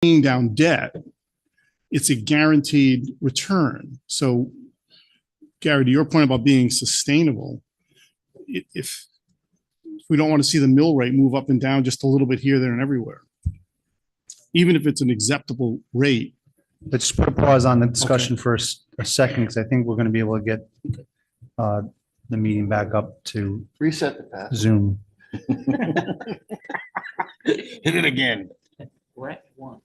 paying down debt, it's a guaranteed return. So, Gary, to your point about being sustainable, if we don't want to see the mill rate move up and down just a little bit here, there, and everywhere, even if it's an acceptable rate. Let's just put a pause on the discussion for a second, because I think we're going to be able to get the meeting back up to Reset the path. Zoom. Hit it again. Brett one.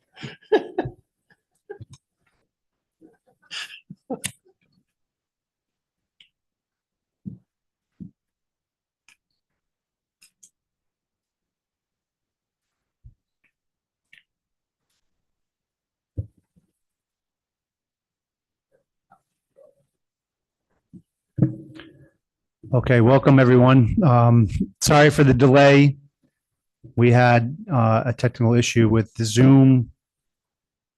Okay, welcome, everyone. Sorry for the delay. We had a technical issue with the Zoom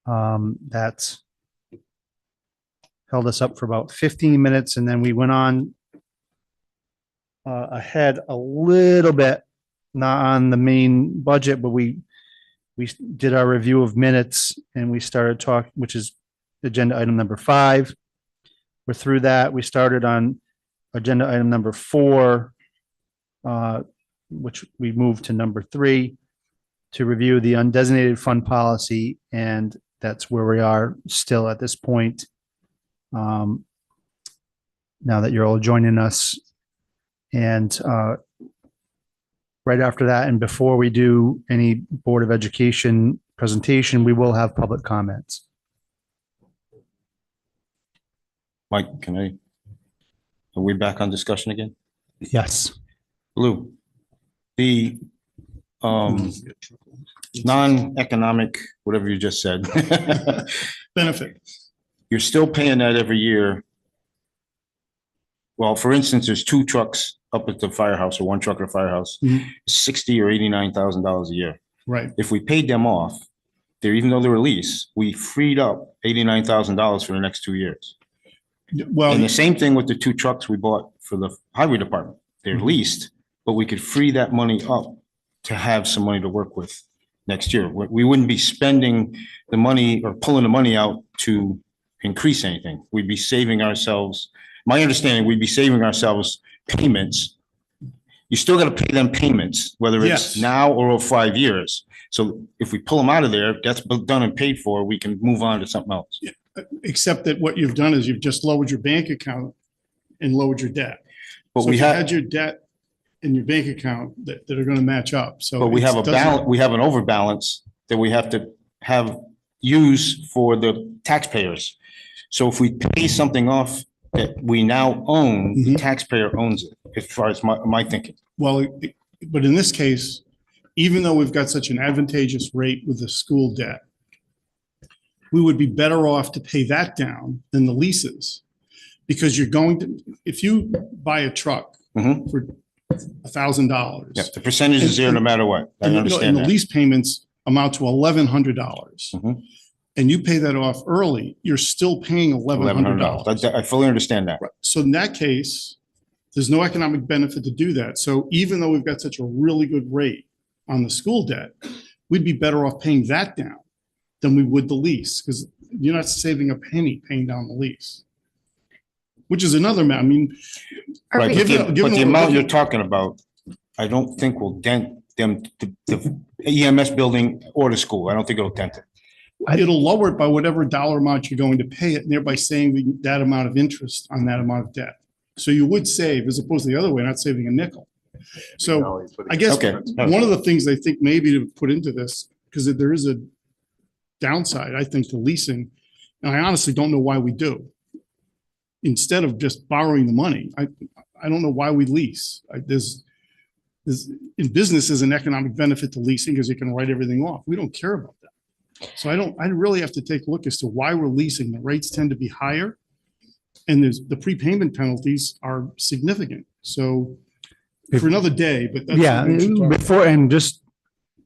that held us up for about 15 minutes, and then we went on ahead a little bit, not on the main budget, but we did our review of minutes and we started talking, which is agenda item number 5. We're through that. We started on agenda item number 4, which we moved to number 3 to review the undesignated fund policy. And that's where we are still at this point. Now that you're all joining us, and right after that, and before we do any Board of Education presentation, we will have public comments. Mike, are we back on discussion again? Yes. Lou, the non-economic, whatever you just said, Benefit. you're still paying that every year. Well, for instance, there's 2 trucks up at the firehouse, or 1 truck at the firehouse, $60,000 or $89,000 a year. Right. If we paid them off, even though they're a lease, we freed up $89,000 for the next 2 years. Well, And the same thing with the 2 trucks we bought for the highway department. They're leased, but we could free that money up to have some money to work with next year. We wouldn't be spending the money or pulling the money out to increase anything. We'd be saving ourselves, my understanding, we'd be saving ourselves payments. You still got to pay them payments, whether it's Yes. now or over 5 years. So if we pull them out of there, that's done and paid for, we can move on to something else. except that what you've done is you've just lowered your bank account and lowered your debt. But So we if you have, had your debt in your bank account that are going to match up. So but we have a it doesn't- balance, we have an overbalance that we have to have use for the taxpayers. So if we pay something off that we now own, the Mhm. taxpayer owns it, as far as my thinking. Well, but in this case, even though we've got such an advantageous rate with the school debt, we would be better off to pay that down than the leases. Because you're going to, if you buy a truck Mhm. for $1,000. Yeah, the percentage is there no matter what. I And, you know, understand and the that. lease payments amount to $1,100. Mhm. And you pay that off early, you're still paying $1,100. I fully understand that. Right. So in that case, there's no economic benefit to do that. So even though we've got such a really good rate on the school debt, we'd be better off paying that down than we would the lease, because you're not saving a penny paying down the lease. Which is another, I mean, Right, but Given- the- given but the what we're amount you're looking- talking about, I don't think will dent them, the EMS building or the school. I don't think it'll dent it. it'll lower it by whatever dollar amount you're going to pay it, thereby saving that amount of interest on that amount of debt. So you would save, as opposed to the other way, not saving a nickel. So I guess Okay. one of the things I think maybe to put into this, because there is a downside, I think, to leasing, and I honestly don't know why we do. Instead of just borrowing the money, I don't know why we lease. There's in business is an economic benefit to leasing because you can write everything off. We don't care about that. So I really have to take a look as to why we're leasing. The rates tend to be higher and the prepayment penalties are significant. So for another day, but that's. Yeah, something we should talk about. before, and just,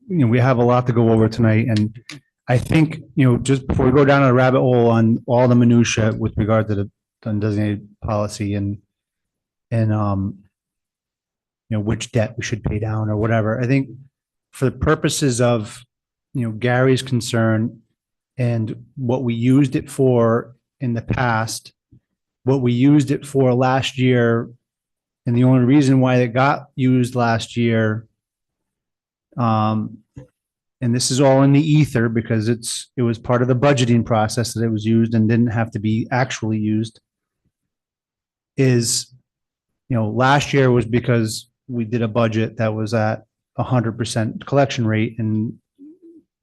we have a lot to go over tonight, and I think, just before we go down a rabbit hole on all the minutia with regard to the undesignated policy and which debt we should pay down or whatever, I think for the purposes of Gary's concern and what we used it for in the past, what we used it for last year, and the only reason why it got used last year, and this is all in the ether because it was part of the budgeting process that it was used and didn't have to be actually used, is, last year was because we did a budget that was at 100% collection rate, and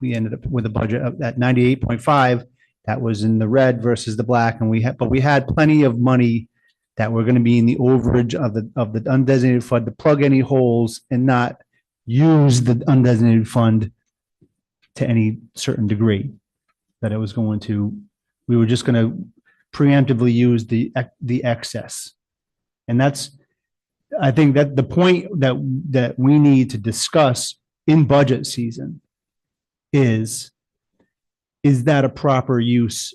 we ended up with a budget at 98.5. That was in the red versus the black, and we had plenty of money that were going to be in the overage of the undesignated fund to plug any holes and not use the undesignated fund to any certain degree. That it was going to, we were just going to preemptively use the excess, and I think that the point that we need to discuss in budget season is that a proper use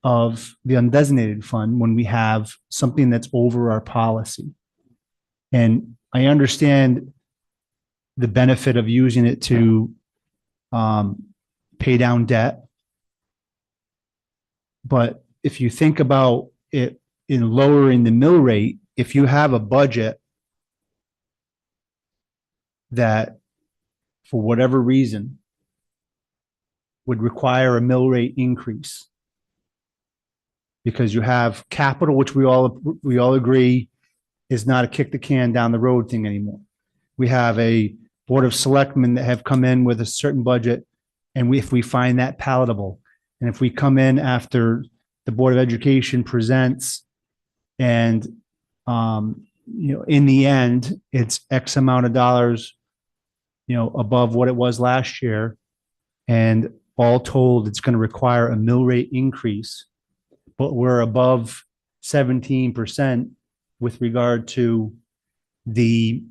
of the undesignated fund when we have something that's over our policy? And I understand the benefit of using it to pay down debt. But if you think about it in lowering the mill rate, if you have a budget that for whatever reason would require a mill rate increase because you have capital, which we all agree is not a kick the can down the road thing anymore. We have a board of selectmen that have come in with a certain budget, and if we find that palatable, and if we come in after the Board of Education presents and in the end it's X amount of dollars above what it was last year, and all told it's going to require a mill rate increase, but we're above 17% with regard to the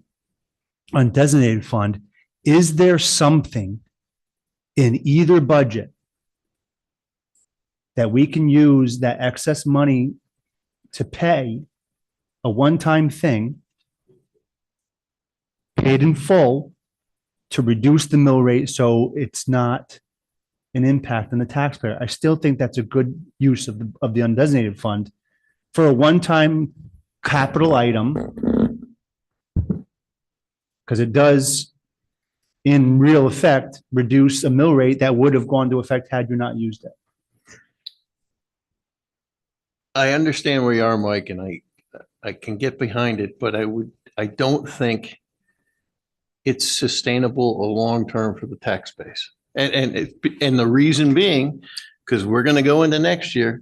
undesignated fund. Is there something in either budget that we can use that excess money to pay a one-time thing, paid in full, to reduce the mill rate so it's not an impact on the taxpayer? I still think that's a good use of the undesignated fund for a one-time capital item, because it does, in real effect, reduce a mill rate that would have gone to effect had you not used it. I understand where you are, Mike, and I can get behind it, but I don't think it's sustainable or long-term for the tax base. And the reason being, because we're going to go into next year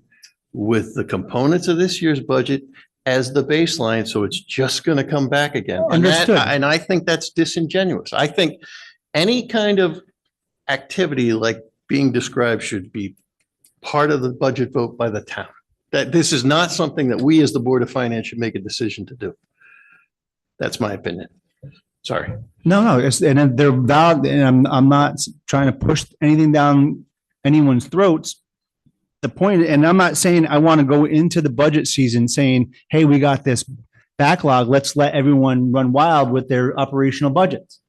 with the components of this year's budget as the baseline, so it's just going to come back again. Understood. And I think that's disingenuous. I think any kind of activity like being described should be part of the budget vote by the town. That this is not something that we as the Board of Finance should make a decision to do. That's my opinion. Sorry. No, and they're valid, and I'm not trying to push anything down anyone's throats. The point, and I'm not saying I want to go into the budget season saying, hey, we got this backlog, let's let everyone run wild with their operational budgets.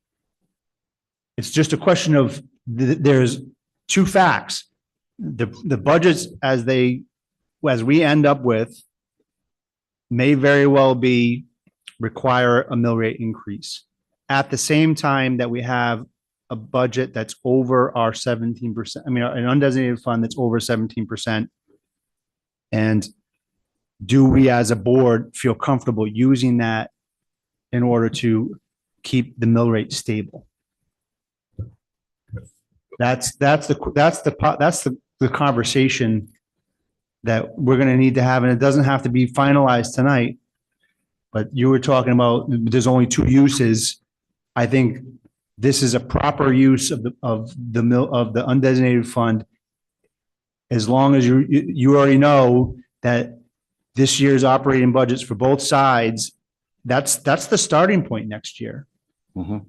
It's just a question of there's two facts. The budgets as we end up with may very well require a mill rate increase. At the same time that we have a budget that's over our 17%, an undesignated fund that's over 17%. And do we as a board feel comfortable using that in order to keep the mill rate stable? That's the conversation that we're going to need to have, and it doesn't have to be finalized tonight. But you were talking about there's only two uses. I think this is a proper use of the undesignated fund, as long as you already know that this year's operating budgets for both sides, that's the starting point next year. Mhm.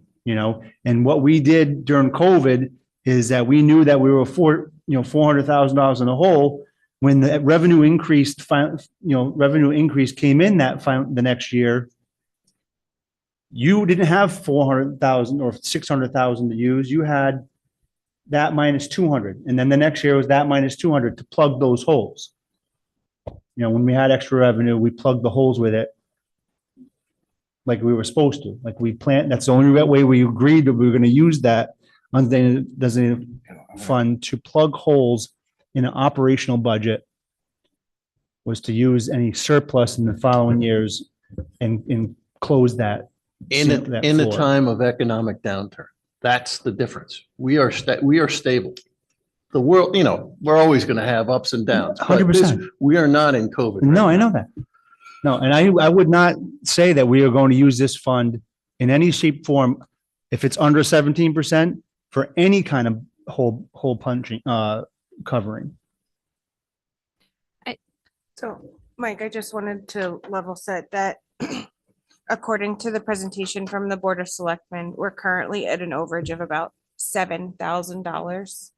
And what we did during COVID is that we knew that we were $400,000 in the hole. When the revenue increase came in the next year, you didn't have 400,000 or 600,000 to use. You had that minus 200. And then the next year was that minus 200 to plug those holes. You know, when we had extra revenue, we plugged the holes with it like we were supposed to, like we planned. That's the only way we agreed that we were going to use that undesignated fund to plug holes in an operational budget, was to use any surplus in the following years and close that. seal that In a floor. time of economic downturn. That's the difference. We are stable. The world, you know, we're always going to have ups and downs. but 100%. We are not in COVID. No, right I now. know that. No, and I would not say that we are going to use this fund in any shape, form, if it's under 17% for any kind of hole punching, covering. So, Mike, I just wanted to level set that according to the presentation from the Board of Selectmen, we're currently at an overage of about $7,000.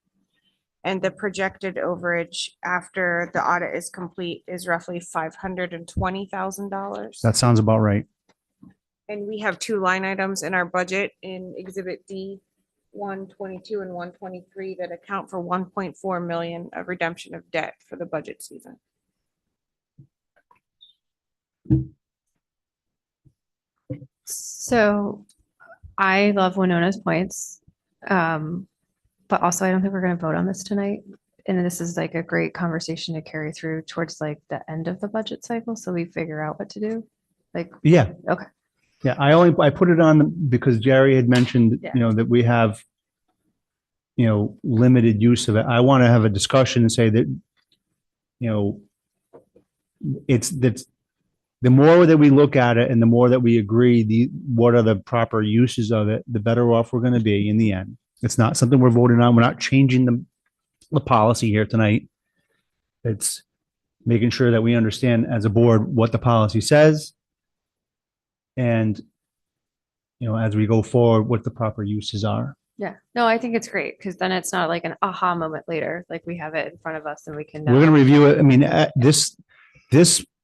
And the projected overage after the audit is complete is roughly $520,000. That sounds about right. And we have two line items in our budget in Exhibit D, 122 and 123, that account for 1.4 million of redemption of debt for the budget season. So I love Winona's points. But also I don't think we're going to vote on this tonight. And this is like a great conversation to carry through towards like the end of the budget cycle. So we figure out what to do. Like, Yeah. Okay. Yeah, I put it on because Jerry had mentioned, Yeah. you know, that we have, you know, limited use of it. I want to have a discussion and say that, you know, that's the more that we look at it and the more that we agree what are the proper uses of it, the better off we're going to be in the end. It's not something we're voting on. We're not changing the policy here tonight. It's making sure that we understand as a board what the policy says. And, you know, as we go forward, what the proper uses are. yeah, no, I think it's great because then it's not like an aha moment later. Like we have it in front of us and we can. We're going to review it. I mean, this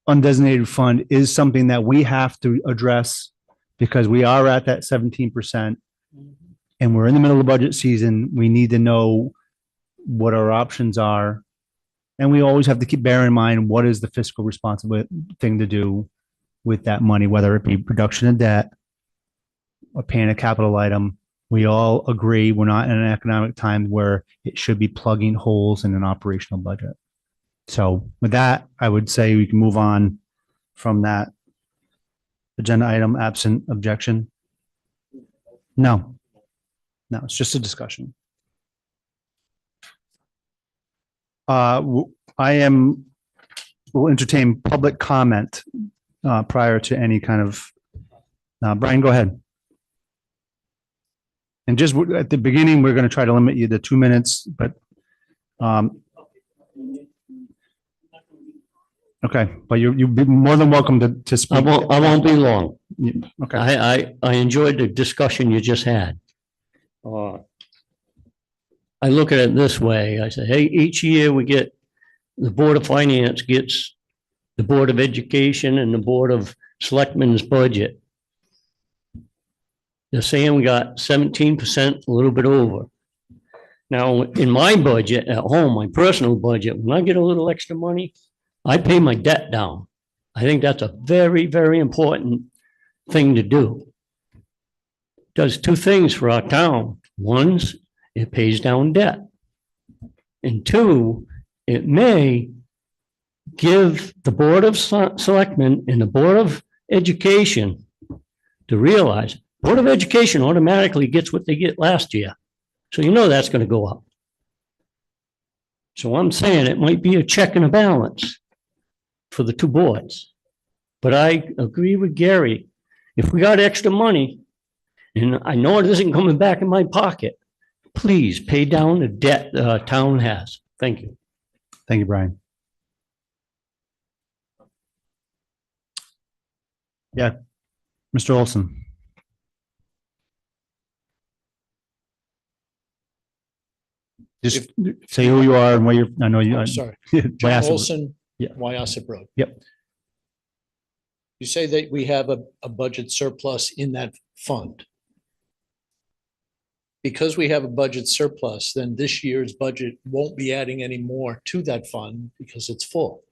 undesignated fund is something that we have to address because we are at that 17%. And we're in the middle of the budget season. We need to know what our options are. And we always have to keep bear in mind what is the fiscal responsible thing to do with that money, whether it be reduction of debt or paying a capital item. We all agree we're not in an economic time where it should be plugging holes in an operational budget. So with that, I would say we can move on from that agenda item absent objection. No, it's just a discussion. Will entertain public comment prior to any kind of, Brian, go ahead. And just at the beginning, we're going to try to limit you to 2 minutes, but okay, but you'd be more than welcome to speak. I won't be long. Okay, I enjoyed the discussion you just had. I look at it this way. I say, hey, each year we get, the Board of Finance gets the Board of Education and the Board of Selectmen's budget. They're saying we got 17%, a little bit over. Now, in my budget at home, my personal budget, when I get a little extra money, I pay my debt down. I think that's a very, very important thing to do. Does two things for our town. One's, it pays down debt. And two, it may give the Board of Selectmen and the Board of Education to realize Board of Education automatically gets what they get last year. So you know that's going to go up. So I'm saying it might be a check and a balance for the two boards. But I agree with Gary. If we got extra money, and I know it isn't coming back in my pocket, please pay down the debt the town has. Thank you. thank you, Brian. Yeah, Mr. Olson. Just say who you are and where you're, I know you. I'm sorry, Wyasett. John Olson, Yeah. Wyasett Road. Yep. You say that we have a budget surplus in that fund. because we have a budget surplus, then this year's budget won't be adding any more to that fund because it's full.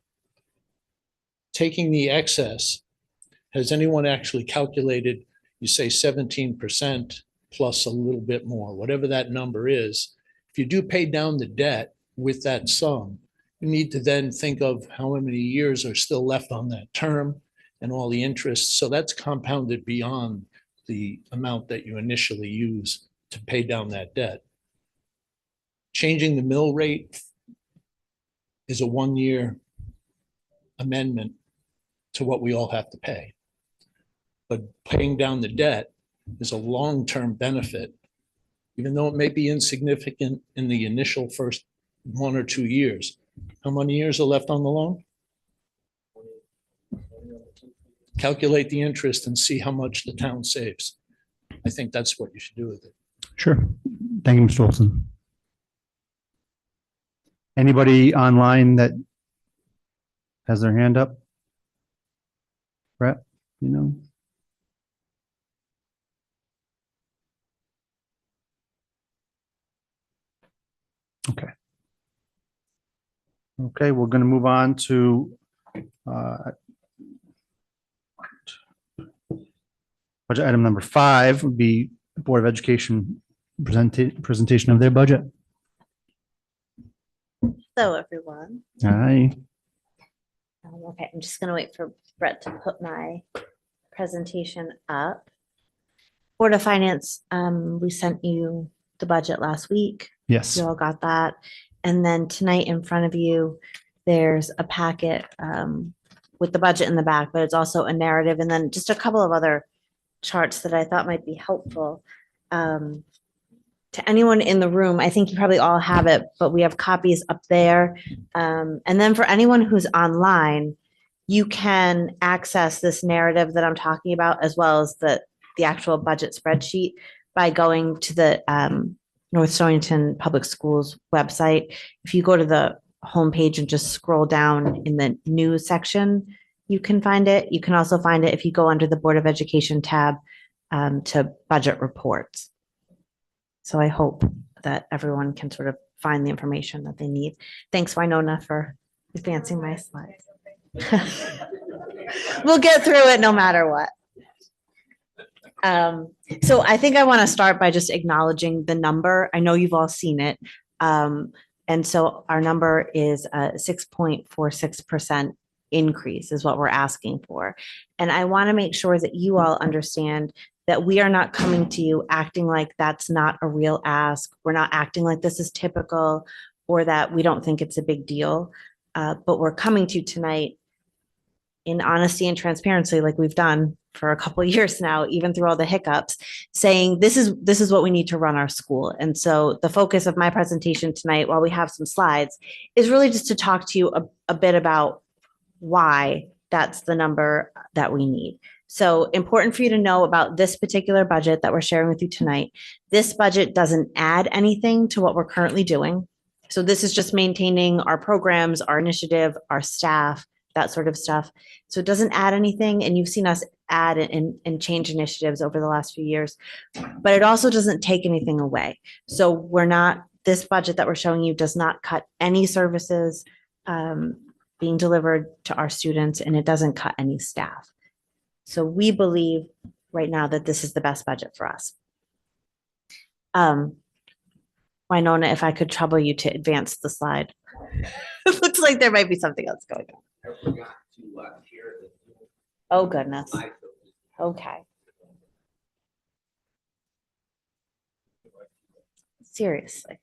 Taking the excess, has anyone actually calculated, you say 17% plus a little bit more, whatever that number is? If you do pay down the debt with that sum, you need to then think of how many years are still left on that term and all the interest. So that's compounded beyond the amount that you initially use to pay down that debt. Changing the mill rate is a 1-year amendment to what we all have to pay. But paying down the debt is a long-term benefit, even though it may be insignificant in the initial first 1 or 2 years. How many years are left on the loan? Calculate the interest and see how much the town saves. I think that's what you should do with it. Sure. Thank you, Mr. Olson. Anybody online that has their hand up? Brett, you know? Okay. Okay, we're going to move on to budget item number 5 would be Board of Education presentation of their budget. Hello, everyone. Hi. Okay, I'm just gonna wait for Brett to put my presentation up. Board of Finance, we sent you the budget last week. Yes. You all got that. And then tonight in front of you, there's a packet with the budget in the back, but it's also a narrative and then just a couple of other charts that I thought might be helpful. To anyone in the room, I think you probably all have it, but we have copies up there. And then for anyone who's online, you can access this narrative that I'm talking about, as well as the actual budget spreadsheet by going to the North Stonington Public Schools website. If you go to the homepage and just scroll down in the news section, you can find it. You can also find it if you go under the Board of Education tab to budget reports. So I hope that everyone can sort of find the information that they need. Thanks, Winona, for advancing my slides. We'll get through it no matter what. So I think I want to start by just acknowledging the number. I know you've all seen it. And so our number is a 6.46% increase is what we're asking for. And I want to make sure that you all understand that we are not coming to you acting like that's not a real ask. We're not acting like this is typical or that we don't think it's a big deal. But we're coming to you tonight in honesty and transparency, like we've done for a couple of years now, even through all the hiccups, saying this is what we need to run our school. And so the focus of my presentation tonight, while we have some slides, is really just to talk to you a bit about why that's the number that we need. So important for you to know about this particular budget that we're sharing with you tonight. This budget doesn't add anything to what we're currently doing. So this is just maintaining our programs, our initiative, our staff, that sort of stuff. So it doesn't add anything. And you've seen us add and change initiatives over the last few years, but it also doesn't take anything away. So this budget that we're showing you does not cut any services being delivered to our students, and it doesn't cut any staff. So we believe right now that this is the best budget for us. Winona, if I could trouble you to advance the slide. It looks like there might be something else going on. Oh, goodness. Okay. Seriously.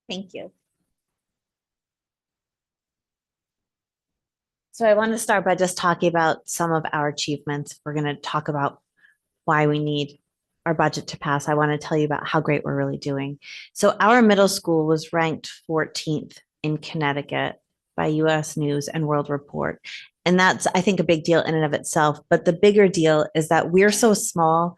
Thank you. So I want to start by just talking about some of our achievements. We're going to talk about why we need our budget to pass. I want to tell you about how great we're really doing. So our middle school was ranked 14th in Connecticut by US News and World Report. And that's, I think, a big deal in and of itself. But the bigger deal is that we're so small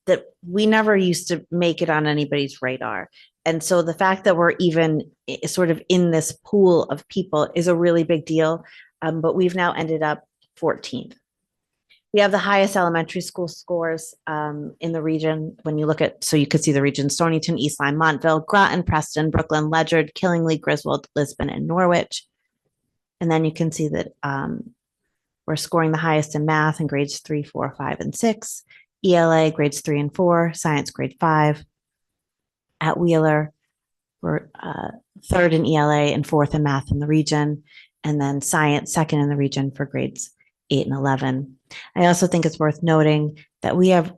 that we never used to make it on anybody's radar. And so the fact that we're even sort of in this pool of people is a really big deal. But we've now ended up 14th. We have the highest elementary school scores in the region. When you look at, so you could see the region: Stonington, East Lyme, Montville, Groton, Preston, Brooklyn, Ledyard, Killingly, Griswold, Lisbon, and Norwich. And then you can see that we're scoring the highest in math in grades 3, 4, 5, and 6. ELA grades 3 and 4, science grade 5. At Wheeler, we're third in ELA and fourth in math in the region. And then science second in the region for grades 8 and 11. I also think it's worth noting that we have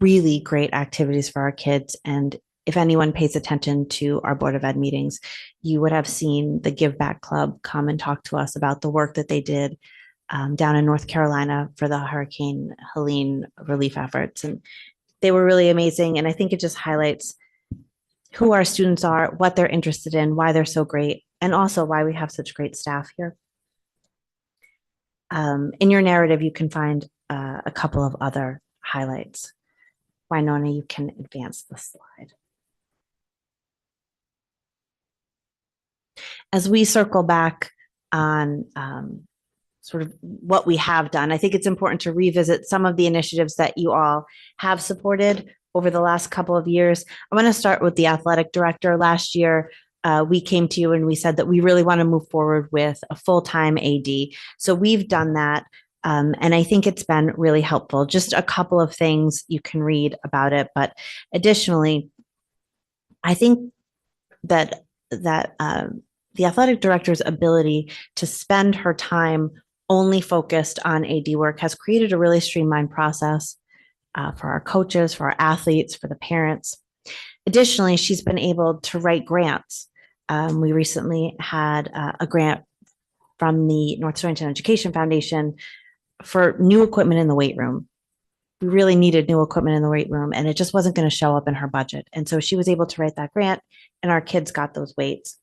really great activities for our kids. And if anyone pays attention to our Board of Ed meetings, you would have seen the Give Back Club come and talk to us about the work that they did down in North Carolina for the Hurricane Helene relief efforts. And they were really amazing. And I think it just highlights who our students are, what they're interested in, why they're so great, and also why we have such great staff here. In your narrative, you can find a couple of other highlights. Winona, you can advance the slide. As we circle back on sort of what we have done, I think it's important to revisit some of the initiatives that you all have supported over the last couple of years. I want to start with the athletic director. Last year, we came to you and we said that we really want to move forward with a full-time AD. So we've done that. And I think it's been really helpful. Just a couple of things you can read about it. But additionally, I think that the athletic director's ability to spend her time only focused on AD work has created a really streamlined process for our coaches, for our athletes, for the parents. Additionally, she's been able to write grants. We recently had a grant from the North Stonington Education Foundation for new equipment in the weight room. We really needed new equipment in the weight room, and it just wasn't going to show up in her budget. And so she was able to write that grant, and our kids got those weights.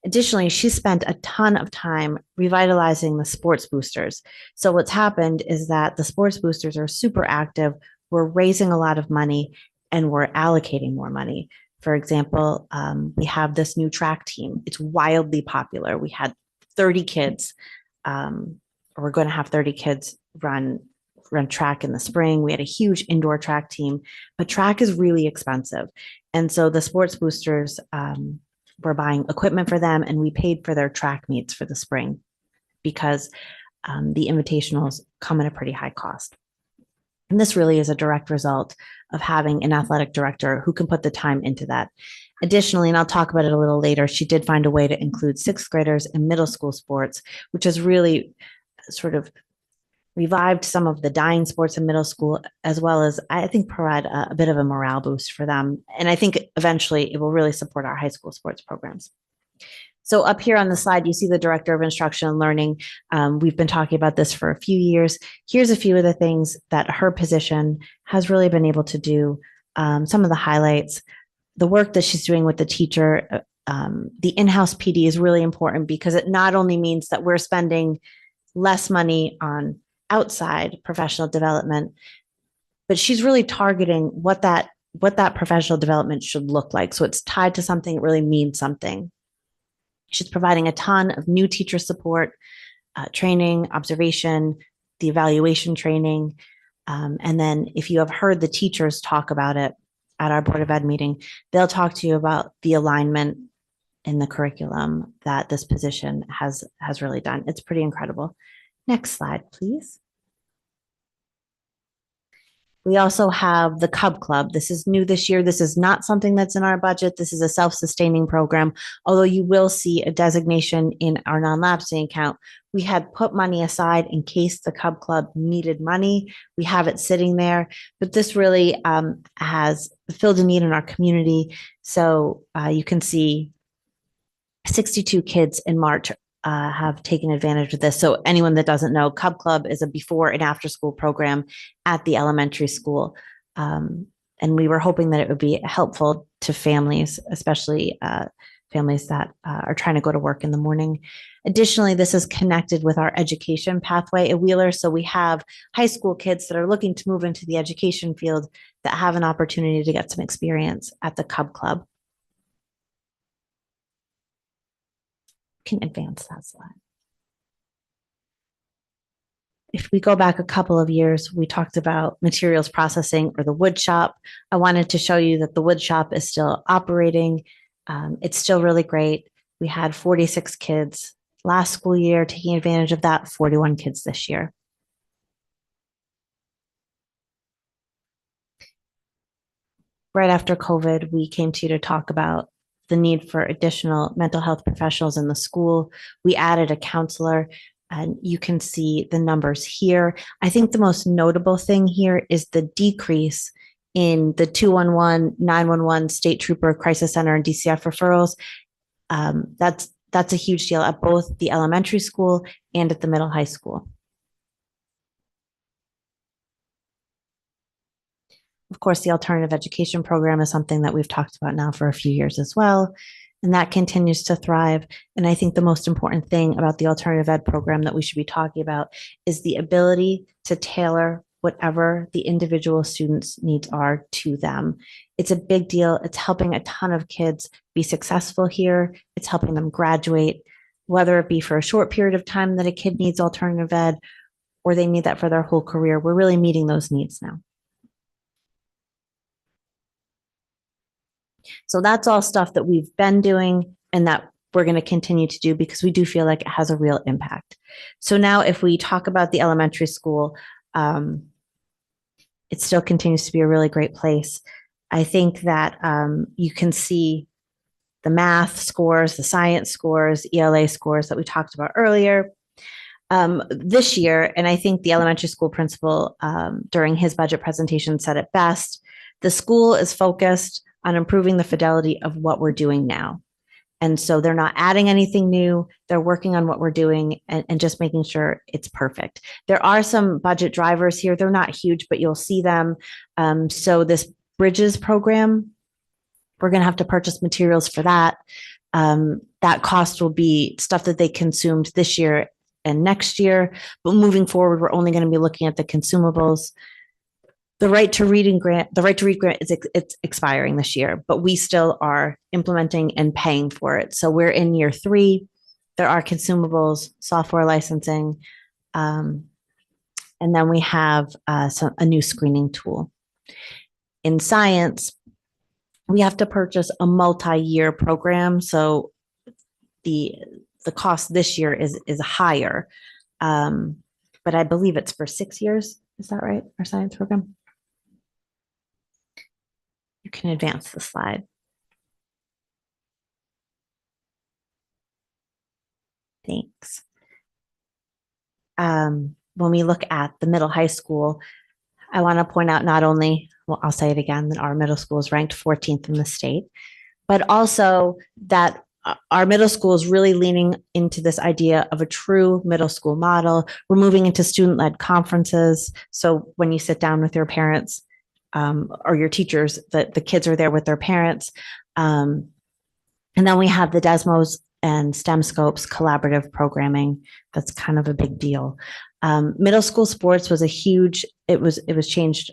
Additionally, she spent a ton of time revitalizing the sports boosters. So what's happened is that the sports boosters are super active. We're raising a lot of money, and we're allocating more money. For example, we have this new track team. It's wildly popular. We had 30 kids, or we're going to have 30 kids run track in the spring. We had a huge indoor track team, but track is really expensive. And so the sports boosters, we're buying equipment for them, and we paid for their track meets for the spring because the invitationals come at a pretty high cost. And this really is a direct result of having an athletic director who can put the time into that. Additionally, and I'll talk about it a little later, she did find a way to include sixth graders in middle school sports, which has really sort of revived some of the dying sports in middle school, as well as I think provide a bit of a morale boost for them. And I think eventually it will really support our high school sports programs. So up here on the slide, you see the Director of Instruction and Learning. We've been talking about this for a few years. Here's a few of the things that her position has really been able to do. Some of the highlights, the work that she's doing with the teacher, the in-house PD is really important because it not only means that we're spending less money on outside professional development, but she's really targeting what that professional development should look like. So it's tied to something that really means something. She's providing a ton of new teacher support, training, observation, the evaluation training. And then if you have heard the teachers talk about it at our Board of Ed meeting, they'll talk to you about the alignment in the curriculum that this position has really done. It's pretty incredible. Next slide, please. We also have the Cub Club. This is new this year. This is not something that's in our budget. This is a self-sustaining program, although you will see a designation in our non-lapsing account. We had put money aside in case the Cub Club needed money. We have it sitting there, but this really has filled a need in our community. So you can see 62 kids in March have taken advantage of this. So anyone that doesn't know, Cub Club is a before and after school program at the elementary school. And we were hoping that it would be helpful to families, especially families that are trying to go to work in the morning. Additionally, this is connected with our education pathway at Wheeler. So we have high school kids that are looking to move into the education field that have an opportunity to get some experience at the Cub Club. Can advance that slide. If we go back a couple of years, we talked about materials processing or the wood shop. I wanted to show you that the wood shop is still operating. It's still really great. We had 46 kids last school year taking advantage of that, 41 kids this year. Right after COVID, we came to you to talk about the need for additional mental health professionals in the school. We added a counselor, and you can see the numbers here. I think the most notable thing here is the decrease in the 211, 911, State Trooper Crisis Center and DCF referrals. That's a huge deal at both the elementary school and at the middle high school. Of course, the alternative education program is something that we've talked about now for a few years as well, and that continues to thrive. And I think the most important thing about the alternative ed program that we should be talking about is the ability to tailor whatever the individual students' needs are to them. It's a big deal. It's helping a ton of kids be successful here. It's helping them graduate, whether it be for a short period of time that a kid needs alternative ed or they need that for their whole career. We're really meeting those needs now. So that's all stuff that we've been doing and that we're going to continue to do because we do feel like it has a real impact. So now if we talk about the elementary school, it still continues to be a really great place. I think that you can see the math scores, the science scores, ELA scores that we talked about earlier. This year, and I think the elementary school principal during his budget presentation said it best, the school is focused on improving the fidelity of what we're doing now. And so they're not adding anything new. They're working on what we're doing and just making sure it's perfect. There are some budget drivers here. They're not huge, but you'll see them. So this Bridges program, we're going to have to purchase materials for that. That cost will be stuff that they consumed this year and next year. But moving forward, we're only going to be looking at the consumables. The right to read grant is it's expiring this year, but we still are implementing and paying for it. So we're in year 3. There are consumables, software licensing, and then we have a new screening tool. In science, we have to purchase a multi-year program, so the cost this year is higher, but I believe it's for 6 years. Is that right? Our science program. You can advance the slide. Thanks. When we look at the middle high school, I want to point out not only, well, I'll say it again, that our middle school is ranked 14th in the state, but also that our middle school is really leaning into this idea of a true middle school model. We're moving into student-led conferences. So when you sit down with your parents, or your teachers, that the kids are there with their parents. And then we have the Desmos and STEM Scopes collaborative programming. That's kind of a big deal. Middle school sports was a huge, it was changed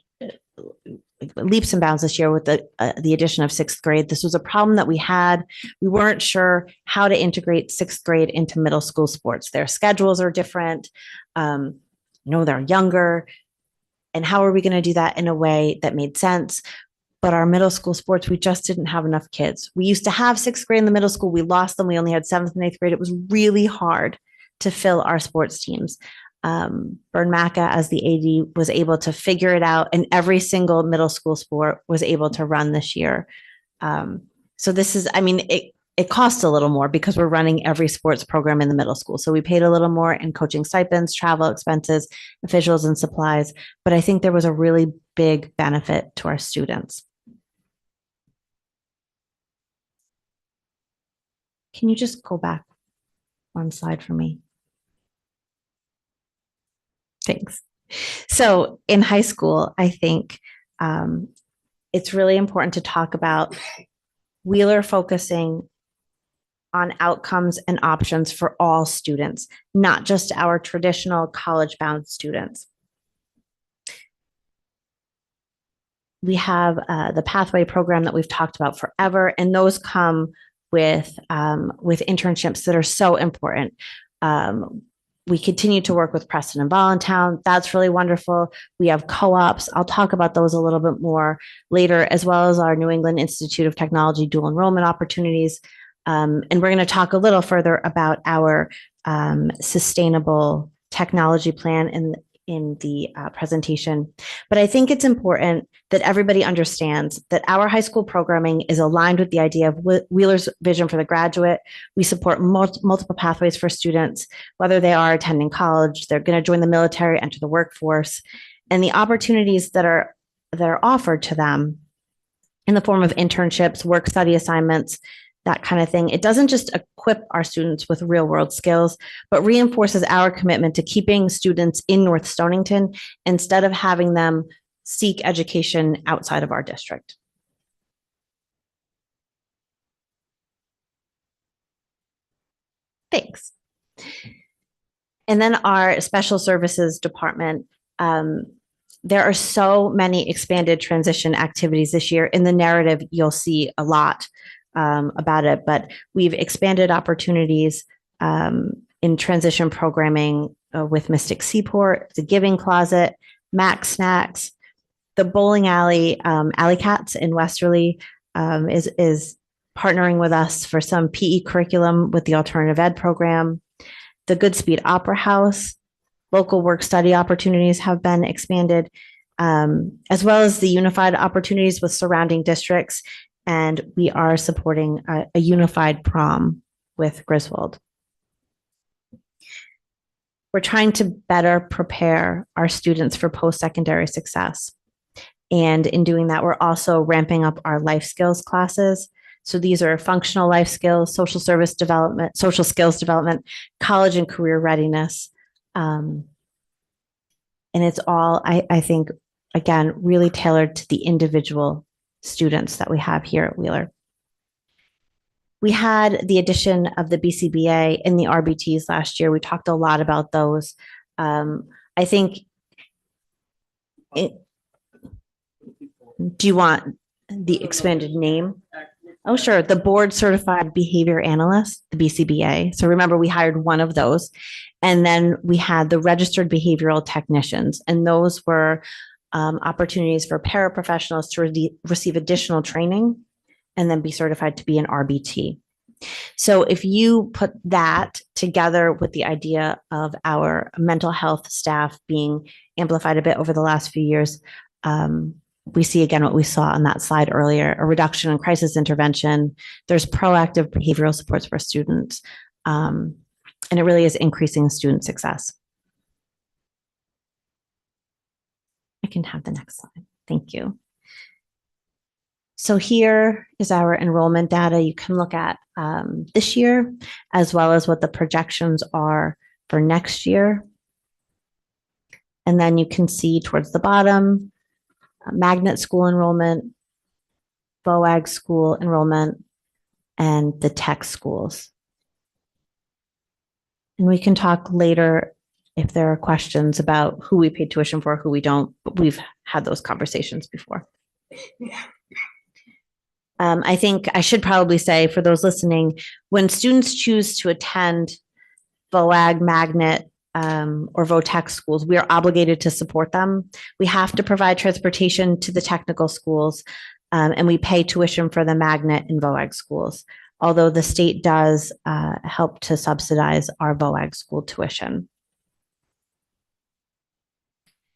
leaps and bounds this year with the addition of 6th grade. This was a problem that we had. We weren't sure how to integrate 6th grade into middle school sports. Their schedules are different. They're younger. And how are we going to do that in a way that made sense? But our middle school sports, we just didn't have enough kids. We used to have 6th grade in the middle school. We lost them. We only had 7th and 8th grade. It was really hard to fill our sports teams. Bern Macca, as the AD, was able to figure it out, and every single middle school sport was able to run this year. So this is, it costs a little more because we're running every sports program in the middle school. So we paid a little more in coaching stipends, travel expenses, officials, and supplies. But I think there was a really big benefit to our students. Can you just go back one slide for me? Thanks. So in high school, I think it's really important to talk about Wheeler focusing on outcomes and options for all students, not just our traditional college-bound students. We have the pathway program that we've talked about forever, and those come with internships that are so important. We continue to work with Preston and Voluntown. That's really wonderful. We have co-ops. I'll talk about those a little bit more later, as well as our New England Institute of Technology dual enrollment opportunities. And we're going to talk a little further about our sustainable technology plan in the presentation. But I think it's important that everybody understands that our high school programming is aligned with the idea of Wheeler's vision for the graduate. We support multiple pathways for students, whether they are attending college, they're going to join the military, enter the workforce, and the opportunities that are offered to them in the form of internships, work study assignments, that kind of thing. It doesn't just equip our students with real world skills, but reinforces our commitment to keeping students in North Stonington instead of having them seek education outside of our district. Thanks. And then our special services department. There are so many expanded transition activities this year. In the narrative, you'll see a lot about it, but we've expanded opportunities in transition programming with Mystic Seaport, the Giving Closet, Max Snacks, the bowling alley, Alley Cats in Westerly is partnering with us for some PE curriculum with the alternative ed program. The Goodspeed Opera House, local work study opportunities have been expanded, as well as the unified opportunities with surrounding districts. And we are supporting a unified prom with Griswold. We're trying to better prepare our students for post-secondary success. And in doing that, we're also ramping up our life skills classes. So these are functional life skills, social service development, social skills development, college and career readiness. And it's all, I think, again, really tailored to the individual students that we have here at Wheeler. We had the addition of the BCBA and the RBTs last year. We talked a lot about those. I think, do you want the expanded name? Oh, sure. The Board Certified Behavior Analyst, the BCBA. So remember, we hired one of those. And then we had the Registered Behavioral Technicians. And those were opportunities for paraprofessionals to receive additional training and then be certified to be an RBT. So if you put that together with the idea of our mental health staff being amplified a bit over the last few years, we see again what we saw on that slide earlier, a reduction in crisis intervention. There's proactive behavioral supports for students, and it really is increasing student success. I can have the next slide. Thank you. So here is our enrollment data. You can look at this year, as well as what the projections are for next year. And then you can see towards the bottom, magnet school enrollment, BOAG school enrollment, and the tech schools. And we can talk later if there are questions about who we pay tuition for, who we don't, but we've had those conversations before. I think I should probably say for those listening, when students choose to attend BOAG, magnet, or VOTEC schools, we are obligated to support them. We have to provide transportation to the technical schools, and we pay tuition for the magnet and VOAG schools, although the state does help to subsidize our VOAG school tuition.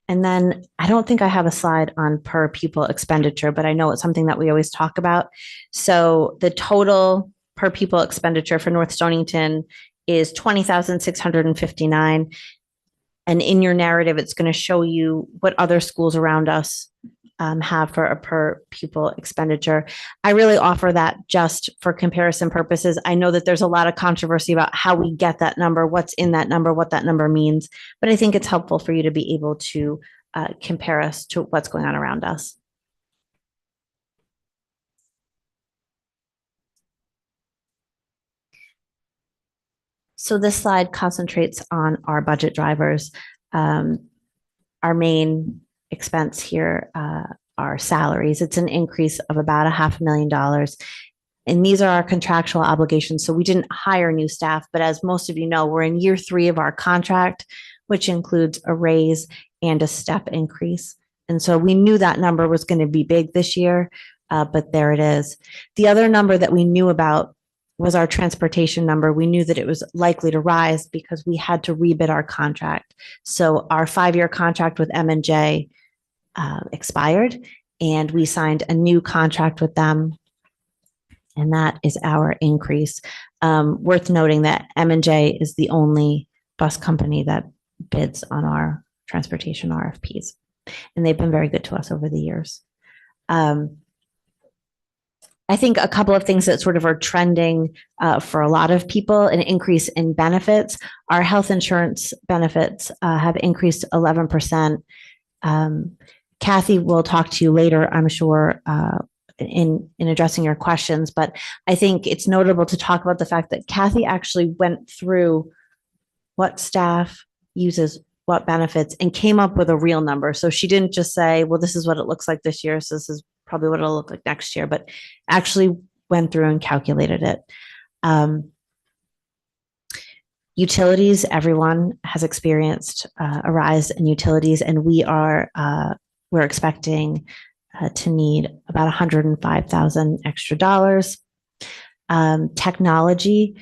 And then I don't think I have a slide on per pupil expenditure, but I know it's something that we always talk about. So the total per pupil expenditure for North Stonington is $20,659. And in your narrative, it's going to show you what other schools around us have for a per pupil expenditure. I really offer that just for comparison purposes. I know that there's a lot of controversy about how we get that number, what's in that number, what that number means, but I think it's helpful for you to be able to compare us to what's going on around us. So this slide concentrates on our budget drivers. Our main expense here are salaries. It's an increase of about $500,000. And these are our contractual obligations. So we didn't hire new staff, but as most of you know, we're in year 3 of our contract, which includes a raise and a step increase. And so we knew that number was going to be big this year, but there it is. The other number that we knew about was our transportation number. We knew that it was likely to rise because we had to rebid our contract. So our 5-year contract with M&J expired, and we signed a new contract with them. And that is our increase. Worth noting that M&J is the only bus company that bids on our transportation RFPs. And they've been very good to us over the years. I think a couple of things that sort of are trending for a lot of people, an increase in benefits. Our health insurance benefits have increased 11%. Kathy will talk to you later, I'm sure, in addressing your questions, but I think it's notable to talk about the fact that Kathy actually went through what staff uses what benefits and came up with a real number. So she didn't just say, well, this is what it looks like this year, so this is probably what it'll look like next year, but actually went through and calculated it. Utilities, everyone has experienced a rise in utilities, and we're expecting to need about $105,000 extra dollars. Technology,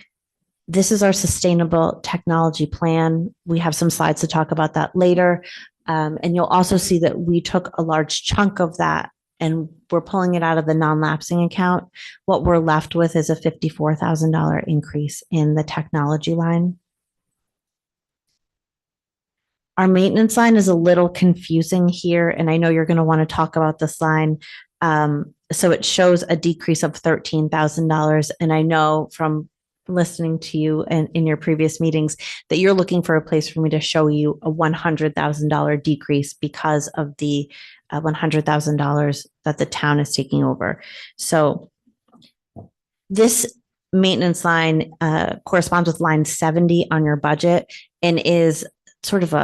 this is our sustainable technology plan. We have some slides to talk about that later. And you'll also see that we took a large chunk of that and we're pulling it out of the non-lapsing account. What we're left with is a $54,000 increase in the technology line. Our maintenance line is a little confusing here, and I know you're going to want to talk about this line. So it shows a decrease of $13,000, and I know from listening to you and in your previous meetings that you're looking for a place for me to show you a $100,000 decrease because of the $100,000 that the town is taking over. So this maintenance line corresponds with line 70 on your budget and is sort of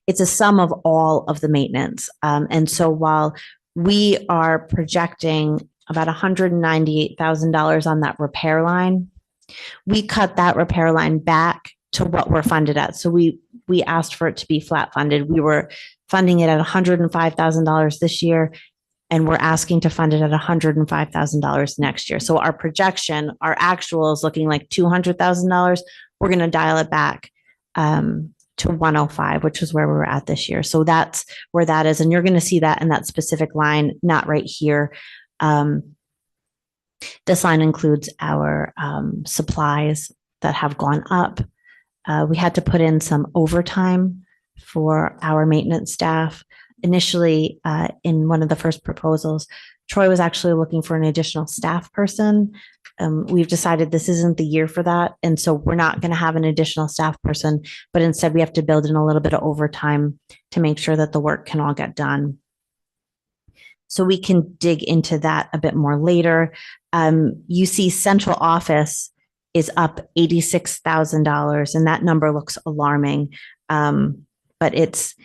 it's a sum of all of the maintenance. And so while we are projecting about $198,000 on that repair line, we cut that repair line back to what we're funded at. So we asked for it to be flat funded. We were funding it at $105,000 this year, and we're asking to fund it at $105,000 next year. So our projection, our actual is looking like $200,000. We're going to dial it back to 105, which is where we were at this year. So that's where that is. And you're going to see that in that specific line, not right here. This line includes our supplies that have gone up. We had to put in some overtime for our maintenance staff. Initially, in one of the first proposals, Troy was actually looking for an additional staff person. We've decided this isn't the year for that. And so we're not going to have an additional staff person, but instead we have to build in a little bit of overtime to make sure that the work can all get done. So we can dig into that a bit more later. You see central office is up $86,000, and that number looks alarming, but it's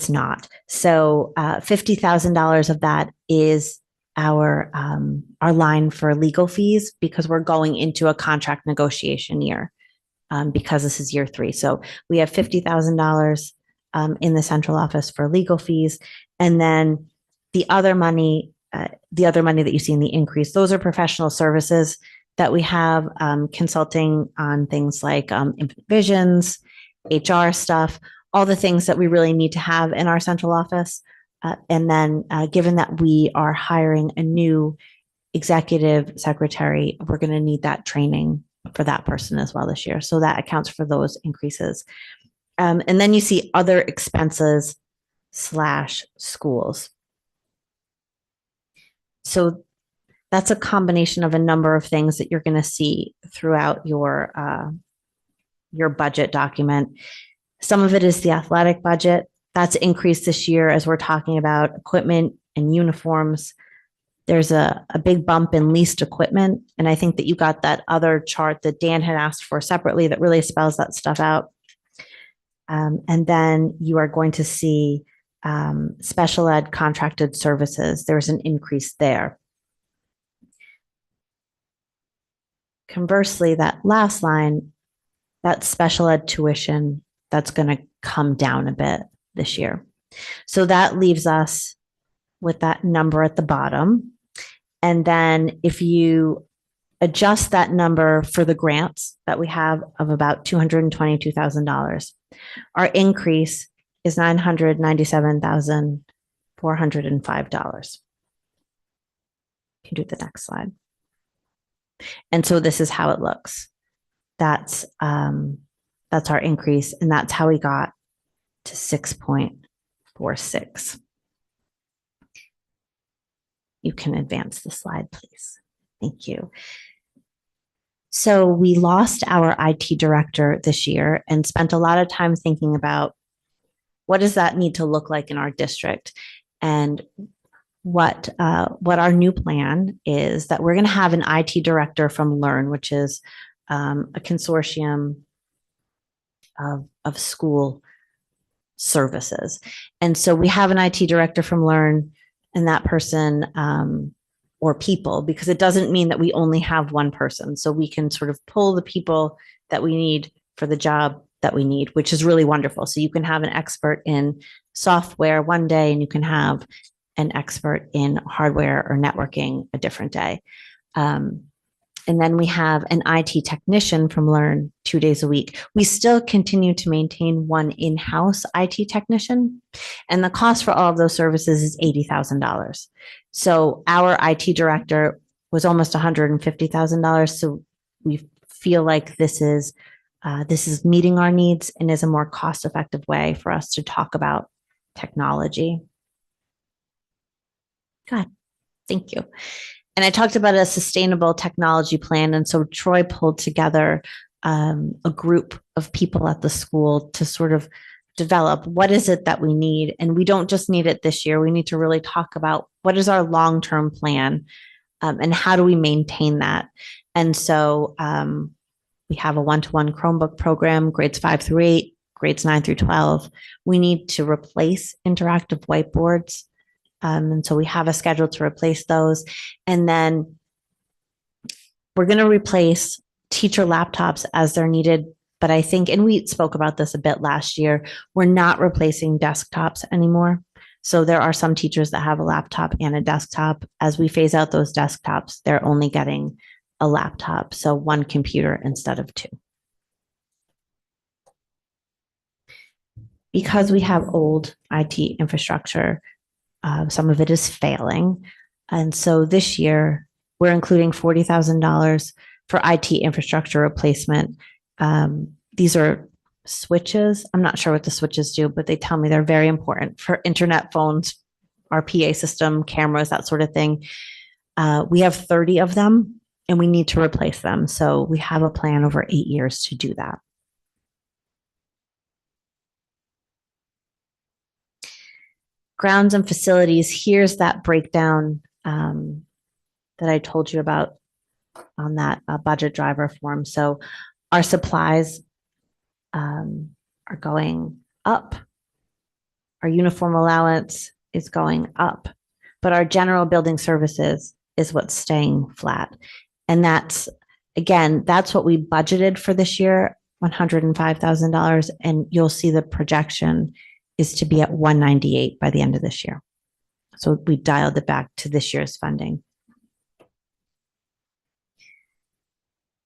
not. So $50,000 of that is our line for legal fees because we're going into a contract negotiation year because this is year 3. So we have $50,000 in the central office for legal fees, and then the other money that you see in the increase, those are professional services that we have, consulting on things like visions, HR stuff, all the things that we really need to have in our central office. And then given that we are hiring a new executive secretary, we're going to need that training for that person as well this year. So that accounts for those increases. And then you see other expenses schools. So that's a combination of a number of things that you're going to see throughout your budget document. Some of it is the athletic budget. That's increased this year as we're talking about equipment and uniforms. There's a big bump in leased equipment. And I think that you got that other chart that Dan had asked for separately that really spells that stuff out. And then you are going to see special ed contracted services. There's an increase there. Conversely, that last line, that special ed tuition, that's going to come down a bit this year. So that leaves us with that number at the bottom. And then if you adjust that number for the grants that we have of about $222,000, our increase is $997,405. You can do the next slide. And so this is how it looks. That's our increase, and that's how we got to 6.46. You can advance the slide, please. Thank you. So we lost our IT director this year and spent a lot of time thinking about what does that need to look like in our district, and what our new plan is that we're going to have an IT director from Learn, which is a consortium of school services. And so we have an IT director from Learn, and that person or people, because it doesn't mean that we only have one person. So we can sort of pull the people that we need for the job that we need, which is really wonderful. So you can have an expert in software one day, and you can have an expert in hardware or networking a different day. And then we have an IT technician from Learn 2 days a week. We still continue to maintain one in-house IT technician, and the cost for all of those services is $80,000. So our IT director was almost $150,000. So we feel like this is meeting our needs and is a more cost-effective way for us to talk about technology. Good. Thank you. And I talked about a sustainable technology plan. And so Troy pulled together a group of people at the school to sort of develop what is it that we need. And we don't just need it this year. We need to really talk about what is our long-term plan, and how do we maintain that. And so we have a one-to-one Chromebook program, grades 5 through 8, grades 9 through 12. We need to replace interactive whiteboards. And so we have a schedule to replace those. And then we're going to replace teacher laptops as they're needed. But I think, and we spoke about this a bit last year, we're not replacing desktops anymore. So there are some teachers that have a laptop and a desktop. As we phase out those desktops, they're only getting a laptop. So one computer instead of two. Because we have old IT infrastructure, some of it is failing. And so this year, we're including $40,000 for IT infrastructure replacement. These are switches. I'm not sure what the switches do, but they tell me they're very important for internet, phones, our PA system, cameras, that sort of thing. We have 30 of them, and we need to replace them. So we have a plan over 8 years to do that. Grounds and facilities, here's that breakdown that I told you about on that budget driver form. So our supplies are going up. Our uniform allowance is going up, but our general building services is what's staying flat. And that's, again, that's what we budgeted for this year, $105,000. And you'll see the projection is to be at 198 by the end of this year. So we dialed it back to this year's funding.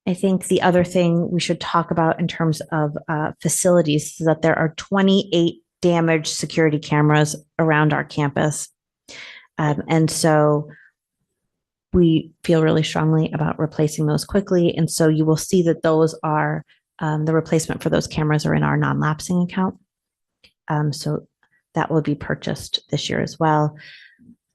I think the other thing we should talk about in terms of facilities is that there are 28 damaged security cameras around our campus. And so we feel really strongly about replacing those quickly. And so you will see that those are, the replacement for those cameras are in our non-lapsing account. So that will be purchased this year as well.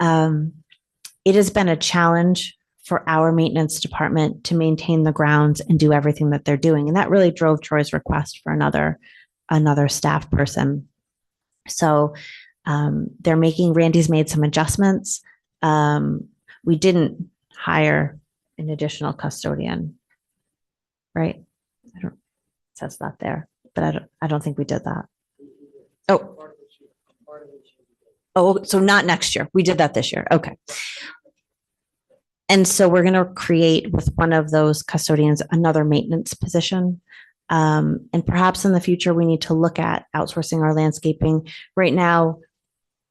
It has been a challenge for our maintenance department to maintain the grounds and do everything that they're doing. And that really drove Troy's request for another staff person. So Randy's made some adjustments. We didn't hire an additional custodian, right? It says that there, but I don't think we did that. Oh, so not next year. We did that this year. Okay. And so we're going to create with one of those custodians another maintenance position. And perhaps in the future, we need to look at outsourcing our landscaping. Right now,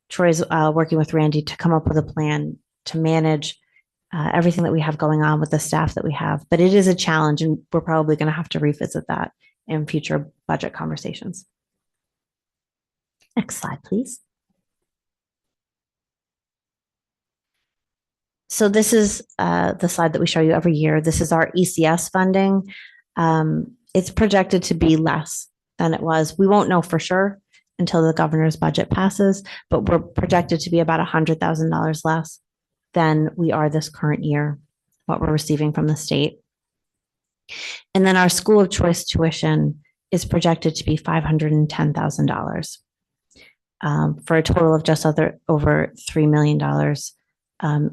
Troy's working with Randy to come up with a plan to manage everything that we have going on with the staff that we have. But it is a challenge, and we're probably going to have to revisit that in future budget conversations. Next slide, please. So this is the slide that we show you every year. This is our ECS funding. It's projected to be less than it was. We won't know for sure until the governor's budget passes, but we're projected to be about $100,000 less than we are this current year, what we're receiving from the state. And then our school of choice tuition is projected to be $510,000 for a total of just over $3 million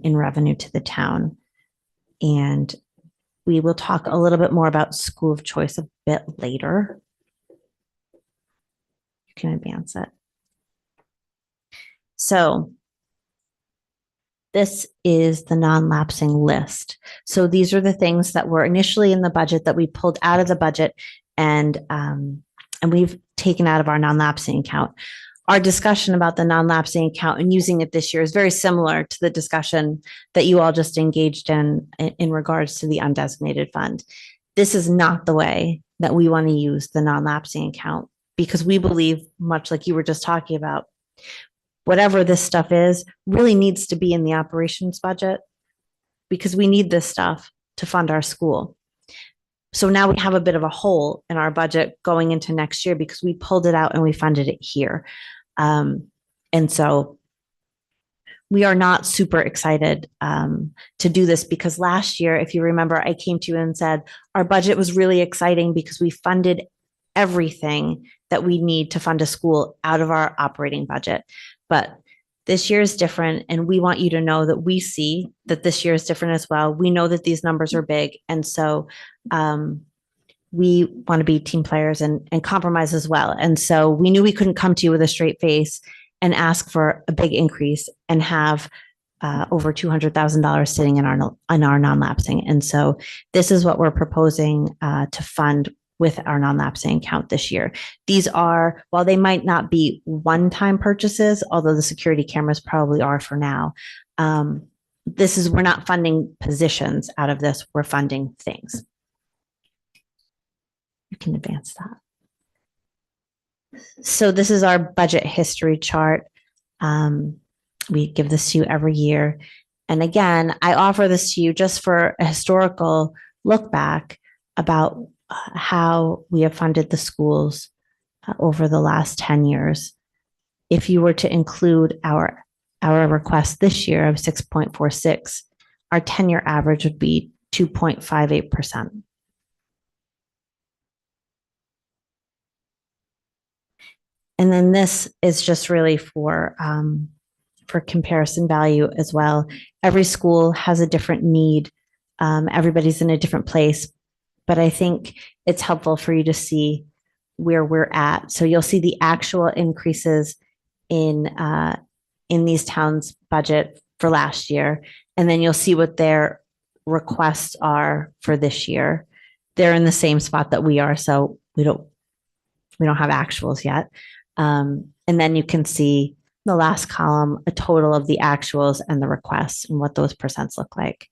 in revenue to the town. And we will talk a little bit more about school of choice a bit later. You can advance it. So this is the non-lapsing list. So these are the things that were initially in the budget that we pulled out of the budget and we've taken out of our non-lapsing account. Our discussion about the non-lapsing account and using it this year is very similar to the discussion that you all just engaged in regards to the undesignated fund. This is not the way that we want to use the non-lapsing account, because we believe, much like you were just talking about, whatever this stuff is really needs to be in the operations budget, because we need this stuff to fund our school. So now we have a bit of a hole in our budget going into next year because we pulled it out and we funded it here. And so we are not super excited to do this, because last year, if you remember, I came to you and said, our budget was really exciting because we funded everything that we need to fund a school out of our operating budget. But this year is different, and we want you to know that we see that this year is different as well. We know that these numbers are big, and so we want to be team players and compromise as well. And so we knew we couldn't come to you with a straight face and ask for a big increase and have over $200,000 sitting in our non-lapsing. And so this is what we're proposing to fund with our non-lapsing account this year. These are, while they might not be one-time purchases, although the security cameras probably are for now, we're not funding positions out of this, we're funding things. You can advance that. So this is our budget history chart. We give this to you every year. And again, I offer this to you just for a historical look back about how we have funded the schools over the last 10 years. If you were to include our request this year of 6.46, our 10-year average would be 2.58%. And then this is just really for comparison value as well. Every school has a different need. Everybody's in a different place, but I think it's helpful for you to see where we're at. So you'll see the actual increases in these towns' budget for last year, and then you'll see what their requests are for this year. They're in the same spot that we are, so we don't have actuals yet. And then you can see the last column, a total of the actuals and the requests and what those percents look like.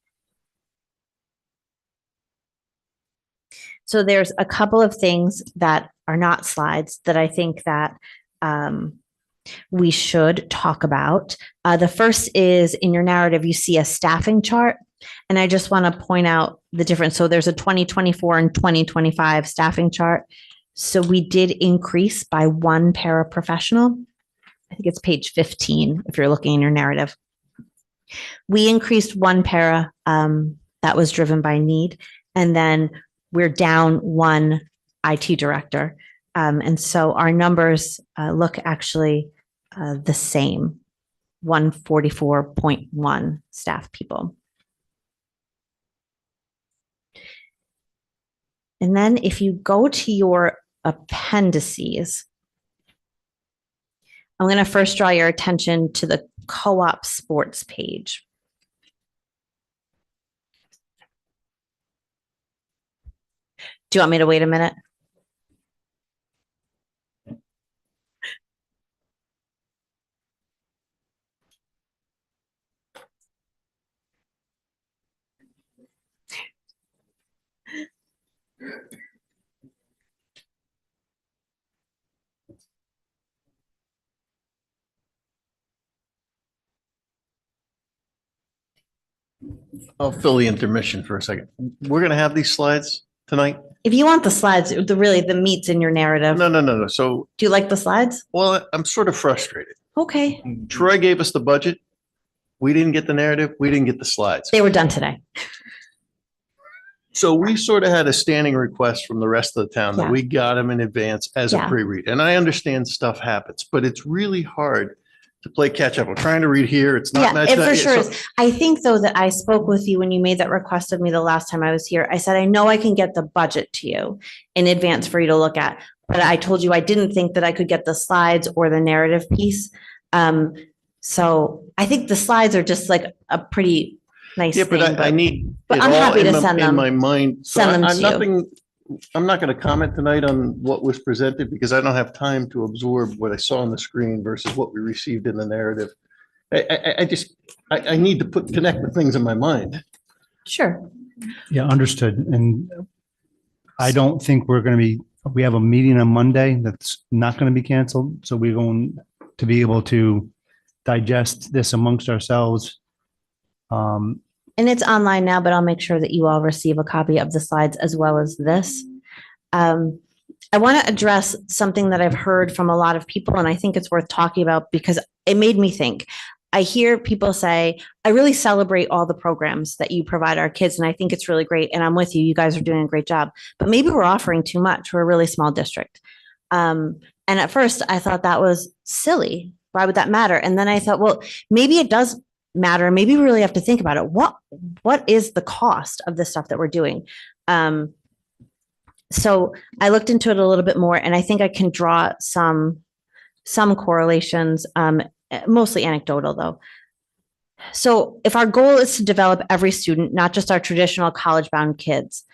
So there's a couple of things that are not slides that I think that we should talk about. The first is, in your narrative, you see a staffing chart. And I just want to point out the difference. So there's a 2024 and 2025 staffing chart. So we did increase by one paraprofessional. I think it's page 15, if you're looking in your narrative. We increased one para, that was driven by need, and then we're down one IT director. And so our numbers look actually the same, 144.1 staff people. And then if you go to your appendices, I'm going to first draw your attention to the co-op sports page. Do you want me to wait a minute? I'll fill the intermission for a second. We're going to have these slides tonight? If you want the slides, the meat's in your narrative. No. So, Do you like the slides? well, I'm sort of frustrated. Okay, Troy gave us the budget. We didn't get the narrative. We didn't get the slides. they were done today. So we sort of had a standing request from the rest of the town that Yeah. we got them in advance as a Yeah. pre-read. And I understand stuff happens, but it's really hard to play catch up. We're trying to read here. It's not Yeah, matching. it for sure So- is. I think though that I spoke with you when you made that request of me the last time I was here. I said, I know I can get the budget to you in advance for you to look at. But I told you I didn't think that I could get the slides or the narrative piece. So I think the slides are just like a pretty nice Yeah, thing. but I need. but it I'm all happy in to my- send them. In my mind. So Send them I'm to you. nothing, I'm not going to comment tonight on what was presented because I don't have time to absorb what I saw on the screen versus what we received in the narrative. I need to connect the things in my mind. Sure. Yeah, understood. And I don't think we have a meeting on Monday that's not going to be canceled. So we're going to be able to digest this amongst ourselves. And it's online now, but I'll make sure that you all receive a copy of the slides as well as this. I want to address something that I've heard from a lot of people, and I think it's worth talking about because it made me think. I hear people say, I really celebrate all the programs that you provide our kids, and I think it's really great. And I'm with you. You guys are doing a great job. But maybe we're offering too much. We're a really small district. And at first, I thought that was silly. Why would that matter? And then I thought, well, maybe it does matter. Maybe we really have to think about it. What is the cost of the stuff that we're doing? So I looked into it a little bit more, and I think I can draw some correlations, mostly anecdotal though. So if our goal is to develop every student, not just our traditional college-bound kids,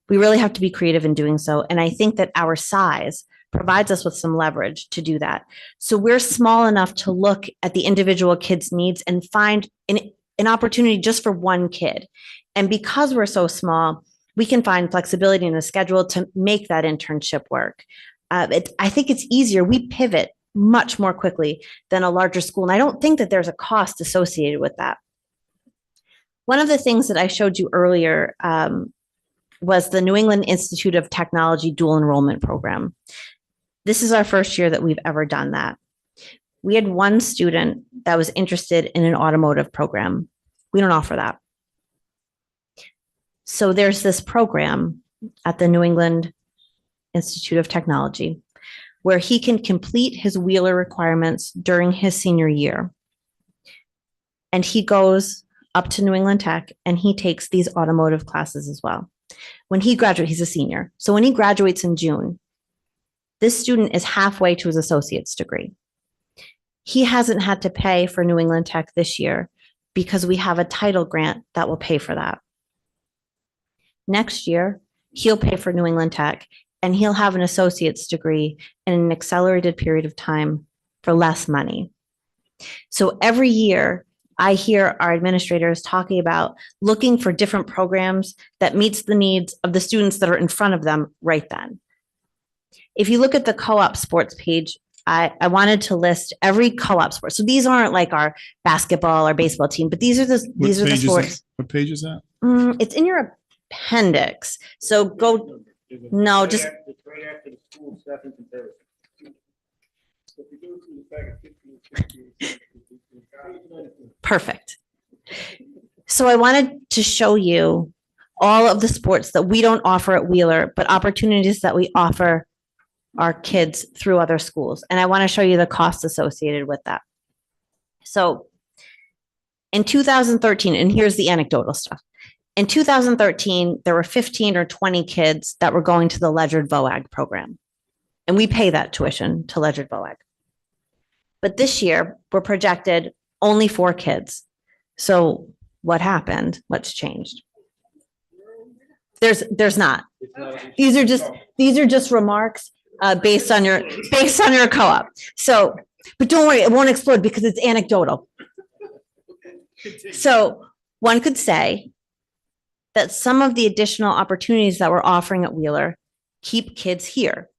we really have to be creative in doing so. And I think that our size provides us with some leverage to do that. So we're small enough to look at the individual kid's needs and find an opportunity just for one kid. And because we're so small, we can find flexibility in the schedule to make that internship work. I think it's easier. We pivot much more quickly than a larger school. And I don't think that there's a cost associated with that. One of the things that I showed you earlier was the New England Institute of Technology dual enrollment program. This is our first year that we've ever done that. We had one student that was interested in an automotive program. We don't offer that. So there's this program at the New England Institute of Technology where he can complete his Wheeler requirements during his senior year. And he goes up to New England Tech and he takes these automotive classes as well. When he graduates, he's a senior. So when he graduates in June, this student is halfway to his associate's degree. He hasn't had to pay for New England Tech this year because we have a title grant that will pay for that. Next year, he'll pay for New England Tech and he'll have an associate's degree in an accelerated period of time for less money. So every year, I hear our administrators talking about looking for different programs that meets the needs of the students that are in front of them right then. If you look at the co-op sports page, I wanted to list every co-op sport. So these aren't like our basketball or baseball team, but these are the sports. What page is that? It's in your appendix. So go, no, just. It's right after the school staffing comparison. So if you go to the second 15 Perfect. So I wanted to show you all of the sports that we don't offer at Wheeler, but opportunities that we offer our kids through other schools. And I want to show you the costs associated with that. So in 2013, and here's the anecdotal stuff. In 2013, there were 15 or 20 kids that were going to the Ledyard VOAG program. And we pay that tuition to Ledyard VOAG. But this year, we're projected only 4 kids. So what happened? What's changed? There's not. These are just remarks based on your co-op. So, but don't worry, it won't explode because it's anecdotal. So one could say that some of the additional opportunities that we're offering at Wheeler keep kids here.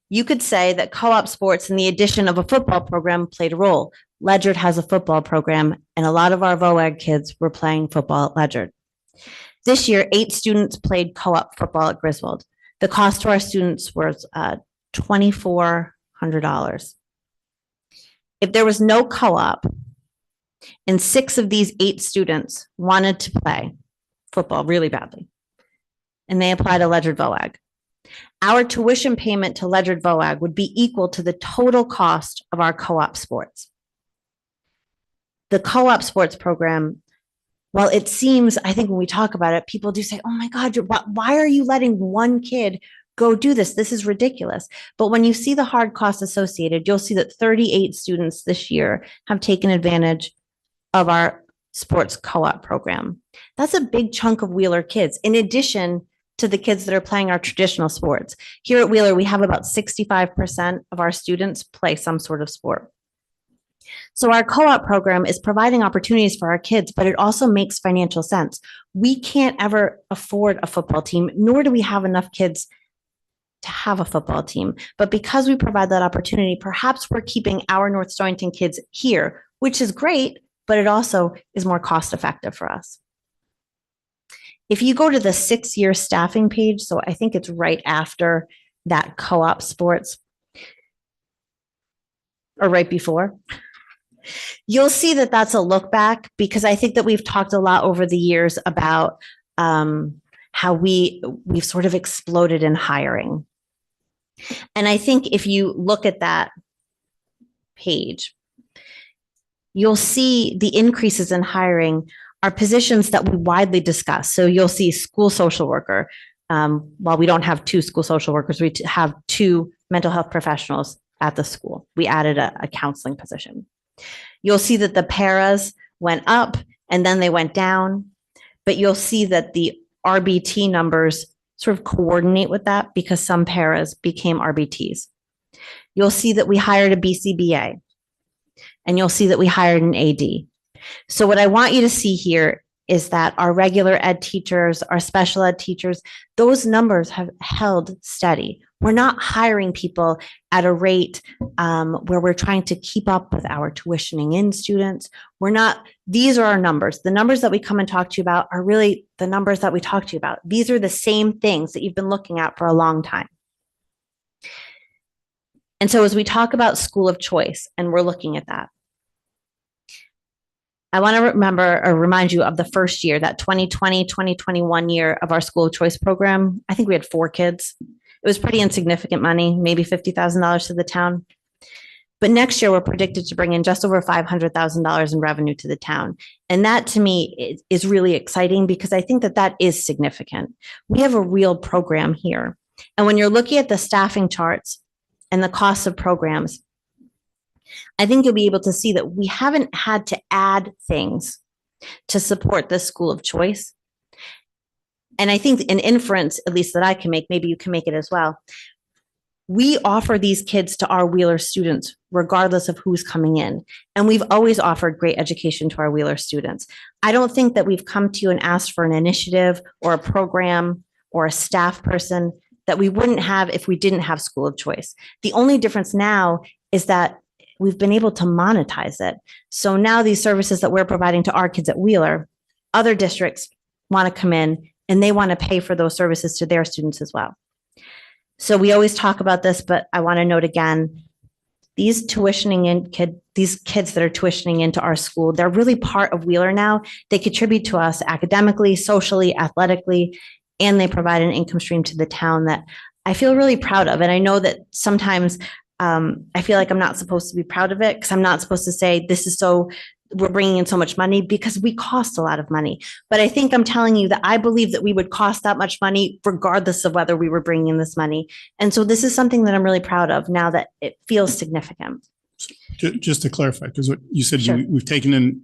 You could say that co-op sports and the addition of a football program played a role. Ledyard has a football program, and a lot of our VOAG kids were playing football at Ledyard. This year, 8 students played co-op football at Griswold. The cost to our students was $2,400. If there was no co-op, and 6 of these 8 students wanted to play football really badly, and they applied to Ledyard VOAG, our tuition payment to Ledyard VOAG would be equal to the total cost of our co-op sports. The co-op sports program, well, it seems, I think when we talk about it, people do say, oh my God, why are you letting one kid go do this? This is ridiculous. But when you see the hard costs associated, you'll see that 38 students this year have taken advantage of our sports co-op program. That's a big chunk of Wheeler kids, in addition to the kids that are playing our traditional sports. Here at Wheeler, we have about 65% of our students play some sort of sport. So our co-op program is providing opportunities for our kids, but it also makes financial sense. We can't ever afford a football team, nor do we have enough kids to have a football team. But because we provide that opportunity, perhaps we're keeping our North Stonington kids here, which is great, but it also is more cost effective for us. If you go to the 6-year staffing page, so I think it's right after that co-op sports, or right before, you'll see that that's a look back, because I think that we've talked a lot over the years about how we've sort of exploded in hiring. And I think if you look at that page, you'll see the increases in hiring are positions that we widely discuss. So you'll see school social worker. While we don't have 2 school social workers, we have 2 mental health professionals at the school. We added a counseling position. You'll see that the paras went up and then they went down, but you'll see that the RBT numbers sort of coordinate with that because some paras became RBTs. You'll see that we hired a BCBA, and you'll see that we hired an AD. So what I want you to see here is that our regular ed teachers, our special ed teachers, those numbers have held steady. We're not hiring people at a rate where we're trying to keep up with our tuitioning in students. These are our numbers. The numbers that we come and talk to you about are really the numbers that we talk to you about. These are the same things that you've been looking at for a long time. And so as we talk about school of choice, and we're looking at that, I want to remind you of the first year, that 2020, 2021 year of our school of choice program. I think we had 4 kids. It was pretty insignificant money, maybe $50,000 to the town. But next year, we're predicted to bring in just over $500,000 in revenue to the town. And that to me is really exciting, because I think that that is significant. We have a real program here. And when you're looking at the staffing charts and the cost of programs, I think you'll be able to see that we haven't had to add things to support this school of choice. And I think an inference, at least that I can make, maybe you can make it as well. We offer these kids to our Wheeler students, regardless of who's coming in. And we've always offered great education to our Wheeler students. I don't think that we've come to you and asked for an initiative or a program or a staff person that we wouldn't have if we didn't have school of choice. The only difference now is that we've been able to monetize it. So now these services that we're providing to our kids at Wheeler, other districts want to come in and they want to pay for those services to their students as well. So we always talk about this, but I want to note again, these these kids that are tuitioning into our school, they're really part of Wheeler now. They contribute to us academically, socially, athletically, and they provide an income stream to the town that I feel really proud of. And I know that sometimes I feel like I'm not supposed to be proud of it because I'm not supposed to say we're bringing in so much money, because we cost a lot of money. But I think I'm telling you that I believe that we would cost that much money regardless of whether we were bringing in this money. And so this is something that I'm really proud of now that it feels significant. Just to clarify, because you said Sure. we've taken in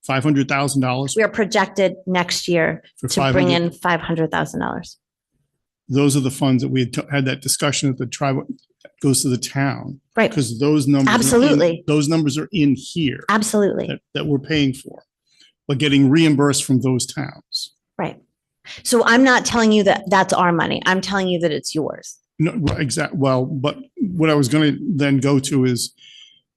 $500,000 We are projected next year for to bring 500. in $500,000. Those are the funds that we had that discussion at the tribe goes to the town. Right. Because those numbers. Absolutely. Those numbers are in here Absolutely. that we're paying for, but getting reimbursed from those towns. Right. So I'm not telling you that that's our money. I'm telling you that it's yours. No, exactly. Well, but what I was going to then go to is,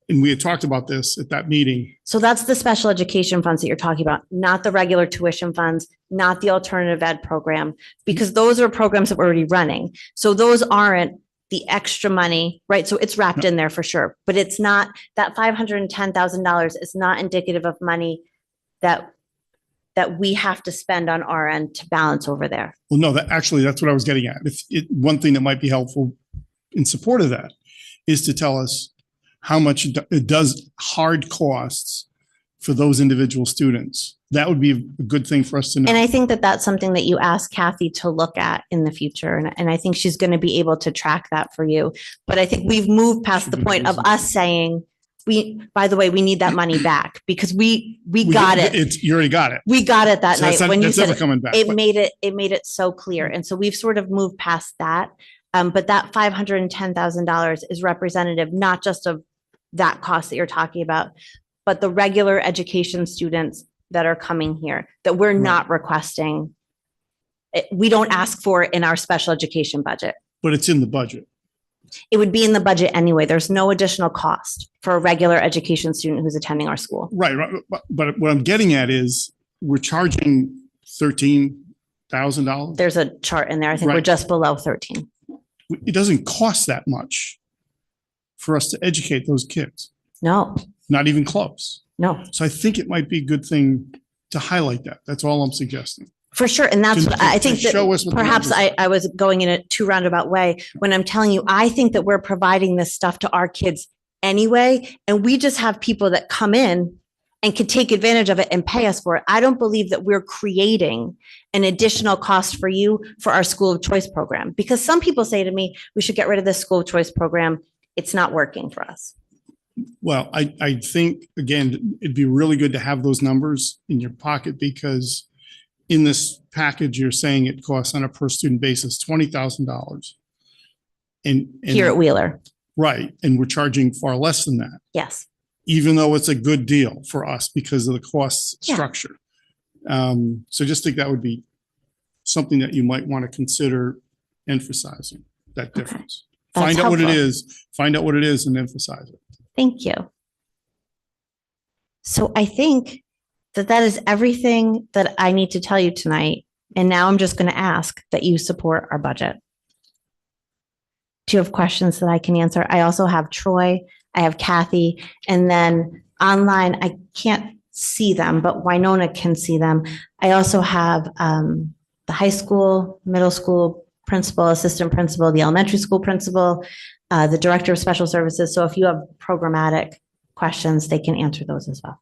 and we had talked about this at that meeting. So that's the special education funds that you're talking about, not the regular tuition funds, not the alternative ed program, because those are programs that we're already running. So those aren't the extra money, right? So it's wrapped in there for sure, but it's not, that $510,000 is not indicative of money that we have to spend on our end to balance over there. Well, no, that's what I was getting at. One thing that might be helpful in support of that is to tell us how much it does hard costs for those individual students. That would be a good thing for us to know. And I think that that's something that you ask Kathy to look at in the future. And I think she's going to be able to track that for you. But I think we've moved past the point of us saying, by the way, we need that money back, because we got it. You already got it. We got it that So night that's when you that's said never coming back. it But- made it so clear. And so we've sort of moved past that. But that $510,000 is representative, not just of that cost that you're talking about, but the regular education students that are coming here that we're not requesting. We don't ask for it in our special education budget. But it's in the budget. It would be in the budget anyway. There's no additional cost for a regular education student who's attending our school. Right. But what I'm getting at is we're charging $13,000. There's a chart in there. I think we're Right. just below 13. It doesn't cost that much for us to educate those kids. No, Not even close. no, So I think it might be a good thing to highlight that. That's all I'm suggesting. for sure. And that's To- what I to think that show us what the perhaps numbers I was going in a too roundabout way when I'm telling you, I think that we're providing this stuff to our kids anyway. And we just have people that come in and can take advantage of it and pay us for it. I don't believe that we're creating an additional cost for you for our school of choice program, because some people say to me, we should get rid of this school of choice program. It's not working for us. Well, I think, again, it'd be really good to have those numbers in your pocket, because in this package, you're saying it costs on a per student basis $20,000. And Here at Wheeler. right, and we're charging far less than that, Yes. even though it's a good deal for us because of the cost Yeah. structure. So just think that would be something that you might want to consider emphasizing, that difference. That's Find out what it helpful. is and emphasize it. Thank you. So I think that is everything that I need to tell you tonight. And now I'm just going to ask that you support our budget. Do you have questions that I can answer? I also have Troy, I have Kathy, and then online, I can't see them, but Winona can see them. I also have the high school, middle school principal, assistant principal, the elementary school principal, the director of special services. So if you have programmatic questions, they can answer those as well.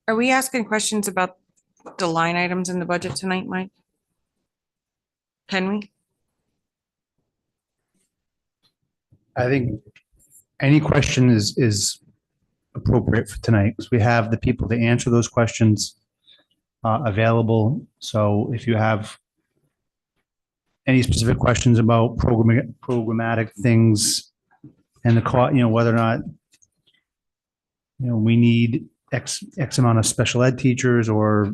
Are we asking questions about the line items in the budget tonight, Mike? Can we? I think any question is appropriate for tonight, because we have the people to answer those questions available. So if you have any specific questions about programmatic things and whether or not, we need X amount of special ed teachers, or,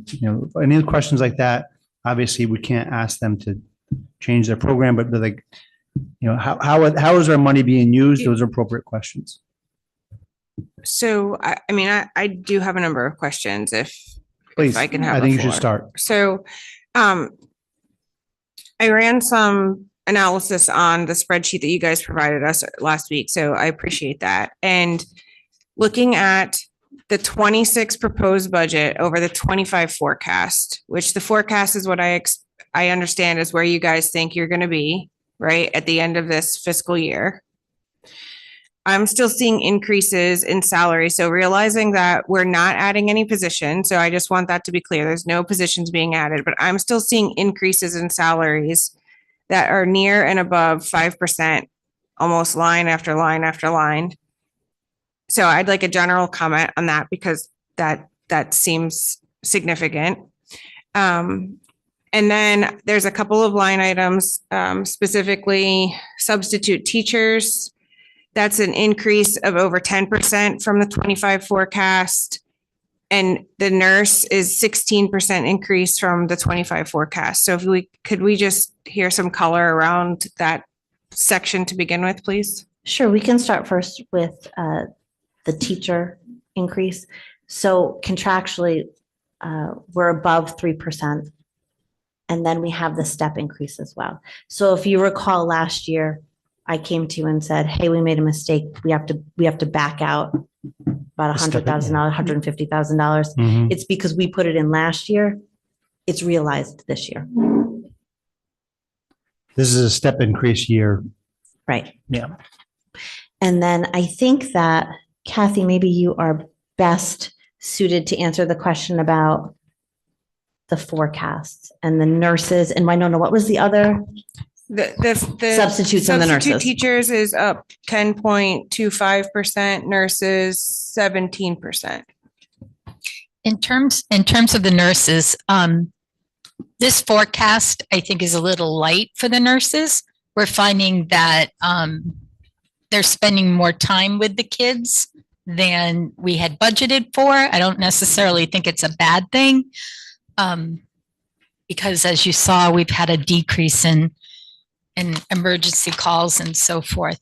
any of the questions like that, obviously we can't ask them to change their program, but they're like, how is our money being used? Those are appropriate questions. So, I do have a number of questions if Please, I can have I the think you should floor. start. So, I ran some analysis on the spreadsheet that you guys provided us last week, so I appreciate that. And looking at the 26 proposed budget over the 25 forecast, which the forecast is what I understand is where you guys think you're going to be, right, at the end of this fiscal year. I'm still seeing increases in salary. So realizing that we're not adding any positions. So I just want that to be clear. There's no positions being added, but I'm still seeing increases in salaries that are near and above 5%, almost line after line after line. So I'd like a general comment on that because that seems significant. And then there's a couple of line items, specifically substitute teachers. That's an increase of over 10% from the 25 forecast. And the nurse is 16% increase from the 25 forecast. So if could we just hear some color around that section to begin with, please? Sure, we can start first with the teacher increase. So contractually, we're above 3%. And then we have the step increase as well. So if you recall last year, I came to you and said, hey, we made a mistake. We have to back out about $100,000, $150,000. Mhm. It's because we put it in last year. It's realized this year. This is a step increase year. Right. Yeah. And then I think that Kathy, maybe you are best suited to answer the question about the forecasts and the nurses. And Winona, what was the other? The Substitutes and the substitute nurses. teachers is up 10.25%, nurses 17%. In terms of the nurses, this forecast, I think, is a little light for the nurses. We're finding that they're spending more time with the kids than we had budgeted for. I don't necessarily think it's a bad thing, because as you saw, we've had a decrease in emergency calls and so forth.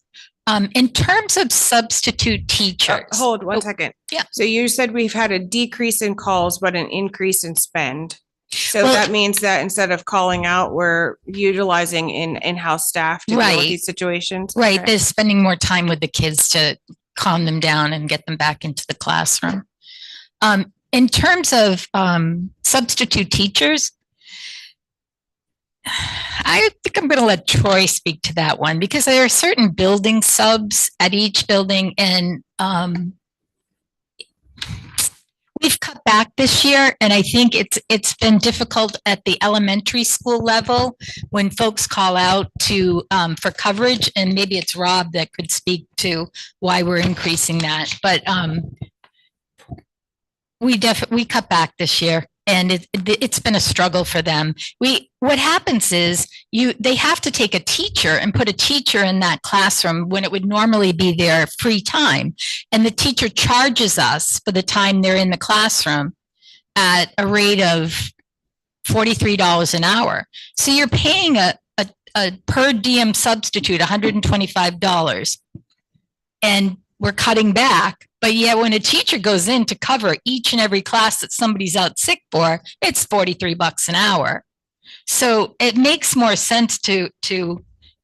In terms of substitute teachers. Hold one second. Yeah. So you said we've had a decrease in calls, but an increase in spend. So Well- that means that instead of calling out, we're utilizing in-house staff to deal with Right. these situations. Right, Okay. they're spending more time with the kids to calm them down and get them back into the classroom. In terms of substitute teachers, I think I'm going to let Troy speak to that one because there are certain building subs at each building, and we've cut back this year, and I think it's been difficult at the elementary school level when folks call out to for coverage, and maybe it's Rob that could speak to why we're increasing that. But we cut back this year, and it's been a struggle for them. What happens is they have to take a teacher and put a teacher in that classroom when it would normally be their free time. And the teacher charges us for the time they're in the classroom at a rate of $43 an hour. So you're paying a per diem substitute $125. And we're cutting back. But yet when a teacher goes in to cover each and every class that somebody's out sick for, it's $43 an hour. So it makes more sense to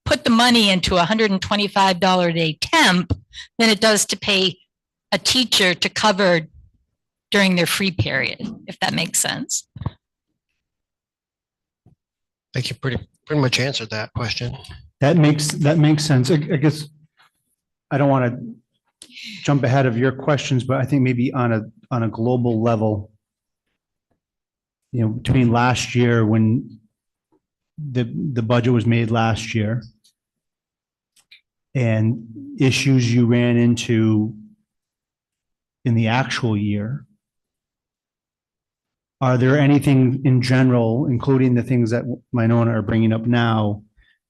put the money into a $125 a day temp than it does to pay a teacher to cover during their free period, if that makes sense. I think you pretty much answered that question. That makes sense. I guess I don't want to jump ahead of your questions, but I think maybe on a global level, between last year when the budget was made last year and issues you ran into in the actual year, are there anything in general, including the things that Winona are bringing up now,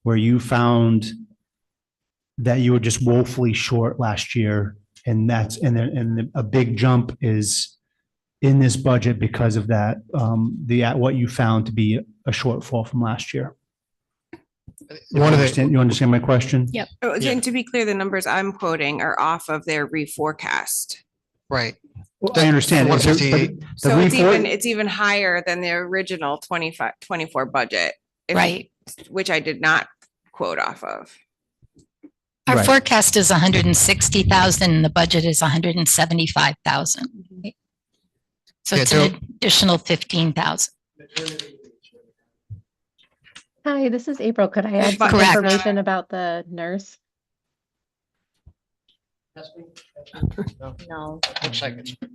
where you found that you were just woefully short last year, and a big jump is in this budget because of that, what you found to be a shortfall from last year? You understand my question? Yep. Oh, and to be clear, the numbers I'm quoting are off of their reforecast. Right. Well, I understand. But 158. So it's even higher than the original 24 budget. Right. Which I did not quote off of. Our Right. forecast is 160,000 and the budget is 175,000. So Yeah, it's an additional 15,000. Hi, this is April. Could I add some Correct. information about the nurse? No. Looks like it's not.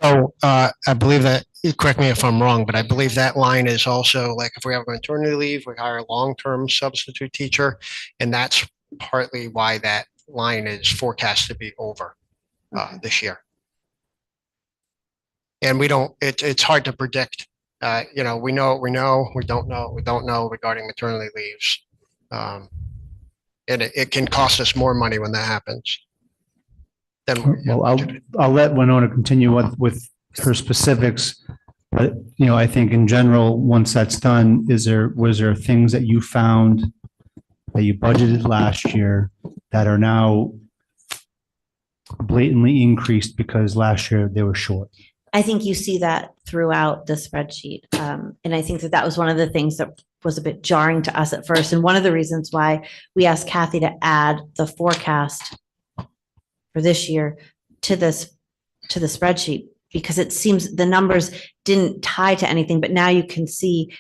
So I believe that, correct me if I'm wrong, but I believe that line is also like if we have maternity leave, we hire a long-term substitute teacher. And that's partly why that line is forecast to be over this year. And we don't, it's hard to predict. You know, we know, we don't know regarding maternity leaves. And it can cost us more money when that happens. Well, I'll let Winona continue with her specifics. But, you know, I think in general, once that's done, was there things that you found that you budgeted last year that are now blatantly increased because last year they were short? I think you see that throughout the spreadsheet. And I think that that was one of the things that was a bit jarring to us at first. And one of the reasons why we asked Kathy to add the forecast for this year to the spreadsheet, because it seems the numbers didn't tie to anything, but now you can see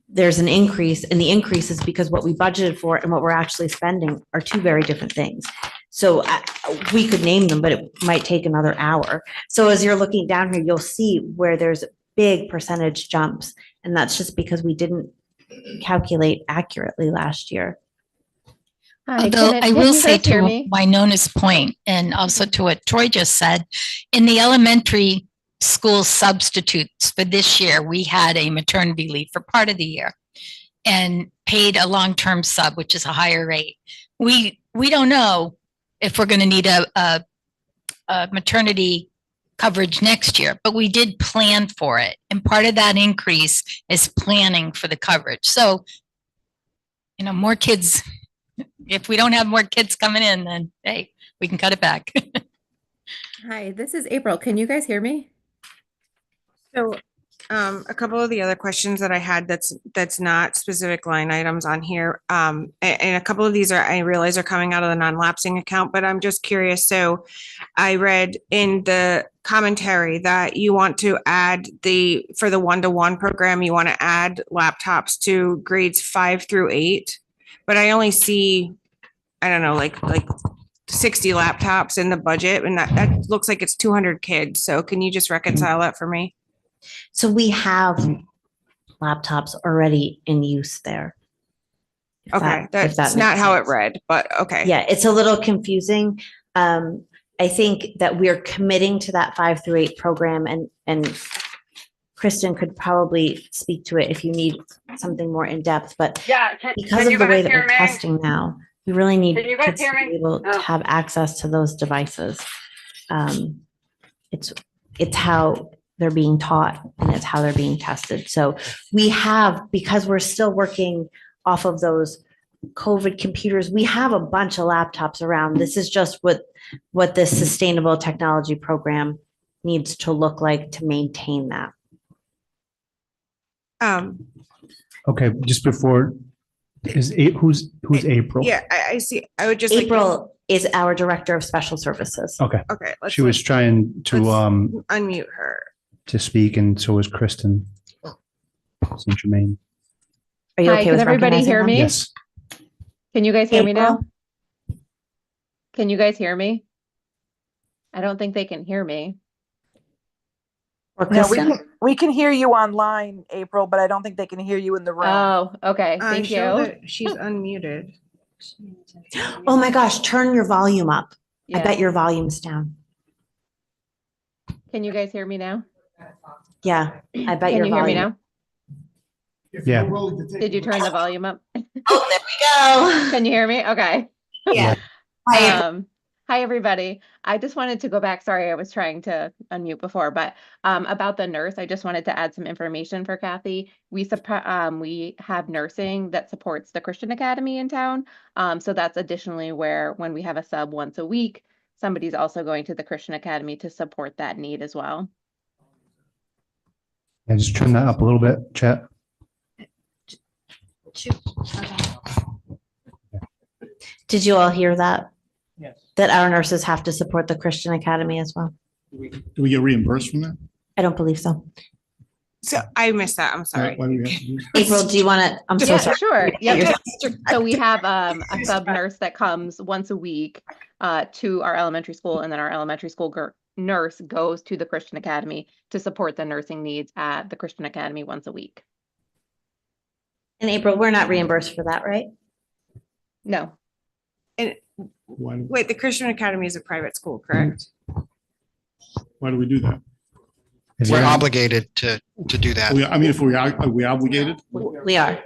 there's an increase, and the increase is because what we budgeted for and what we're actually spending are two very different things. So we could name them, but it might take another hour. So as you're looking down here, you'll see where there's big percentage jumps. And that's just because we didn't calculate accurately last year. Hi, Although I can will you say guys hear to me? Winona's point, and also to what Troy just said, in the elementary school substitutes for this year, we had a maternity leave for part of the year and paid a long-term sub, which is a higher rate. We don't know if we're going to need a maternity coverage next year, but we did plan for it. And part of that increase is planning for the coverage. So, you know, more kids, if we don't have more kids coming in, then hey, we can cut it back. Hi, this is April. Can you guys hear me? So a couple of the other questions that I had that's not specific line items on here. And a couple of these I realize are coming out of the non-lapsing account, but I'm just curious. So I read in the commentary that you want to add for the 1-to-1 program, you want to add laptops to grades 5 through 8, but I only see, I don't know, like 60 laptops in the budget, and that looks like it's 200 kids. So can you just reconcile that for me? So we have laptops already in use there. If Okay, that- if that that's not makes how it sense. read, but okay. Yeah, it's a little confusing. I think that we're committing to that 5 through 8 program, and Kristen could probably speak to it if you need something more in depth, but because of the way that we're testing now, we really need kids to be able to have access to those devices. It's how they're being taught and it's how they're being tested. So we have, because we're still working off of those COVID computers, we have a bunch of laptops around. This is just what this sustainable technology program needs to look like to maintain that. Okay, just before, who's April? Yeah, I see. I would just like. April is our Director of Special Services. Okay, Okay, let's she was trying to unmute her. to speak, and so was Kristen. St. Germain. Are you Hi, okay can with everybody recognizing hear them? me? Yes. Can you guys hear me now? April? Can you guys hear me? I don't think they can hear me. Or No, Kristen? we can hear you online, April, but I don't think they can hear you in the room. Oh, okay. Thank Show you. that she's unmuted. Oh my gosh, turn your volume up. I Yeah. bet your volume's down. Can you guys hear me now? Yeah, I bet Can your you hear me volume. now? Yeah. Did you turn the volume up? Oh, there we go. Can you hear me? Okay. Yeah. Hi, April. Hi, everybody. I just wanted to go back. Sorry, I was trying to unmute before, but about the nurse, I just wanted to add some information for Kathy. We have nursing that supports the Christian Academy in town. So that's additionally where when we have a sub once a week, somebody's also going to the Christian Academy to support that need as well. Yeah, just turn that up a little bit, chat. Did you all hear that? Yes. That our nurses have to support the Christian Academy as well? Do we get reimbursed from that? I don't believe so. So I missed that. I'm sorry. Why do we have to do that? April, do you want to, I'm so Yeah, sorry. sure. You're- Yeah. So we have a sub nurse that comes once a week to our elementary school, and then our elementary school nurse goes to the Christian Academy to support the nursing needs at the Christian Academy once a week. In April, we're not reimbursed for that, right? No, Wait, the Christian Academy is a private school, correct? Why do we do that? We're obligated to do that. I mean, if are we obligated? We are.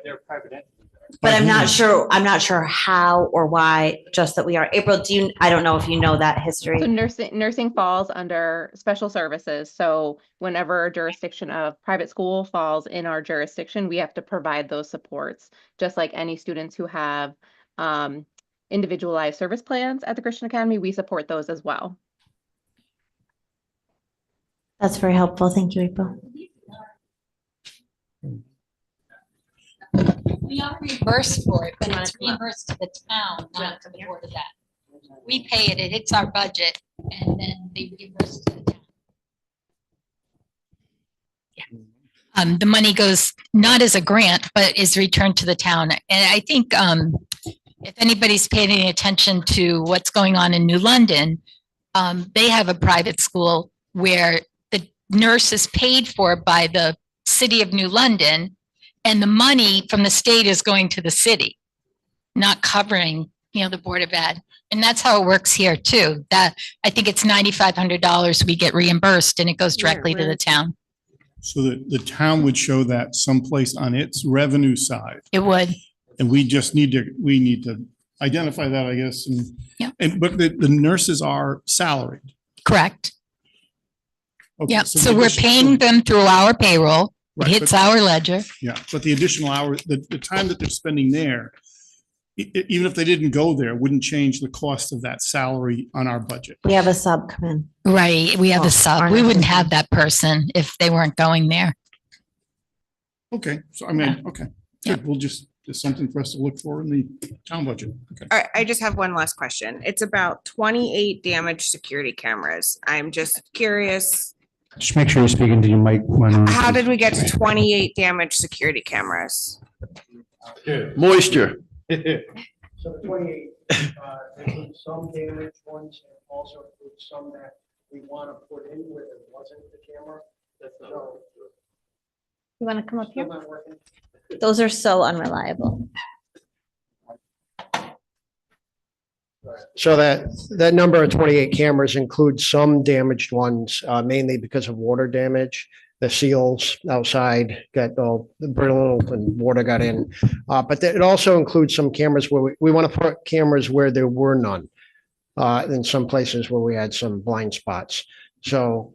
But I'm not sure how or why, just that we are. April, I don't know if you know that history. so nursing falls under special services. So whenever jurisdiction of private school falls in our jurisdiction, we have to provide those supports, just like any students who have individualized service plans at the Christian Academy, we support those as well. That's very helpful. Thank you, April. We are reimbursed for it, but it's reimbursed to the town, not to the Board of Ed. We pay it, it hits our budget, and then they reimburse to the town. The money goes not as a grant, but is returned to the town. And I think if anybody's paying any attention to what's going on in New London, they have a private school where the nurse is paid for by the city of New London, and the money from the state is going to the city, not covering, the Board of Ed. And that's how it works here too. That I think it's $9,500 we get reimbursed, and it goes directly to the town. So that the town would show that someplace on its revenue side. It would. And we need to identify that, I guess. Yeah. But the nurses are salaried. Correct. Okay, Yeah. so So the we're addition- paying them through our payroll. It Right, hits but- our ledger. Yeah, but the additional hours, the time that they're spending there, even if they didn't go there, wouldn't change the cost of that salary on our budget. We have a sub come in. Right. We have Oh, a sub. our We wouldn't nurses. have that person if they weren't going there. Okay, so I mean, okay, good. We'll just, there's something for us to look for in the town budget. Okay. All right, I just have one last question. It's about 28 damaged security cameras. I'm just curious, Just make sure you're speaking to your mic. how did we get to 28 damaged security cameras? Moisture. So the 28, includes some damaged ones and also includes some that we want to put in where there wasn't the camera. So, You want to come up still here? not working. Those are so unreliable. So that number of 28 cameras includes some damaged ones, mainly because of water damage. The seals outside got all brittle and water got in. But it also includes some cameras where we want to put cameras where there were none. In some places where we had some blind spots. So,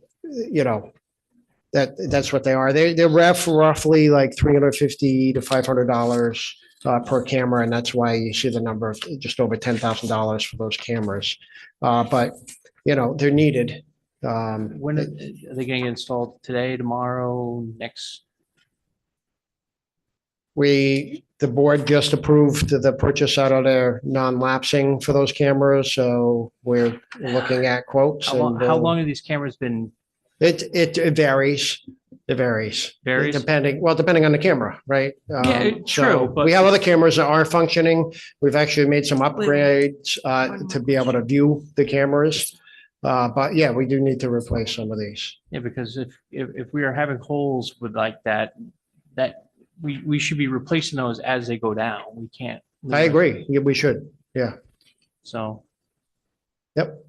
that's what they are. They're roughly like $350 to $500 per camera, and that's why you see the number of just over $10,000 for those cameras. But they're needed. When are they getting installed? Today, tomorrow, next? The board just approved the purchase out of their non-lapsing for those cameras, so we're looking at quotes. How long have these cameras been? It varies. It varies. Varies? Depending on the camera, right? True, but- We have other cameras that are functioning. We've actually made some upgrades to be able to view the cameras. But yeah, we do need to replace some of these. Yeah, because if we are having holes with like that we should be replacing those as they go down. We can't. I agree. Yeah, we should. Yeah. So. Yep.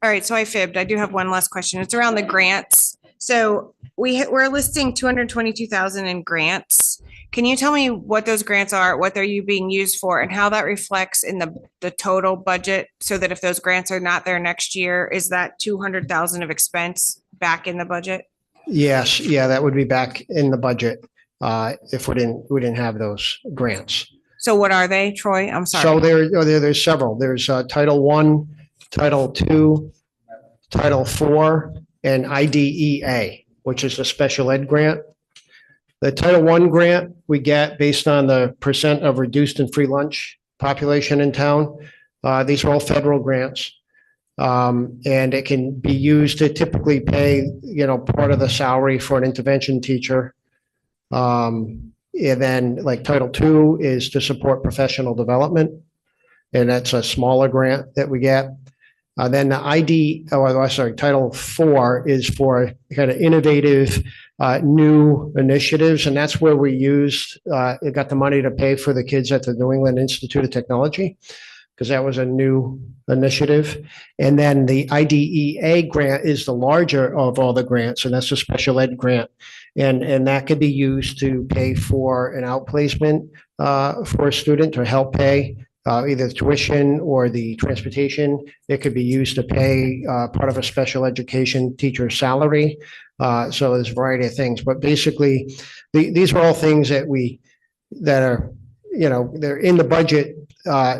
All right, so I fibbed. I do have one last question. It's around the grants. So we're listing 222,000 in grants. Can you tell me what those grants are, what they're being used for, and how that reflects in the total budget? So that if those grants are not there next year, is that 200,000 of expense back in the budget? Yes. Yeah, that would be back in the budget if we didn't have those grants. So what are they, Troy? I'm So sorry. there's several. There's Title I, Title II, Title IV, and IDEA, which is a special ed grant. The Title I grant we get based on the percent of reduced and free lunch population in town. These are all federal grants. And it can be used to typically pay, part of the salary for an intervention teacher. And then like Title II is to support professional development. And that's a smaller grant that we get. Then the Title IV is for kind of innovative new initiatives. And that's where we got the money to pay for the kids at the New England Institute of Technology, because that was a new initiative. And then the IDEA grant is the larger of all the grants, and that's a special ed grant. And that could be used to pay for an outplacement for a student, to help pay either tuition or the transportation. It could be used to pay part of a special education teacher's salary. So there's a variety of things, but basically these are all things that are, they're in the budget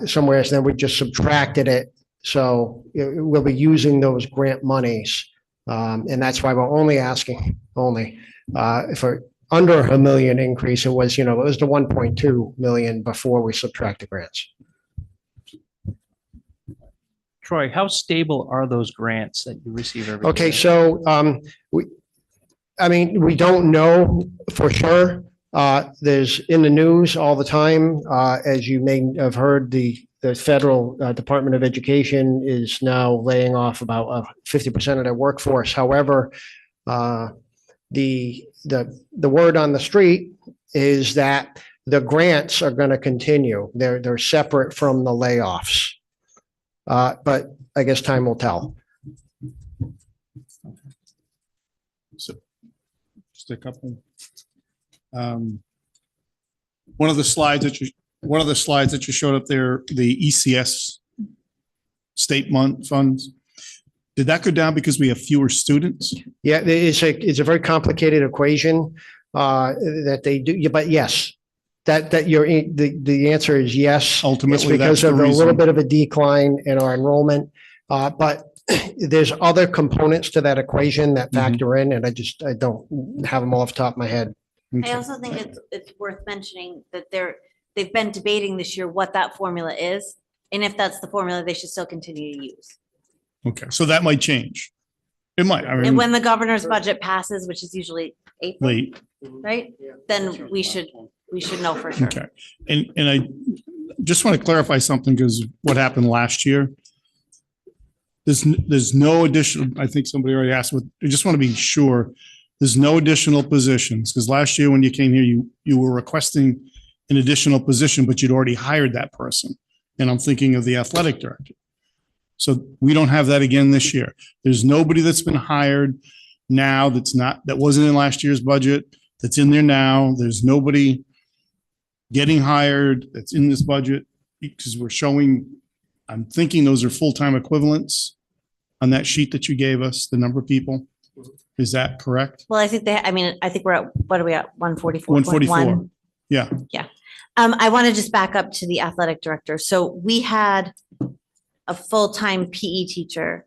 somewhere, and then we just subtracted it. So we'll be using those grant monies. And that's why we're only asking for under $1 million increase. It was the 1.2 million before we subtract the grants. Troy, how stable are those grants that you receive every year? Okay, so we don't know for sure. There's in the news all the time, as you may have heard, the federal Department of Education is now laying off about 50% of their workforce. However, the word on the street is that the grants are going to continue. They're separate from the layoffs. But I guess time will tell. So just a couple. One of the slides that you showed up there, the ECS state funds, did that go down because we have fewer students? Yeah, it's a very complicated equation that they do, but yes. The answer is yes. Ultimately, it's because that's the of a little reason. bit of a decline in our enrollment. But there's other components to that equation that factor in, and I don't have them all off the top of my head. I also think it's worth mentioning that they've been debating this year what that formula is. And if that's the formula, they should still continue to use. Okay, so that might change. It might. I And mean, when the governor's budget passes, which is usually April, late. right? Then we should know for sure. Okay, and I just want to clarify something, because what happened last year, there's no additional, I think somebody already asked, but I just want to be sure, there's no additional positions, because last year when you came here, you were requesting an additional position, but you'd already hired that person. And I'm thinking of the athletic director. So we don't have that again this year. There's nobody that's been hired now that wasn't in last year's budget, that's in there now. There's nobody getting hired that's in this budget, because we're showing, I'm thinking those are full-time equivalents on that sheet that you gave us, the number of people. Is that correct? Well, I think we're at, what are we at? 144. 144. Yeah. Yeah. I want to just back up to the athletic director. So we had a full-time PE teacher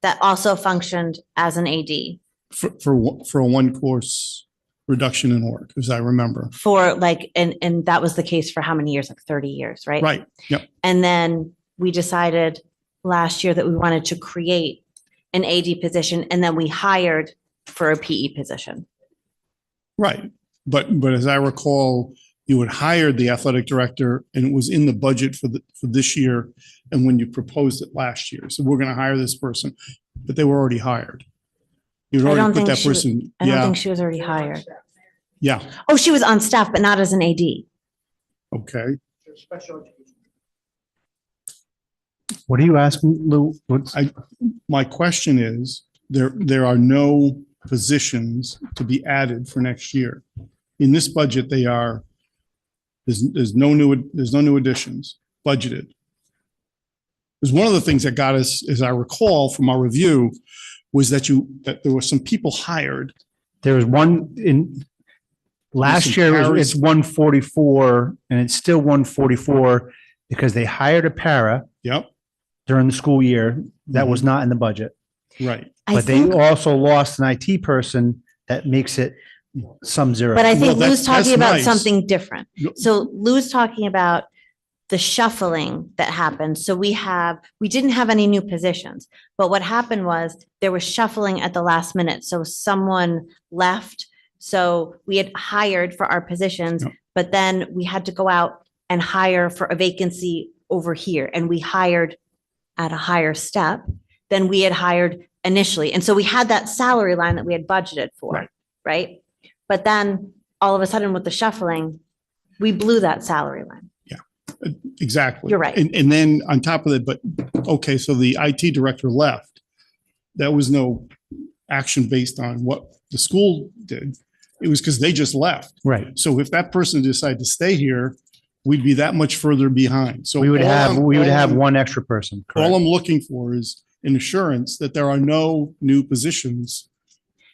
that also functioned as an AD. For a one course reduction in work, as I remember. And that was the case for how many years? Like 30 years, right? Right. Yep. And then we decided last year that we wanted to create an AD position, and then we hired for a PE position. Right. But as I recall, you had hired the athletic director, and it was in the budget for this year. And when you proposed it last year, so we're going to hire this person, but they were already hired. You'd I don't already put think that she was- person. I don't Yeah. think she was already hired. Yeah. Oh, she was on staff, but not as an AD. Okay. What are you asking, Lou? My question is, there are no positions to be added for next year. In this budget, there's no new additions budgeted. Because one of the things that got us, as I recall from our review, was that there were some people hired. There was one in last year, it's 144, and it's still 144 because they hired a para. Yep. During the school year. That was not in the budget. Right. But they also lost an IT person that makes it some zero. But I think Well, Lou's that's talking about nice. something different. So Lou's talking about the shuffling that happened. So we didn't have any new positions, but what happened was there was shuffling at the last minute. So someone left. So we had hired for our positions, Yep. but then we had to go out and hire for a vacancy over here. And we hired at a higher step than we had hired initially. And so we had that salary line that we had budgeted for, Right. right? But then all of a sudden with the shuffling, we blew that salary line. Exactly. You're right. And then on top of it, but, okay, so the IT director left. That was no action based on what the school did. It was because they just left. Right. So if that person decided to stay here, we'd be that much further behind. So We would all have, I'm- we would all have I'm- one extra person. All Correct. I'm looking for is an assurance that there are no new positions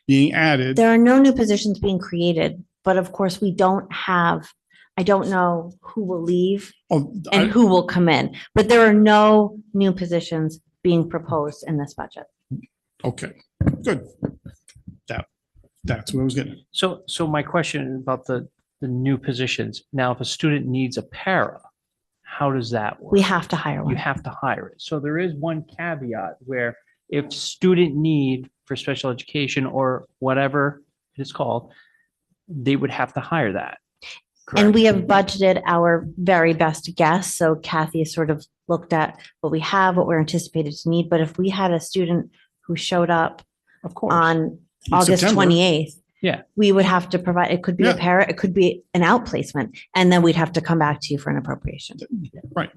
being added. There are no new positions being created, but of course we don't have, I don't know who will leave Oh, and who will come in, but there are no new positions being proposed in this budget. Okay, good. That's what I was getting at. So my question about the new positions, now if a student needs a para, how does that work? We have to hire You one. have to hire it. So there is one caveat where if student need for special education or whatever it's called, they would have to hire that. And we have correct? budgeted our very best guess. So Kathy has sort of looked at what we have, what we're anticipated to need. But if we had a student who showed up Of course. on In August September. 28th, Yeah. we would have to provide, it could be a Yeah. para, it could be an outplacement, and then we'd have to come back to you for an appropriation. But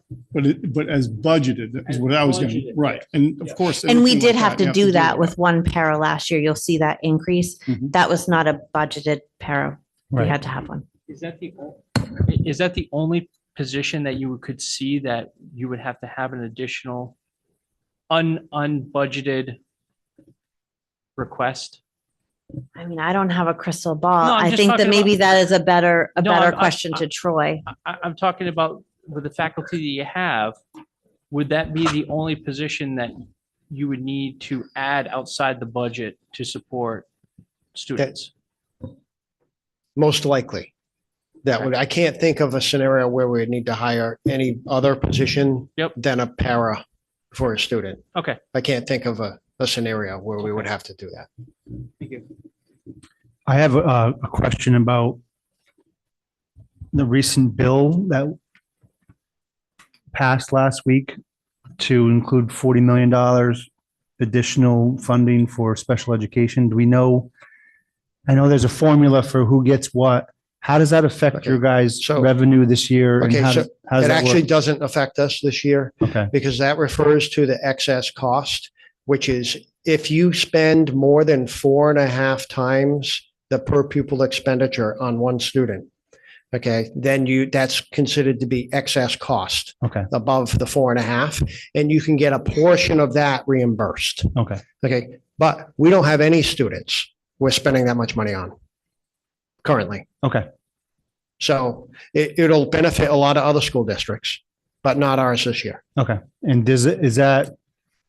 as budgeted, is what I was getting, Budgeted, right, and of course. And we anything did like have you to do that it. with one para last year. You'll see that increase. Mhm. That was not a budgeted para. We Right. had to have one. Is that the only position that you could see that you would have to have an additional unbudgeted request? I mean, I don't have a crystal ball. No, I'm I just think that talking maybe about- that is a better No, question to Troy. I'm talking about with the faculty that you have, would that be the only position that you would need to add outside the budget to support students? Most likely. That would, I can't think of a scenario where we would need to hire any other position Yep. than a para for a student. Okay, I can't think of a scenario where we would have to do that. thank you. I have a question about the recent bill that passed last week to include $40 million additional funding for special education. Do we know? I know there's a formula for who gets what. How does that affect Okay. your guys' So- revenue this year? and Okay, how so does- how does It that actually work? doesn't affect us this year Okay, because that refers to the excess cost, which is if you spend more than 4.5 times the per pupil expenditure on one student, okay, then that's considered to be excess cost okay, above the 4.5, and you can get a portion of that reimbursed. okay. Okay, but we don't have any students we're spending that much money on currently. Okay. So it'll benefit a lot of other school districts, but not ours this year. Okay. And is that,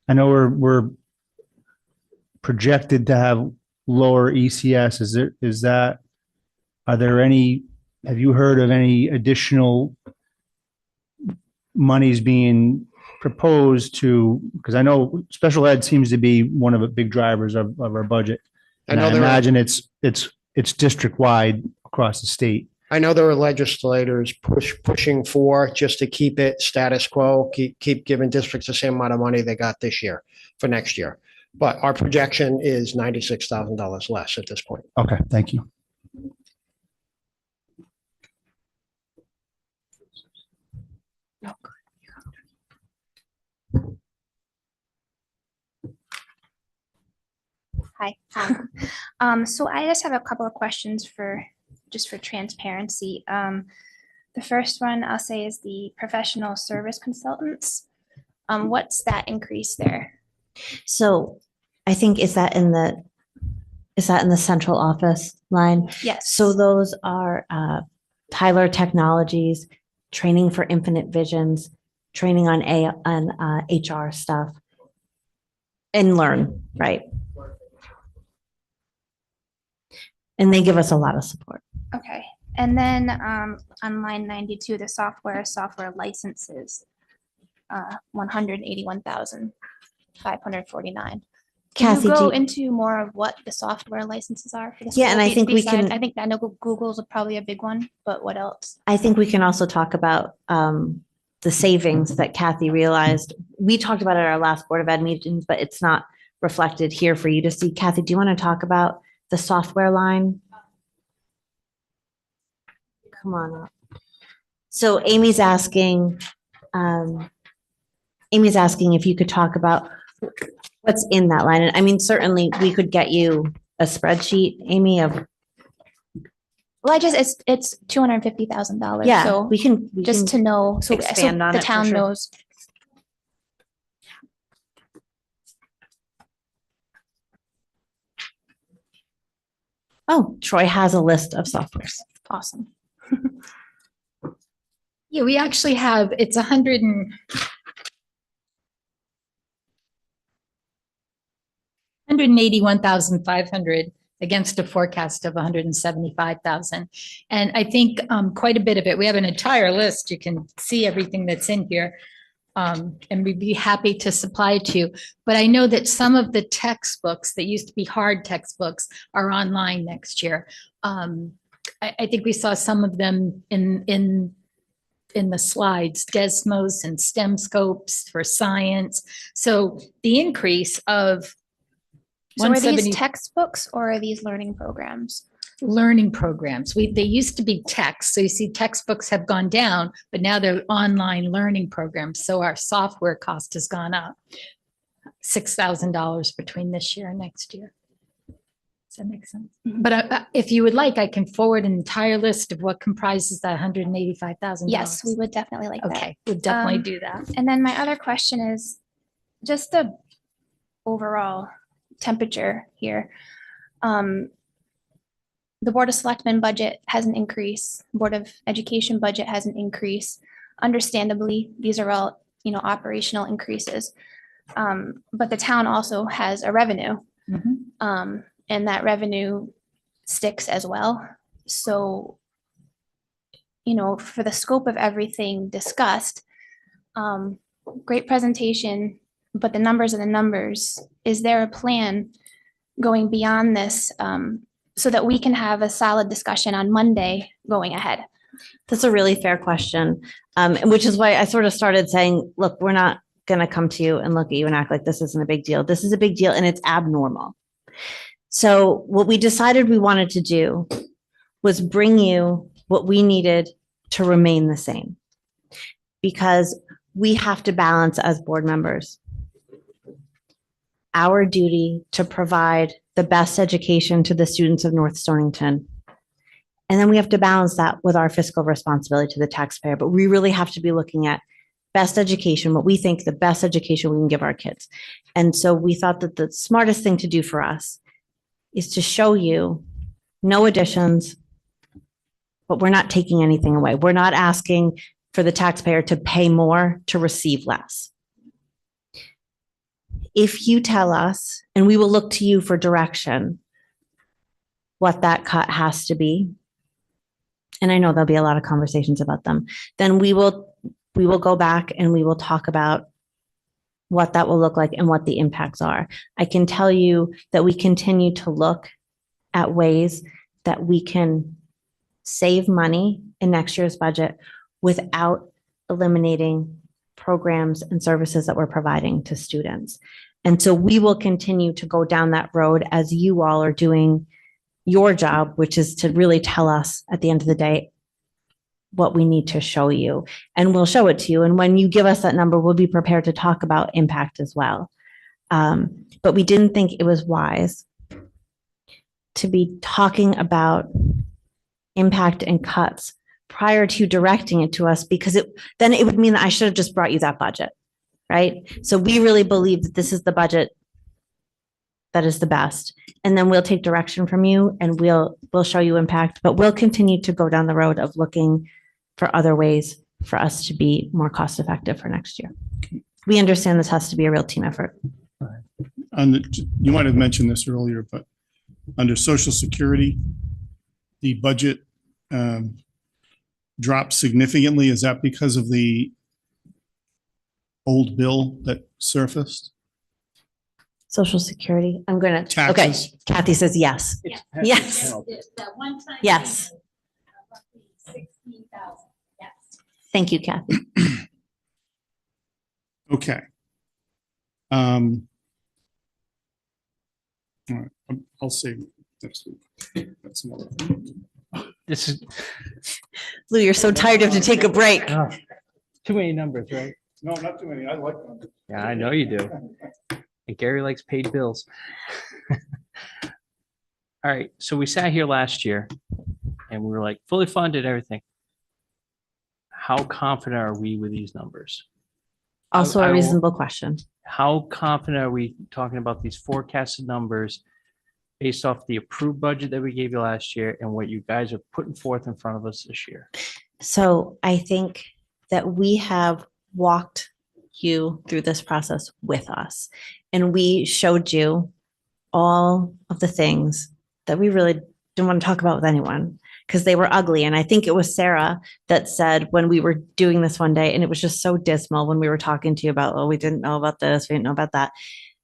I know we're projected to have lower ECS. Are there any, have you heard of any additional monies being proposed to, because I know special ed seems to be one of the big drivers of our budget. And I there are- imagine it's district wide across the state. I know there are legislators pushing for just to keep it status quo, keep giving districts the same amount of money they got this year for next year. But our projection is $96,000 less at this point. Okay, thank you. Hi. So I just have a couple of questions for transparency. The first one I'll say is the professional service consultants. What's that increase there? So I think, is that in the central office line? Yes. So those are Tyler Technologies, training for Infinite Visions, training on HR stuff, and Learn, right? And they give us a lot of support. Okay. And then on line 92, the software licenses, 181,549. Can Kathy, you go do- into more of what the software licenses are for the Yeah, and school I think we beside- can- I think I know Google's probably a big one, but what else? I think we can also talk about the savings that Kathy realized. We talked about it at our last Board of Ed meetings, but it's not reflected here for you to see. Kathy, do you want to talk about the software line? Come on up. So Amy's asking if you could talk about what's in that line. And I mean, certainly we could get you a spreadsheet, Amy, of, Well, it's $250,000. yeah, So we can just to know, so expand on the it for town sure. knows. Oh, Troy has a list of softwares. Awesome. Yeah, we actually have, it's 181,500 against a forecast of 175,000. And I think quite a bit of it, we have an entire list. You can see everything that's in here. And we'd be happy to supply to you. But I know that some of the textbooks that used to be hard textbooks are online next year. I think we saw some of them in the slides, Desmos and STEM scopes for science. So the increase of So are 170 these textbooks or are these learning programs? learning programs. They used to be text. So you see textbooks have gone down, but now they're online learning programs. So our software cost has gone up $6,000 between this year and next year. Does that make sense? But if you would like, I can forward an entire list of what comprises that $185,000. Yes, we would definitely like that. Okay, we'll definitely Um, do that. And then my other question is just the overall temperature here. The Board of Selectmen budget has an increase, Board of Education budget has an increase. Understandably, these are all, operational increases. But the town also has a revenue. And that revenue sticks as well. So, for the scope of everything discussed, great presentation, but the numbers are the numbers. Is there a plan going beyond this so that we can have a solid discussion on Monday going ahead? That's a really fair question, which is why I sort of started saying, look, we're not going to come to you and look at you and act like this isn't a big deal. This is a big deal and it's abnormal. So what we decided we wanted to do was bring you what we needed to remain the same, because we have to balance as board members our duty to provide the best education to the students of North Stonington. And then we have to balance that with our fiscal responsibility to the taxpayer. But we really have to be looking at best education, what we think the best education we can give our kids. And so we thought that the smartest thing to do for us is to show you no additions, but we're not taking anything away. We're not asking for the taxpayer to pay more to receive less. If you tell us, and we will look to you for direction, what that cut has to be, and I know there'll be a lot of conversations about them, then we will go back and we will talk about what that will look like and what the impacts are. I can tell you that we continue to look at ways that we can save money in next year's budget without eliminating programs and services that we're providing to students. And so we will continue to go down that road as you all are doing your job, which is to really tell us at the end of the day what we need to show you, and we'll show it to you. And when you give us that number, we'll be prepared to talk about impact as well. But we didn't think it was wise to be talking about impact and cuts prior to directing it to us, because then it would mean that I should have just brought you that budget, right? So we really believe that this is the budget that is the best. And then we'll take direction from you and we'll show you impact, but we'll continue to go down the road of looking for other ways for us to be more cost effective for next year. We understand this has to be a real team effort. You might have mentioned this earlier, but under Social Security, the budget dropped significantly. Is that because of the old bill that surfaced? Social Security, I'm gonna, okay, Taxes? Kathy says yes. It's Yes. Yes. Thank you, Kathy. Okay. All right, I'll save it next week. That's another thing. This is Lou, you're so tired you have to take a break. too many numbers, right? No, not too many. I like them. Yeah, I know you do. And Gary likes paid bills. All right, so we sat here last year and we were like fully funded, everything. How confident are we with these numbers? Also I a will- reasonable question. How confident are we talking about these forecasted numbers based off the approved budget that we gave you last year and what you guys are putting forth in front of us this year? So I think that we have walked you through this process with us. And we showed you all of the things that we really didn't want to talk about with anyone because they were ugly. And I think it was Sarah that said when we were doing this one day, and it was just so dismal when we were talking to you about, oh, we didn't know about this, we didn't know about that.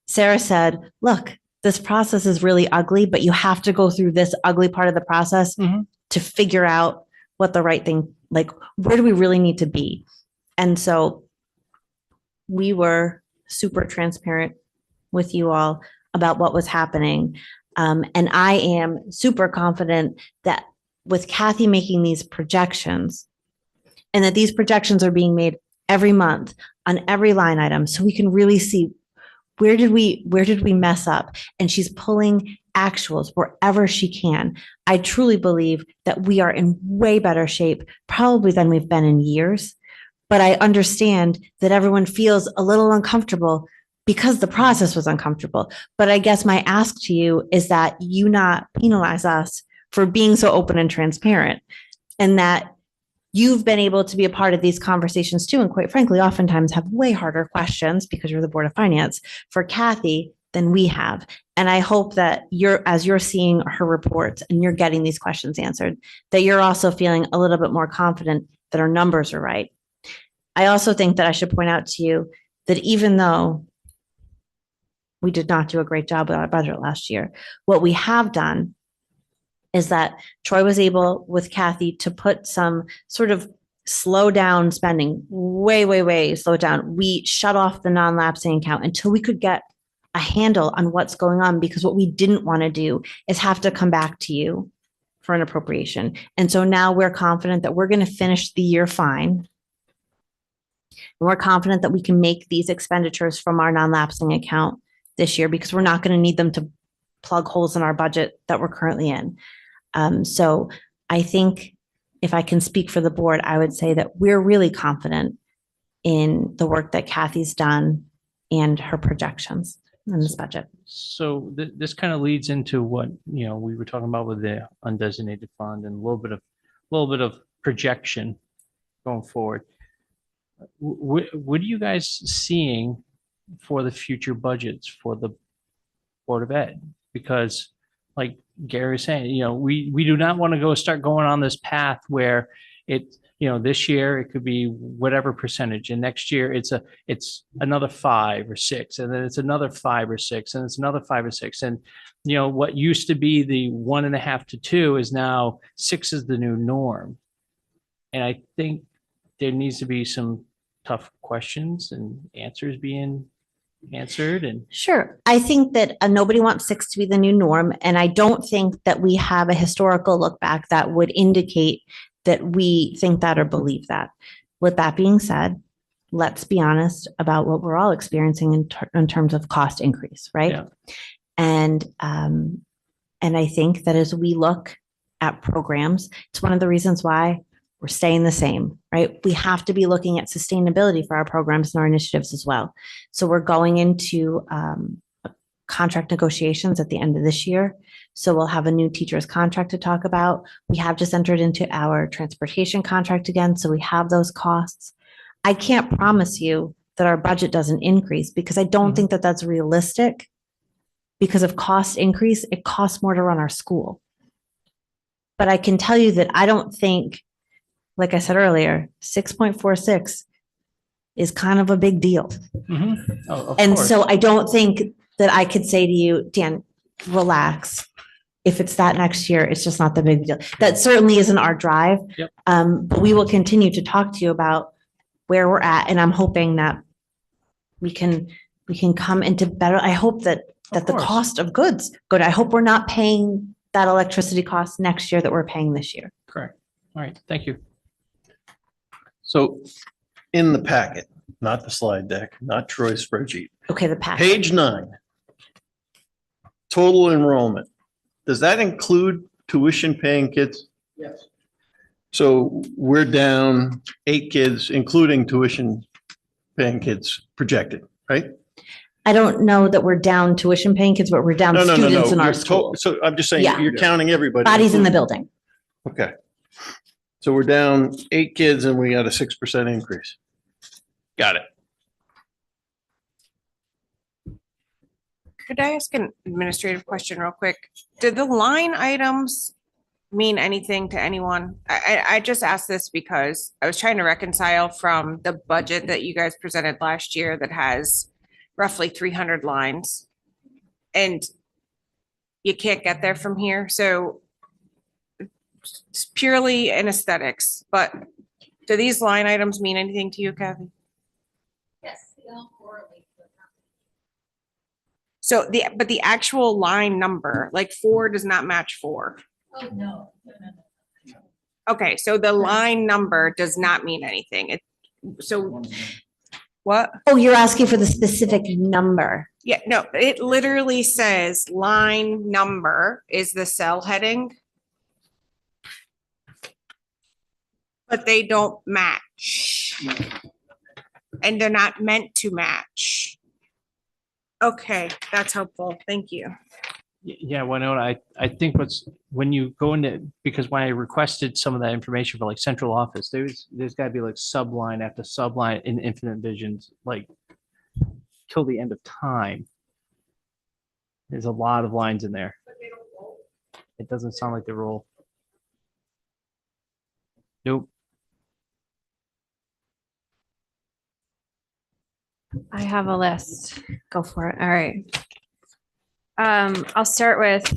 Sarah said, look, this process is really ugly, but you have to go through this ugly part of the process to figure out what the right thing, like, where do we really need to be? And so we were super transparent with you all about what was happening. And I am super confident that with Kathy making these projections and that these projections are being made every month on every line item, so we can really see where did we mess up? And she's pulling actuals wherever she can. I truly believe that we are in way better shape, probably than we've been in years. But I understand that everyone feels a little uncomfortable because the process was uncomfortable. But I guess my ask to you is that you not penalize us for being so open and transparent, and that you've been able to be a part of these conversations too. And quite frankly, oftentimes have way harder questions because you're the Board of Finance for Kathy than we have. And I hope that as you're seeing her reports and you're getting these questions answered, that you're also feeling a little bit more confident that our numbers are right. I also think that I should point out to you that even though we did not do a great job with our budget last year, what we have done is that Troy was able with Kathy to put some sort of slow down spending, way slow down. We shut off the non-lapsing account until we could get a handle on what's going on, because what we didn't want to do is have to come back to you for an appropriation. And so now we're confident that we're going to finish the year fine. And we're confident that we can make these expenditures from our non-lapsing account this year, because we're not going to need them to plug holes in our budget that we're currently in. So I think if I can speak for the board, I would say that we're really confident in the work that Kathy's done and her projections in this budget. So this kind of leads into what, we were talking about with the undesignated fund and a little bit of projection going forward. What are you guys seeing for the future budgets for the Board of Ed? Because like Gary was saying, we do not want to start going on this path where this year it could be whatever percentage, and next year it's another 5 or 6, and then it's another 5 or 6, and it's another 5 or 6. And what used to be the 1.5 to 2 is now 6 is the new norm. And I think there needs to be some tough questions and answers being answered. And sure, I think that nobody wants 6 to be the new norm. And I don't think that we have a historical look back that would indicate that we think that or believe that. With that being said, let's be honest about what we're all experiencing in terms of cost increase, right? Yeah. And I think that as we look at programs, it's one of the reasons why we're staying the same, right? We have to be looking at sustainability for our programs and our initiatives as well. So we're going into contract negotiations at the end of this year. So we'll have a new teacher's contract to talk about. We have just entered into our transportation contract again. So we have those costs. I can't promise you that our budget doesn't increase, because I don't think that that's realistic. Because of cost increase, it costs more to run our school. But I can tell you that I don't think, like I said earlier, 6.46 is kind of a big deal. Oh, And so I don't think that I could say to you, Dan, relax. If it's that next year, it's just not the big deal. That certainly isn't our drive. Yep. But we will continue to talk to you about where we're at, and I'm hoping that we can come into better, I hope that the course. cost of goods go down. I hope we're not paying that electricity cost next year that we're paying this year. Correct. All right, thank you. So in the packet, not the slide deck, not Troy's spreadsheet, Okay, the package. page 9, total enrollment. Does that include tuition paying kids? Yes. So we're down 8 kids, including tuition paying kids projected, right? I don't know that we're down tuition paying kids, but we're down No, no, no, students no. in our You're school. So I'm just saying, Yeah. you're counting everybody. Bodies in the building. Okay. So we're down 8 kids and we got a 6% increase. Got it. Could I ask an administrative question real quick? Did the line items mean anything to anyone? I just asked this because I was trying to reconcile from the budget that you guys presented last year that has roughly 300 lines. And you can't get there from here, so it's purely in aesthetics, but do these line items mean anything to you, Kathy? Yes, they all correlate. So but the actual line number, like 4 does not match 4. Oh, no. Okay, so the line number does not mean anything. So what? Oh, you're asking for the specific number. Yeah, no, it literally says line number is the cell heading. But they don't match. And they're not meant to match. Okay, that's helpful. Thank you. Yeah, Winona, I think when you go into, because when I requested some of that information for like central office, there's gotta be like subline after subline in Infinite Visions, like till the end of time. There's a lot of lines in there. It doesn't sound like they roll. Nope. I have a list. Go for it. All right. I'll start with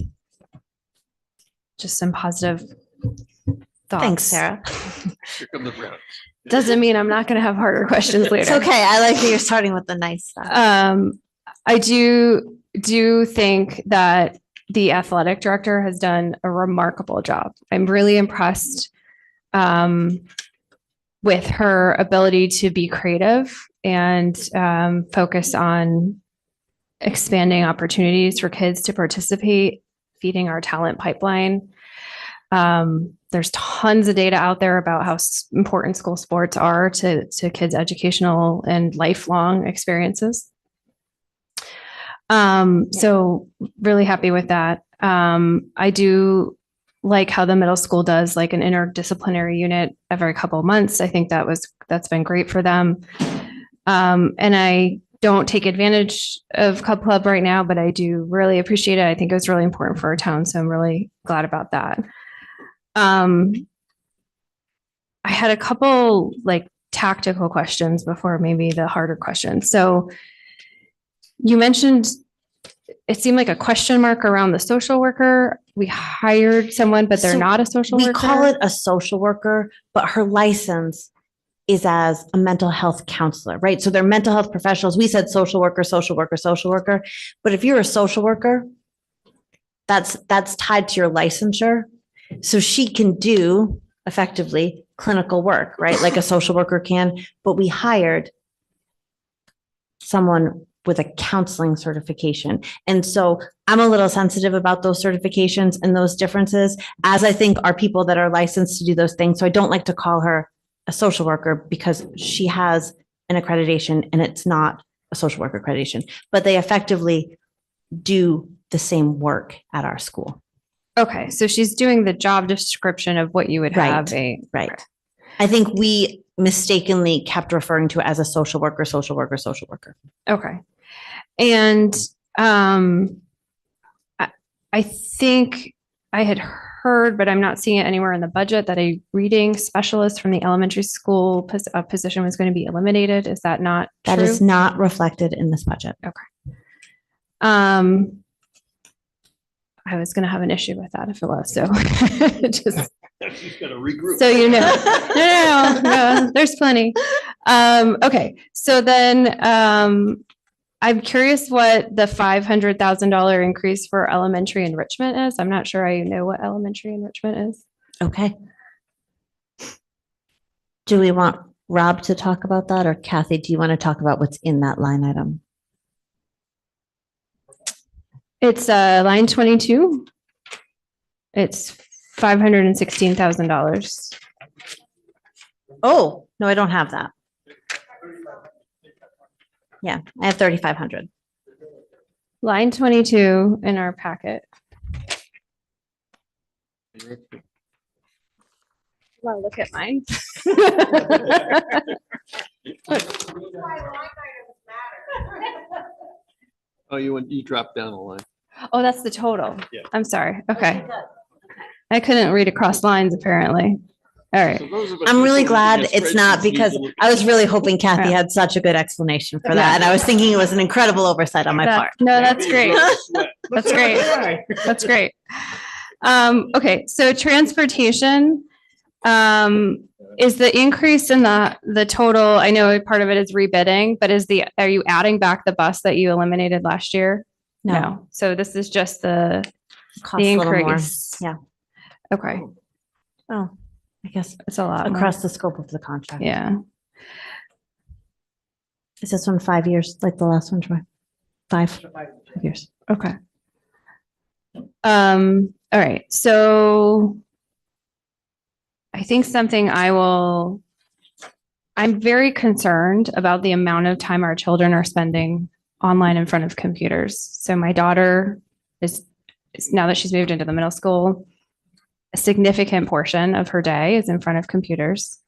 just some positive thoughts. Thanks, Sarah. Here come the round. Doesn't mean I'm not going to have harder questions later. It's okay. I like that you're starting with the nice stuff. I do think that the athletic director has done a remarkable job. I'm really impressed with her ability to be creative and focus on expanding opportunities for kids to participate, feeding our talent pipeline. There's tons of data out there about how important school sports are to kids' educational and lifelong experiences. So really happy with that. I do like how the middle school does like an interdisciplinary unit every couple of months. I think that's been great for them. And I don't take advantage of Cub Club right now, but I do really appreciate it. I think it was really important for our town. So I'm really glad about that. I had a couple like tactical questions before maybe the harder questions. So you mentioned it seemed like a question mark around the social worker. We hired someone, but they're So not a social worker. We call it a social worker, but her license is as a mental health counselor, right? So they're mental health professionals. We said social worker, social worker, social worker. But if you're a social worker, that's tied to your licensure. So she can do effectively clinical work, right? Like a social worker can, but we hired someone with a counseling certification. And so I'm a little sensitive about those certifications and those differences, as I think are people that are licensed to do those things. So I don't like to call her a social worker because she has an accreditation and it's not a social worker accreditation, but they effectively do the same work at our school. Okay, so she's doing the job description of what you would have Right. I think we mistakenly kept referring to it as a social worker, social worker, social worker. Okay. And I think I had heard, but I'm not seeing it anywhere in the budget, that a reading specialist from the elementary school position was going to be eliminated. Is that not That is true? not reflected in this budget. I was going to have an issue with that if it was, so just She's got to regroup. so you know. No, there's plenty. Okay, so then I'm curious what the $500,000 increase for elementary enrichment is. I'm not sure I know what elementary enrichment is. Okay. Do we want Rob to talk about that, or Kathy, do you want to talk about what's in that line item? It's line 22. It's $516,000. Oh, no, I don't have that. Yeah, I have 3,500. Line 22 in our packet. Want to look at mine? Oh, you dropped down a line. Oh, that's the total. Yeah. I'm sorry. Okay. I couldn't read across lines apparently. All right. I'm really glad it's not, because I was really hoping Kathy had such a good explanation for that. And I was thinking it was an incredible oversight on my part. No, that's great. That's great. That's great. Okay, so transportation, is the increase in the total, I know part of it is rebidding, but are you adding back the bus that you eliminated last year? No. So this is just the Costs a little more. increase. Yeah. Okay, Oh, I guess it's a lot more. across the scope of the contract. Yeah. Is this one 5 years, like the last one, Troy? 5 years. Okay. All right, so I think I'm very concerned about the amount of time our children are spending online in front of computers. So my daughter is now that she's moved into the middle school, a significant portion of her day is in front of computers.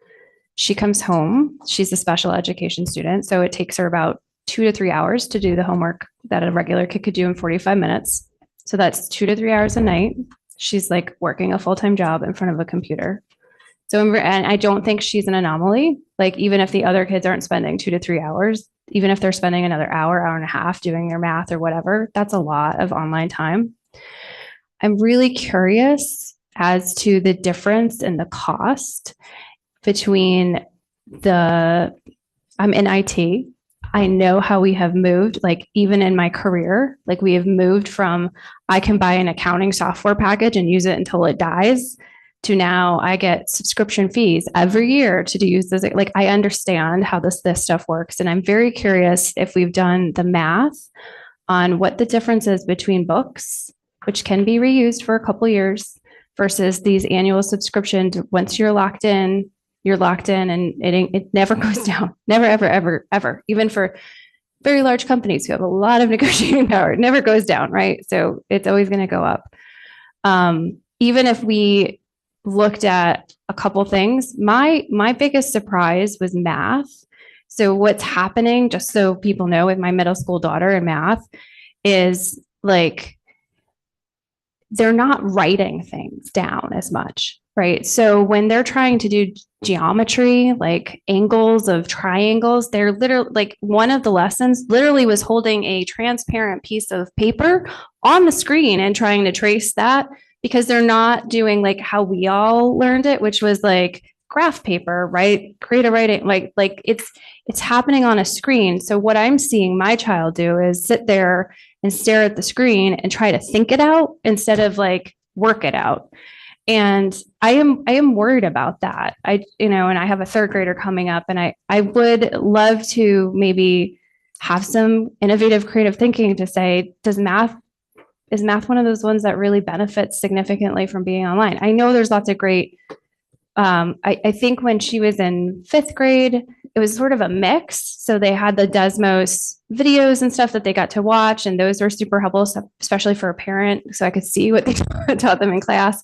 She comes home, she's a special education student, so it takes her about 2 to 3 hours to do the homework that a regular kid could do in 45 minutes. So that's 2 to 3 hours a night. She's like working a full-time job in front of a computer. So, and I don't think she's an anomaly. Like even if the other kids aren't spending 2 to 3 hours, even if they're spending another hour and a half doing their math or whatever, that's a lot of online time. I'm really curious as to the difference in the cost between I'm in IT. I know how we have moved, like even in my career, like we have moved from I can buy an accounting software package and use it until it dies to now I get subscription fees every year to use this. Like I understand how this stuff works. And I'm very curious if we've done the math on what the difference is between books, which can be reused for a couple years, versus these annual subscriptions. Once you're locked in and it never goes down. Never, ever, ever, ever. Even for very large companies who have a lot of negotiating power, it never goes down, right? So it's always going to go up. Even if we looked at a couple things, my biggest surprise was math. So what's happening, just so people know, with my middle school daughter in math is like, they're not writing things down as much, right? So when they're trying to do geometry, like angles of triangles, they're literally like one of the lessons literally was holding a transparent piece of paper on the screen and trying to trace that, because they're not doing like how we all learned it, which was like graph paper, right? Create a writing, like it's happening on a screen. So what I'm seeing my child do is sit there and stare at the screen and try to think it out instead of like work it out. And I am worried about that. And I have a third grader coming up, and I would love to maybe have some innovative, creative thinking to say, is math one of those ones that really benefits significantly from being online? I know there's lots of great, I think when she was in 5th grade, it was sort of a mix. So they had the Desmos videos and stuff that they got to watch, and those were super helpful, especially for a parent, so I could see what they taught them in class.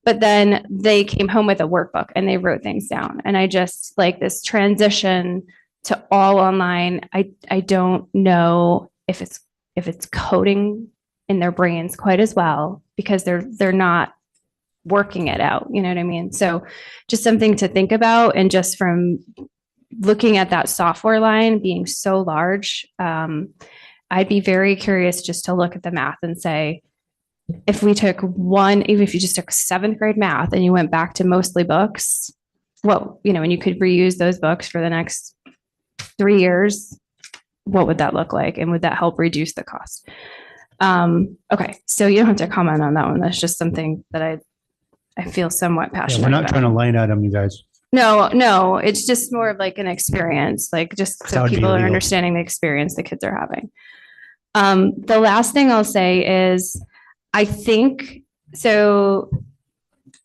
But then they came home with a workbook and they wrote things down. And I just like this transition to all online. I don't know if it's coding in their brains quite as well, because they're not working it out, you know what I mean? So just something to think about, and just from looking at that software line being so large, I'd be very curious just to look at the math and say, if we took even if you just took 7th grade math and you went back to mostly books, well, you know, and you could reuse those books for the next 3 years, what would that look like? And would that help reduce the cost? Okay, so you don't have to comment on that one. That's just something that I feel somewhat Yeah, passionate we're not about. trying to line item you guys. No, it's just more of like an experience, like just That so would be people are illegal. understanding the experience the kids are having. The last thing I'll say is, I think, so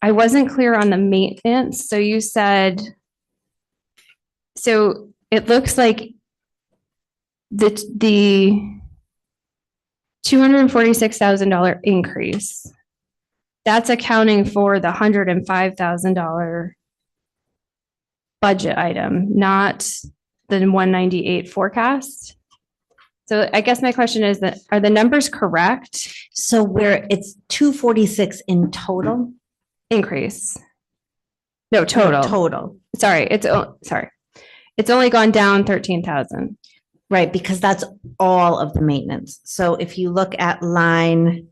I wasn't clear on the maintenance. So you said, so it looks like the $246,000 increase, that's accounting for the $105,000 budget item, not the 198 forecast. So I guess my question is that, are the numbers correct? So it's 246 in total? Increase. No, total. Total. Sorry, it's only gone down 13,000. Right, because that's all of the maintenance. So if you look at line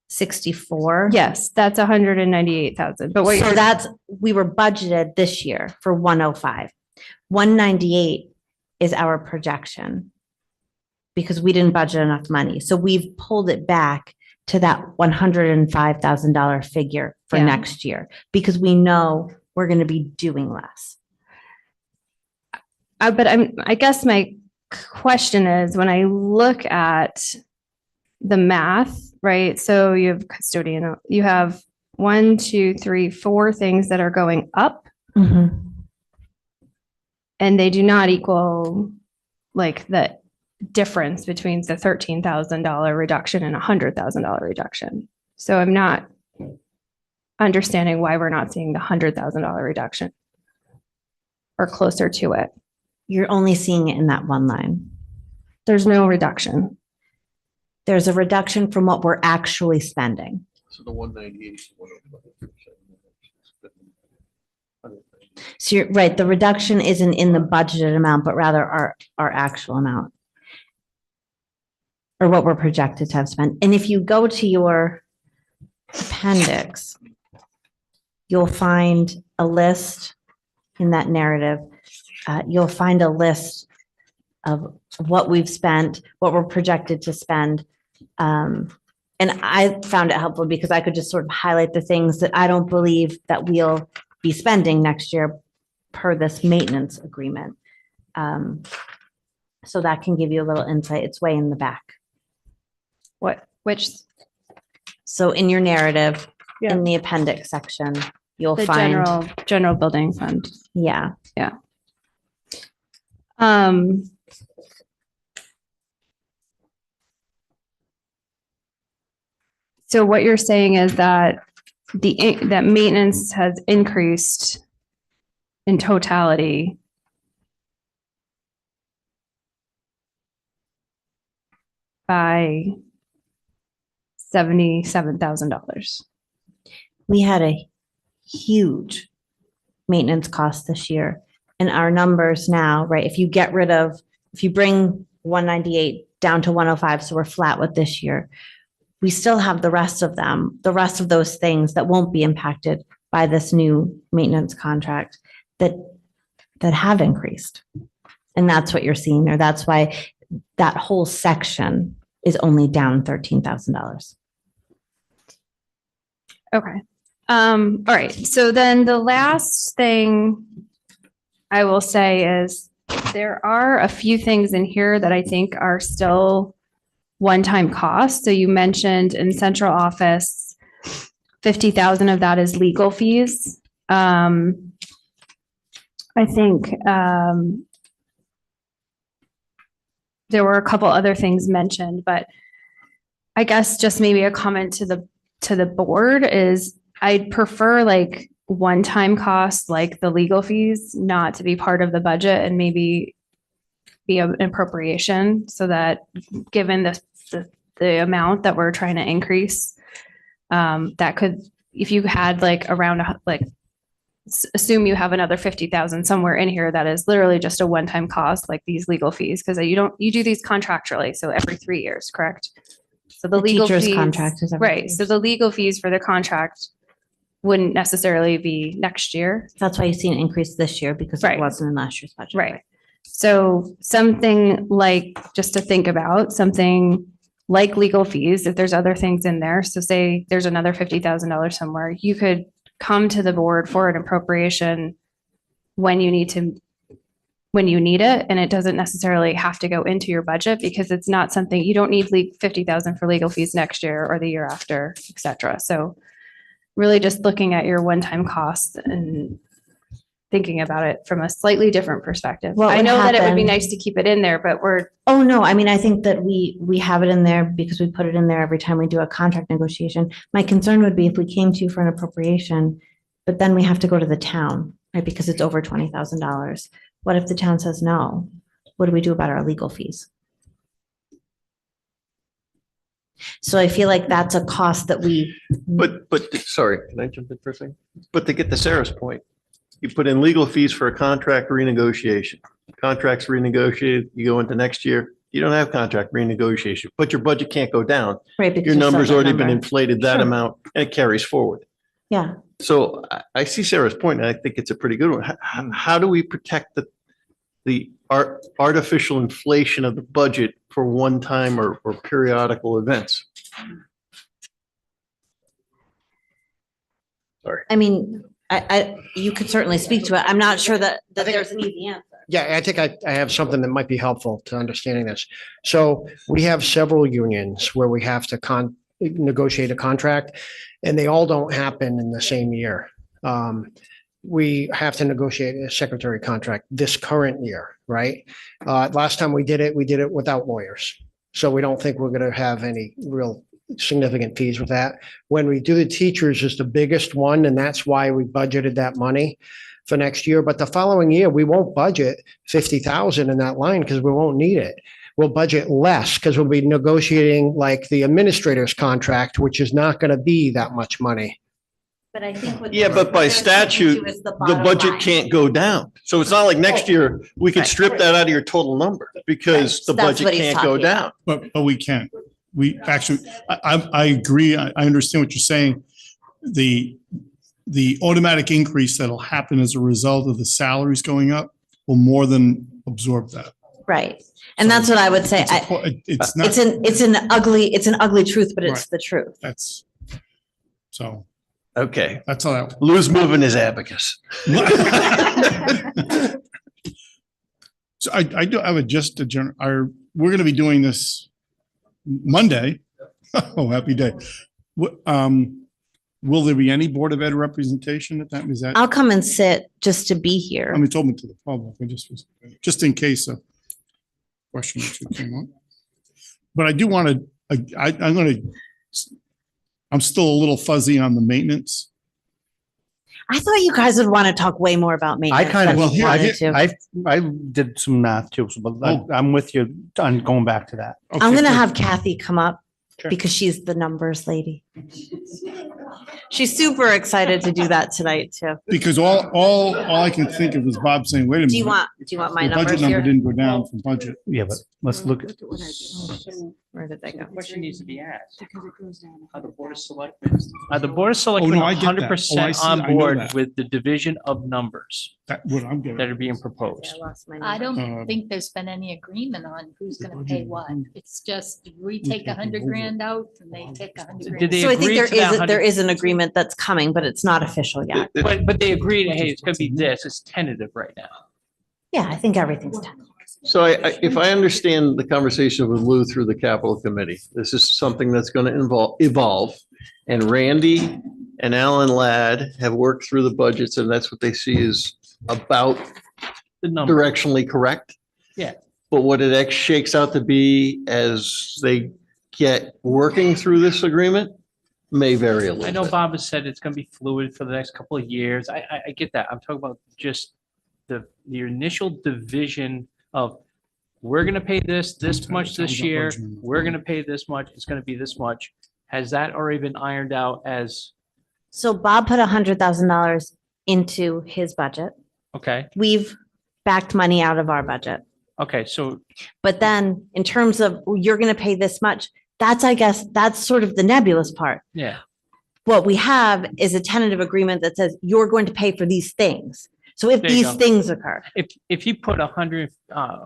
64. Yes, that's 198,000. But we were budgeted this year for 105. 198 is our projection because we didn't budget enough money. So we've pulled it back to that $105,000 figure for Yeah. next year because we know we're going to be doing less. But I guess my question is, when I look at the math, right? So you have custodian, you have 1, 2, 3, 4 things that are going up, and they do not equal like the difference between the $13,000 reduction and $100,000 reduction. So I'm not understanding why we're not seeing the $100,000 reduction or closer to it. You're only seeing it in that one line. There's no reduction. There's a reduction from what we're actually spending. So the 198. So you're right, the reduction isn't in the budgeted amount, but rather our actual amount. Or what we're projected to have spent. And if you go to your appendix, you'll find a list in that narrative. You'll find a list of what we've spent, what we're projected to spend. And I found it helpful because I could just sort of highlight the things that I don't believe that we'll be spending next year per this maintenance agreement. So that can give you a little insight. It's way in the back. Which? So in your narrative, Yeah. in the appendix section, you'll The find. general building fund. Yeah. Yeah. So what you're saying is that that maintenance has increased in totality by $77,000. We had a huge maintenance cost this year. And our numbers now, right, if you bring 198 down to 105, so we're flat with this year, we still have the rest of those things that won't be impacted by this new maintenance contract that have increased. And that's what you're seeing there. That's why that whole section is only down $13,000. Okay. All right. So then the last thing I will say is there are a few things in here that I think are still one-time costs. So you mentioned in central office, 50,000 of that is legal fees. I think there were a couple other things mentioned, but I guess just maybe a comment to the board is I'd prefer like one-time costs like the legal fees not to be part of the budget and maybe be an appropriation so that given the amount that we're trying to increase, that could if you had like around, assume you have another 50,000 somewhere in here that is literally just a one-time cost, like these legal fees, because you do these contractually, so every 3 years, correct? So the The legal teacher's fees, contract is every 3 right, so years. the legal fees for the contract wouldn't necessarily be next year. That's why you see an increase this year because it Right. wasn't in last year's budget. Right. So something like, just to think about, something like legal fees, if there's other things in there, so say there's another $50,000 somewhere, you could come to the board for an appropriation when you need it, and it doesn't necessarily have to go into your budget because it's not something, you don't need 50,000 for legal fees next year or the year after, et cetera. So really just looking at your one-time costs and thinking about it from a slightly different perspective. What I would know that it would be happen- nice to keep it in there, but Oh, no, I mean, I think that we have it in there because we put it in there every time we do a contract negotiation. My concern would be if we came to you for an appropriation, but then we have to go to the town, right? Because it's over $20,000. What if the town says no? What do we do about our legal fees? So I feel like that's a cost that we, But, sorry, can I jump in for a second? But to get to Sarah's point, you put in legal fees for a contract renegotiation. Contracts renegotiated, you go into next year, you don't have contract renegotiation, but your budget can't go down. right? because Your you set number's that already been number. inflated that Sure. amount and it carries forward. Yeah, So I see Sarah's point, and I think it's a pretty good one. How do we protect the artificial inflation of the budget for one-time or periodical events? Sorry. I mean, you could certainly speak to it. I'm not sure that there's an easy answer. Yeah, I think I have something that might be helpful to understanding this. So we have several unions where we have to negotiate a contract, and they all don't happen in the same year. We have to negotiate a secretary contract this current year, right? Last time we did it without lawyers. So we don't think we're going to have any real significant fees with that. When we do the teachers is the biggest one, and that's why we budgeted that money for next year. But the following year, we won't budget 50,000 in that line because we won't need it. We'll budget less because we'll be negotiating like the administrator's contract, which is not going to be that much money. But I think. Yeah, but by statute, the budget can't go down. So it's not like next year, we could strip that out of your total number because the That's budget what he's can't go talking down. But we can. We actually, I agree. I understand what you're saying. The automatic increase that'll happen as a result of the salaries going up will more than absorb that. Right. And that's what I would say. It's not, It's an ugly truth, but it's Right. the truth. that's, so Okay. that's all that. Lou's moving his abacus. So I do have we're going to be doing this Monday. Oh, happy day. Will there be any Board of Ed representation at that? Is that, I'll come and sit just to be here. I mean, it's open to the public. I just in case a question or two came up. But I do want to, I'm still a little fuzzy on the maintenance. I thought you guys would want to talk way more about I maintenance. kind of, than we wanted to. I did some math too, but I'm with you on going back to that. I'm Okay, gonna good. have Kathy come up Sure. because she's the numbers lady. She's super excited to do that tonight too. Because all I can think of is Bob saying, wait a minute. Do you want my the budget numbers number here? didn't go down from budget. Yeah, but let's look at, Where did they go? Question needs to be asked. Are the Board of Selectmen, are the Board of Selectmen I get that. 100% I on know board that. with the division of numbers That's what I'm getting. that are being proposed? I don't Um, think there's been any agreement on who's the gonna pay budget what. number. It's just, we take take 100 over. grand out and they take 100 Did they grand. So I think agree there to that is, there 100? is an agreement that's coming, but it's not official yet. But they agreed, hey, it's gonna be this, it's tentative right now. Yeah, I think everything's done. So if I understand the conversation with Lou through the capital committee, this is something that's going to evolve. And Randy and Alan Ladd have worked through the budgets and that's what they see is about The number, directionally correct. Yeah. But what it shakes out to be as they get working through this agreement may vary a I little know bit. Bob has said it's gonna be fluid for the next couple of years. I get that. I'm talking about just the initial division of, we're gonna pay this much this year, we're gonna pay this much, it's gonna be this much. Has that already been ironed out as So Bob put $100,000 into his budget. Okay, We've backed money out of our budget. okay, so, But then in terms of you're going to pay this much, that's, I guess, that's sort of the nebulous part. yeah, What we have is a tentative agreement that says you're going to pay for these things. So if There you these go. things occur, if he put 100,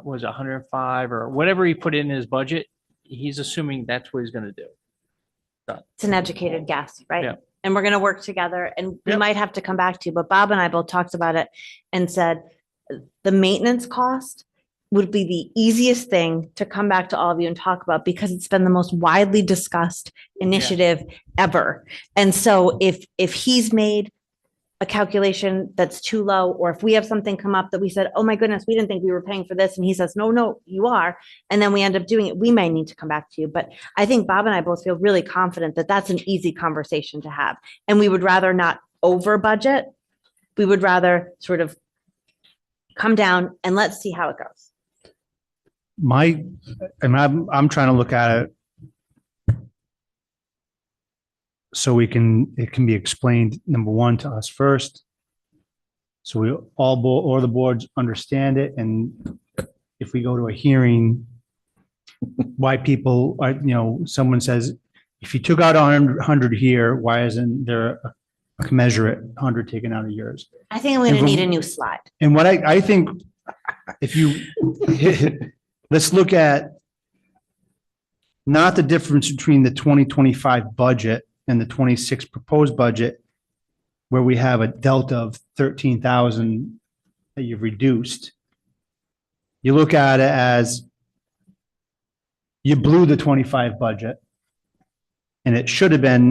was it 105 or whatever he put in his budget, he's assuming that's what he's gonna do. it's an educated guess, right? Yeah. And we're going to work together and we Yep. might have to come back to you, but Bob and I both talked about it and said the maintenance cost would be the easiest thing to come back to all of you and talk about because it's been the most widely discussed initiative ever. And so if he's made a calculation that's too low, or if we have something come up that we said, oh my goodness, we didn't think we were paying for this. And he says, no, you are. And then we end up doing it. We may need to come back to you. But I think Bob and I both feel really confident that that's an easy conversation to have. And we would rather not over budget. We would rather sort of come down and let's see how it goes. I'm trying to look at it so it can be explained, number one, to us first. So we all the boards understand it. And if we go to a hearing, why people are, someone says, if you took out 100 here, why isn't there a commensurate 100 taken out of yours? I think I'm going to need a new slide. And what I think, if you, let's look at not the difference between the 2025 budget and the 26 proposed budget, where we have a delta of 13,000 that you've reduced. You look at it as you blew the 25 budget and it should have been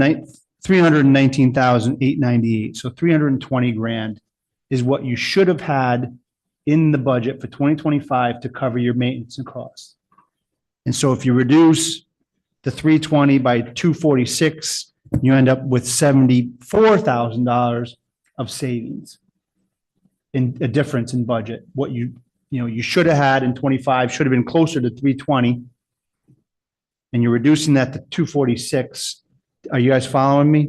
319,898. So 320 grand is what you should have had in the budget for 2025 to cover your maintenance and costs. And so if you reduce the 320 by 246, you end up with $74,000 of savings in a difference in budget. What you should have had in 25 should have been closer to 320. And you're reducing that to 246. Are you guys following me?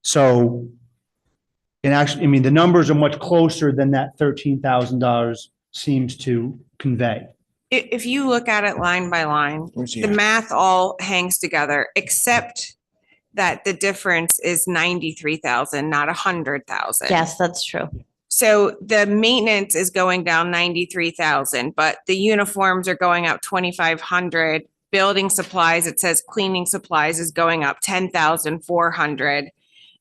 So, and actually, the numbers are much closer than that $13,000 seems to convey. If you look at it line by line, the math all hangs together, except that the difference is 93,000, not 100,000. Yes, that's true. So the maintenance is going down 93,000, but the uniforms are going up 2,500. Building supplies, it says cleaning supplies is going up 10,400.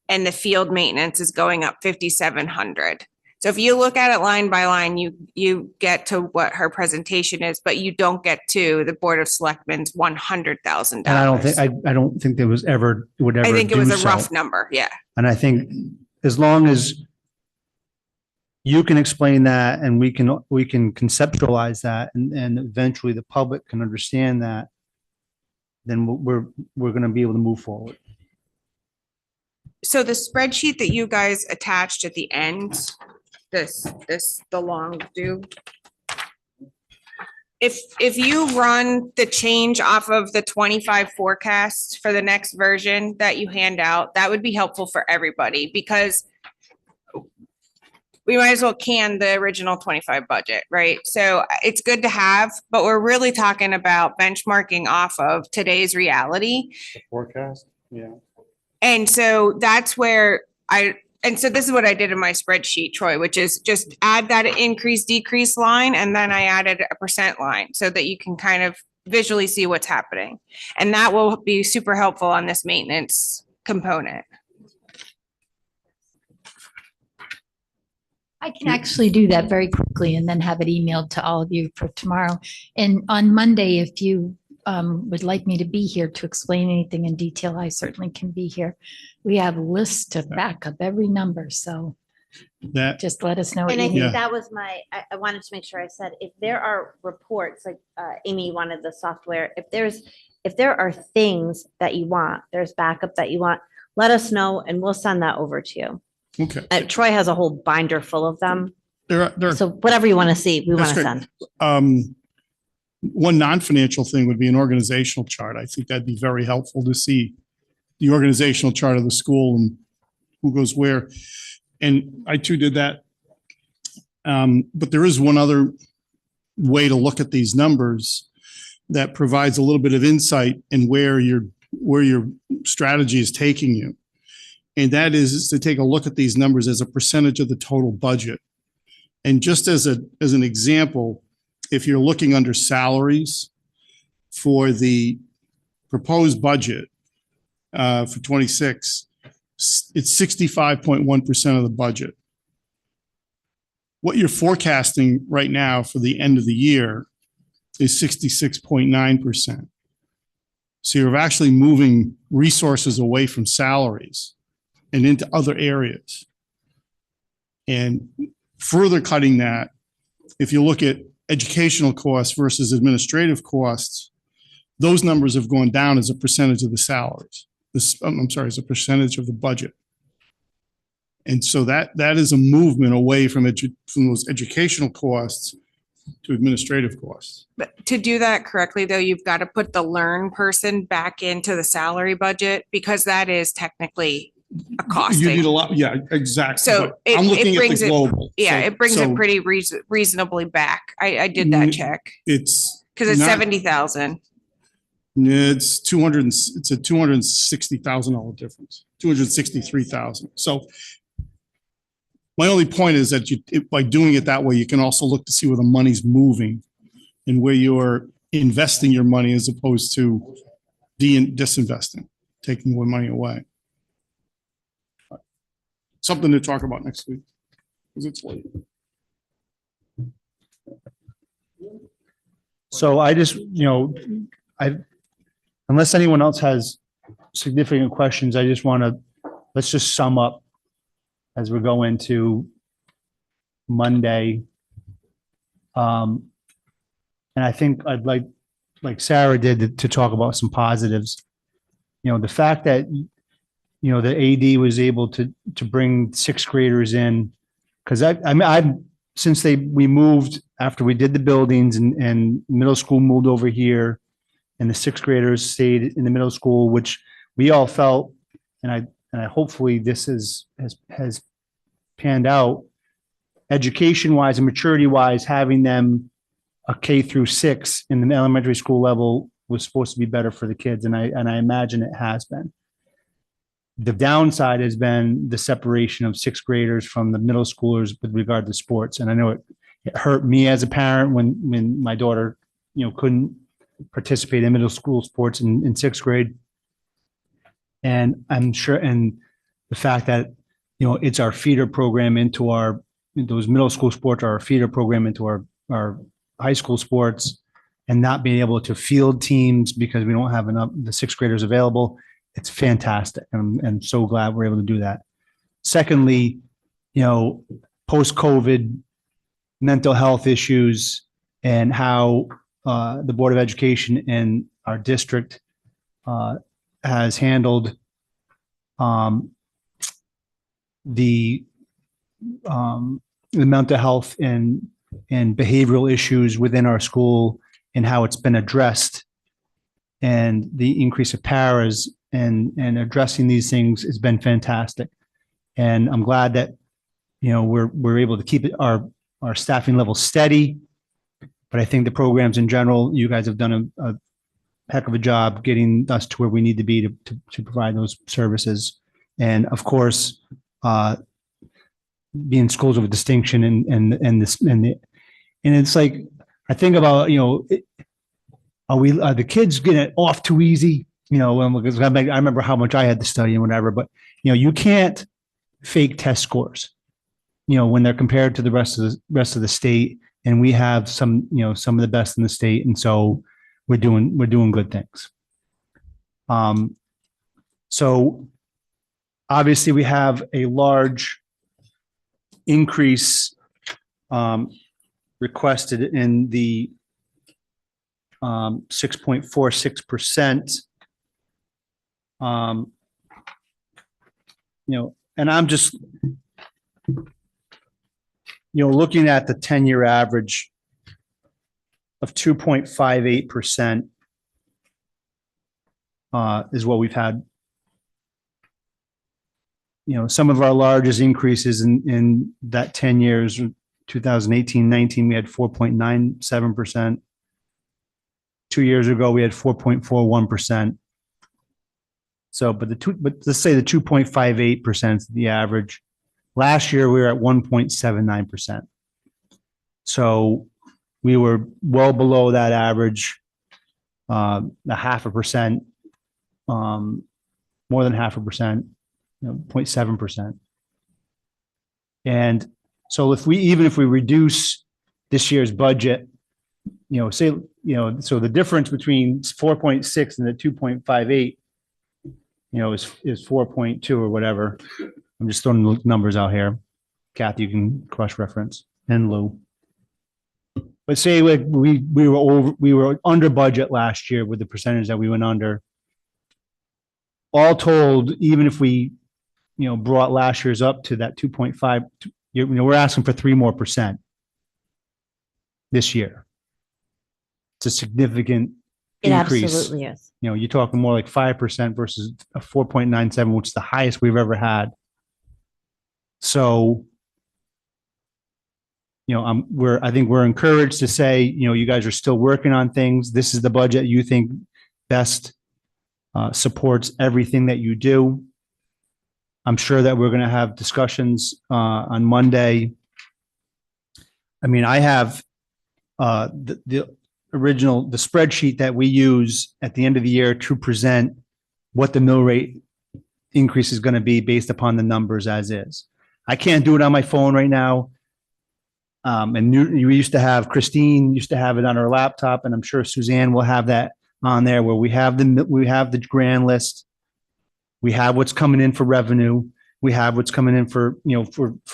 And the field maintenance is going up 5,700. So if you look at it line by line, you get to what her presentation is, but you don't get to the Board of Selectmen's $100,000. And I don't think there was ever, would ever I think it was do a so. rough number, yeah. And I think as long as you can explain that and we can conceptualize that and eventually the public can understand that, then we're going to be able to move forward. So the spreadsheet that you guys attached at the end, the long do. If you run the change off of the 25 forecast for the next version that you hand out, that would be helpful for everybody because we might as well can the original 25 budget, right? So it's good to have, but we're really talking about benchmarking off of today's reality. Forecast? Yeah. And so that's where so this is what I did in my spreadsheet, Troy, which is just add that increase, decrease line, and then I added a percent line so that you can kind of visually see what's happening. And that will be super helpful on this maintenance component. I can actually do that very quickly and then have it emailed to all of you for tomorrow. And on Monday, if you would like me to be here to explain anything in detail, I certainly can be here. We have lists to back up every number, so That, just let us know. what And I you think need. that was I wanted to make sure I said, if there are reports, like Amy wanted the software, if there are things that you want, there's backup that you want, let us know and we'll send that over to you. okay. Troy has a whole binder full of them. There are, So whatever you want to see, we want That's to great. send. One non-financial thing would be an organizational chart. I think that'd be very helpful to see the organizational chart of the school and who goes where. And I too did that. But there is one other way to look at these numbers that provides a little bit of insight in where your strategy is taking you. And that is to take a look at these numbers as a percentage of the total budget. And just as an example, if you're looking under salaries for the proposed budget for 26, it's 65.1% of the budget. What you're forecasting right now for the end of the year is 66.9%. So you're actually moving resources away from salaries and into other areas. And further cutting that, if you look at educational costs versus administrative costs, those numbers have gone down as a percentage of the salaries. I'm sorry, as a percentage of the budget. And so that is a movement away from those educational costs to administrative costs. But to do that correctly, though, you've got to put the learn person back into the salary budget because that is technically a costing. You need a lot, yeah, exactly. So But I'm looking at brings the it, global. yeah, So- it brings so it pretty reasonably back. I did that check It's. because it's not- 70,000. It's it's a $260,000 difference, 263,000. So my only point is that by doing it that way, you can also look to see where the money's moving and where you're investing your money as opposed to disinvesting, taking more money away. Something to talk about next week because it's late. So I just, unless anyone else has significant questions, I just want to, let's just sum up as we go into Monday. And I think I'd like Sarah did, to talk about some positives. The fact that, the AD was able to bring sixth graders in, because since we moved after we did the buildings and middle school moved over here and the sixth graders stayed in the middle school, which we all felt, and I hopefully this has panned out education wise and maturity wise, having them a K through 6 in the elementary school level was supposed to be better for the kids. And I imagine it has been. The downside has been the separation of sixth graders from the middle schoolers with regard to sports. And I know it hurt me as a parent when my daughter, couldn't participate in middle school sports in sixth grade. And I'm sure, and the fact that, it's our feeder program into those middle school sports are our feeder program into our high school sports, and not being able to field teams because we don't have enough, the sixth graders available. It's fantastic. I'm so glad we're able to do that. Secondly, post-COVID mental health issues and how the Board of Education and our district has handled the mental health and behavioral issues within our school and how it's been addressed, and the increase of paras and addressing these things has been fantastic. And I'm glad that, we're able to keep our staffing level steady. But I think the programs in general, you guys have done a heck of a job getting us to where we need to be to provide those services. And of course, being schools of distinction and it's like, I think about, are the kids getting off too easy? Because I remember how much I had to study and whatever, but you can't fake test scores, when they're compared to the rest of the state. And we have some of the best in the state. And so we're doing good things. So obviously we have a large increase requested in the 6.46%. And I'm just, looking at the 10-year average of 2.58% is what we've had some of our largest increases in that 10 years, 2018, 19, we had 4.97%. 2 years ago, we had 4.41%. So, but let's say the 2.58% is the average. Last year, we were at 1.79%. So we were well below that average, a 0.5%, more than 0.5%, 0.7%. And so even if we reduce this year's budget, so the difference between 4.6 and the 2.58, is 4.2 or whatever. I'm just throwing the numbers out here. Kathy, you can cross-reference, and Lou. But say like we were under budget last year with the percentage that we went under. All told, even if we, brought last year's up to that 2.5, we're asking for 3% more this year. It's a significant It increase. absolutely is. You're talking more like 5% versus a 4.97, which is the highest we've ever had. So, I think we're encouraged to say, you guys are still working on things. This is the budget you think best supports everything that you do. I'm sure that we're going to have discussions on Monday. I mean, I have the spreadsheet that we use at the end of the year to present what the mill rate increase is going to be based upon the numbers as is. I can't do it on my phone right now. We used to have, Christine used to have it on her laptop, and I'm sure Suzanne will have that on there where we have the grand list. We have what's coming in for revenue. We have what's coming in for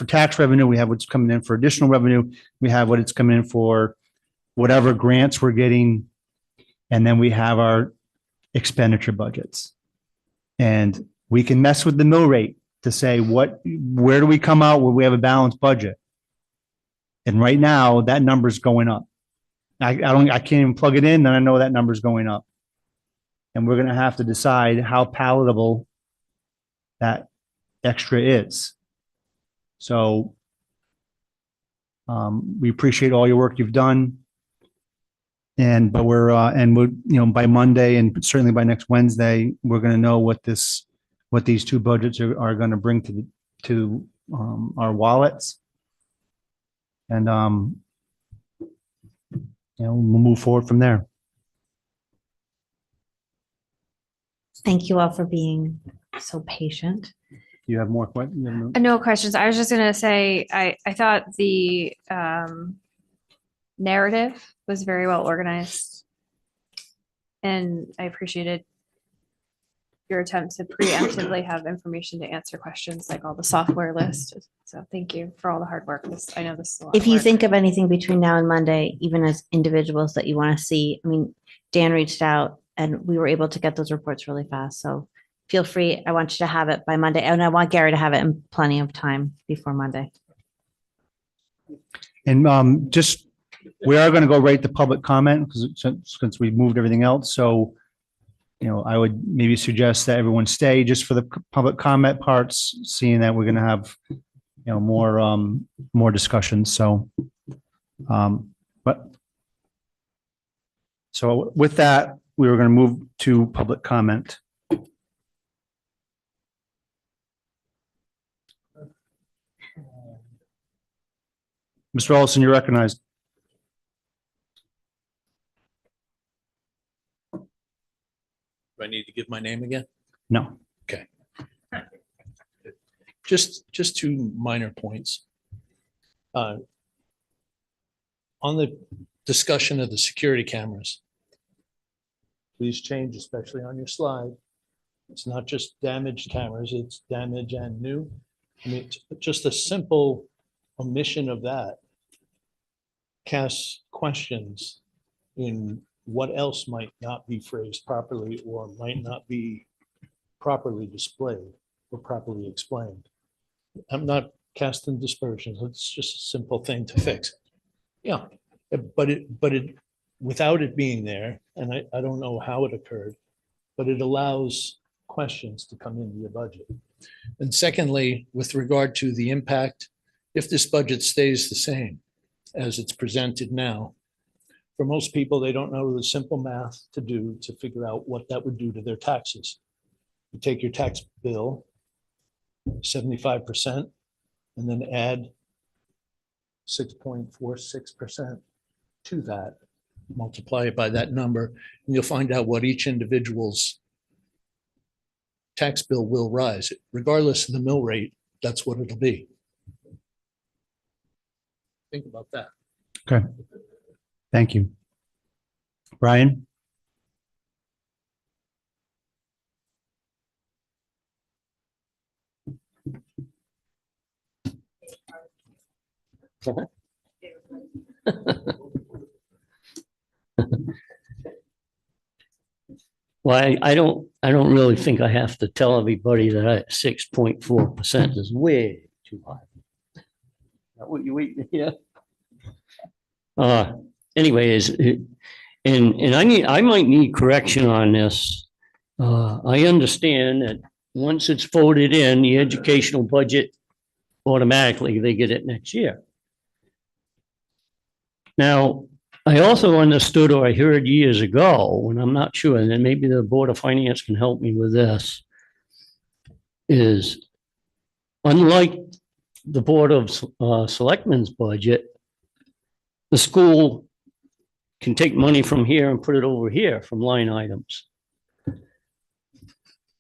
tax revenue. We have what's coming in for additional revenue. We have what it's coming in for whatever grants we're getting. And then we have our expenditure budgets. And we can mess with the mill rate to say where do we come out where we have a balanced budget? And right now that number's going up. I can't even plug it in and I know that number's going up. And we're going to have to decide how palatable that extra is. So we appreciate all your work you've done. But we're by Monday and certainly by next Wednesday, we're going to know what these two budgets are going to bring to our wallets. And we'll move forward from there. Thank you all for being so patient. You have more questions? No questions. I was just gonna say, I thought the narrative was very well organized. And I appreciated your attempt to preemptively have information to answer questions like all the software list. So thank you for all the hard work. I know this is a lot. If you think of anything between now and Monday, even as individuals that you want to see, I mean, Dan reached out and we were able to get those reports really fast. So feel free. I want you to have it by Monday. And I want Gary to have it in plenty of time before Monday. And we are going to go right to public comment since we moved everything else. So, I would maybe suggest that everyone stay just for the public comment parts, seeing that we're going to have, more discussions. So, so with that, we were going to move to public comment. Mr. Olson, you're recognized. Do I need to give my name again? No. Okay. Just two minor points. On the discussion of the security cameras, please change, especially on your slide. It's not just damaged cameras, it's damage and new. I mean, just a simple omission of that casts questions in what else might not be phrased properly or might not be properly displayed or properly explained. I'm not casting dispersions. It's just a simple thing to fix. Yeah, but without it being there, and I don't know how it occurred, but it allows questions to come into your budget. And secondly, with regard to the impact, if this budget stays the same as it's presented now, for most people, they don't know the simple math to do to figure out what that would do to their taxes. You take your tax bill, 75%, and then add 6.46% to that, multiply it by that number, and you'll find out what each individual's tax bill will rise. Regardless of the mill rate, that's what it'll be. Think about that. Okay. Thank you. Brian? Well, I don't really think I have to tell everybody that 6.4% is way too high. Not what you eat here. Anyways, and I might need correction on this. I understand that once it's voted in, the educational budget, automatically they get it next year. Now, I also understood, or I heard years ago, and I'm not sure, and then maybe the Board of Finance can help me with this, is unlike the Board of Selectmen's budget, the school can take money from here and put it over here from line items.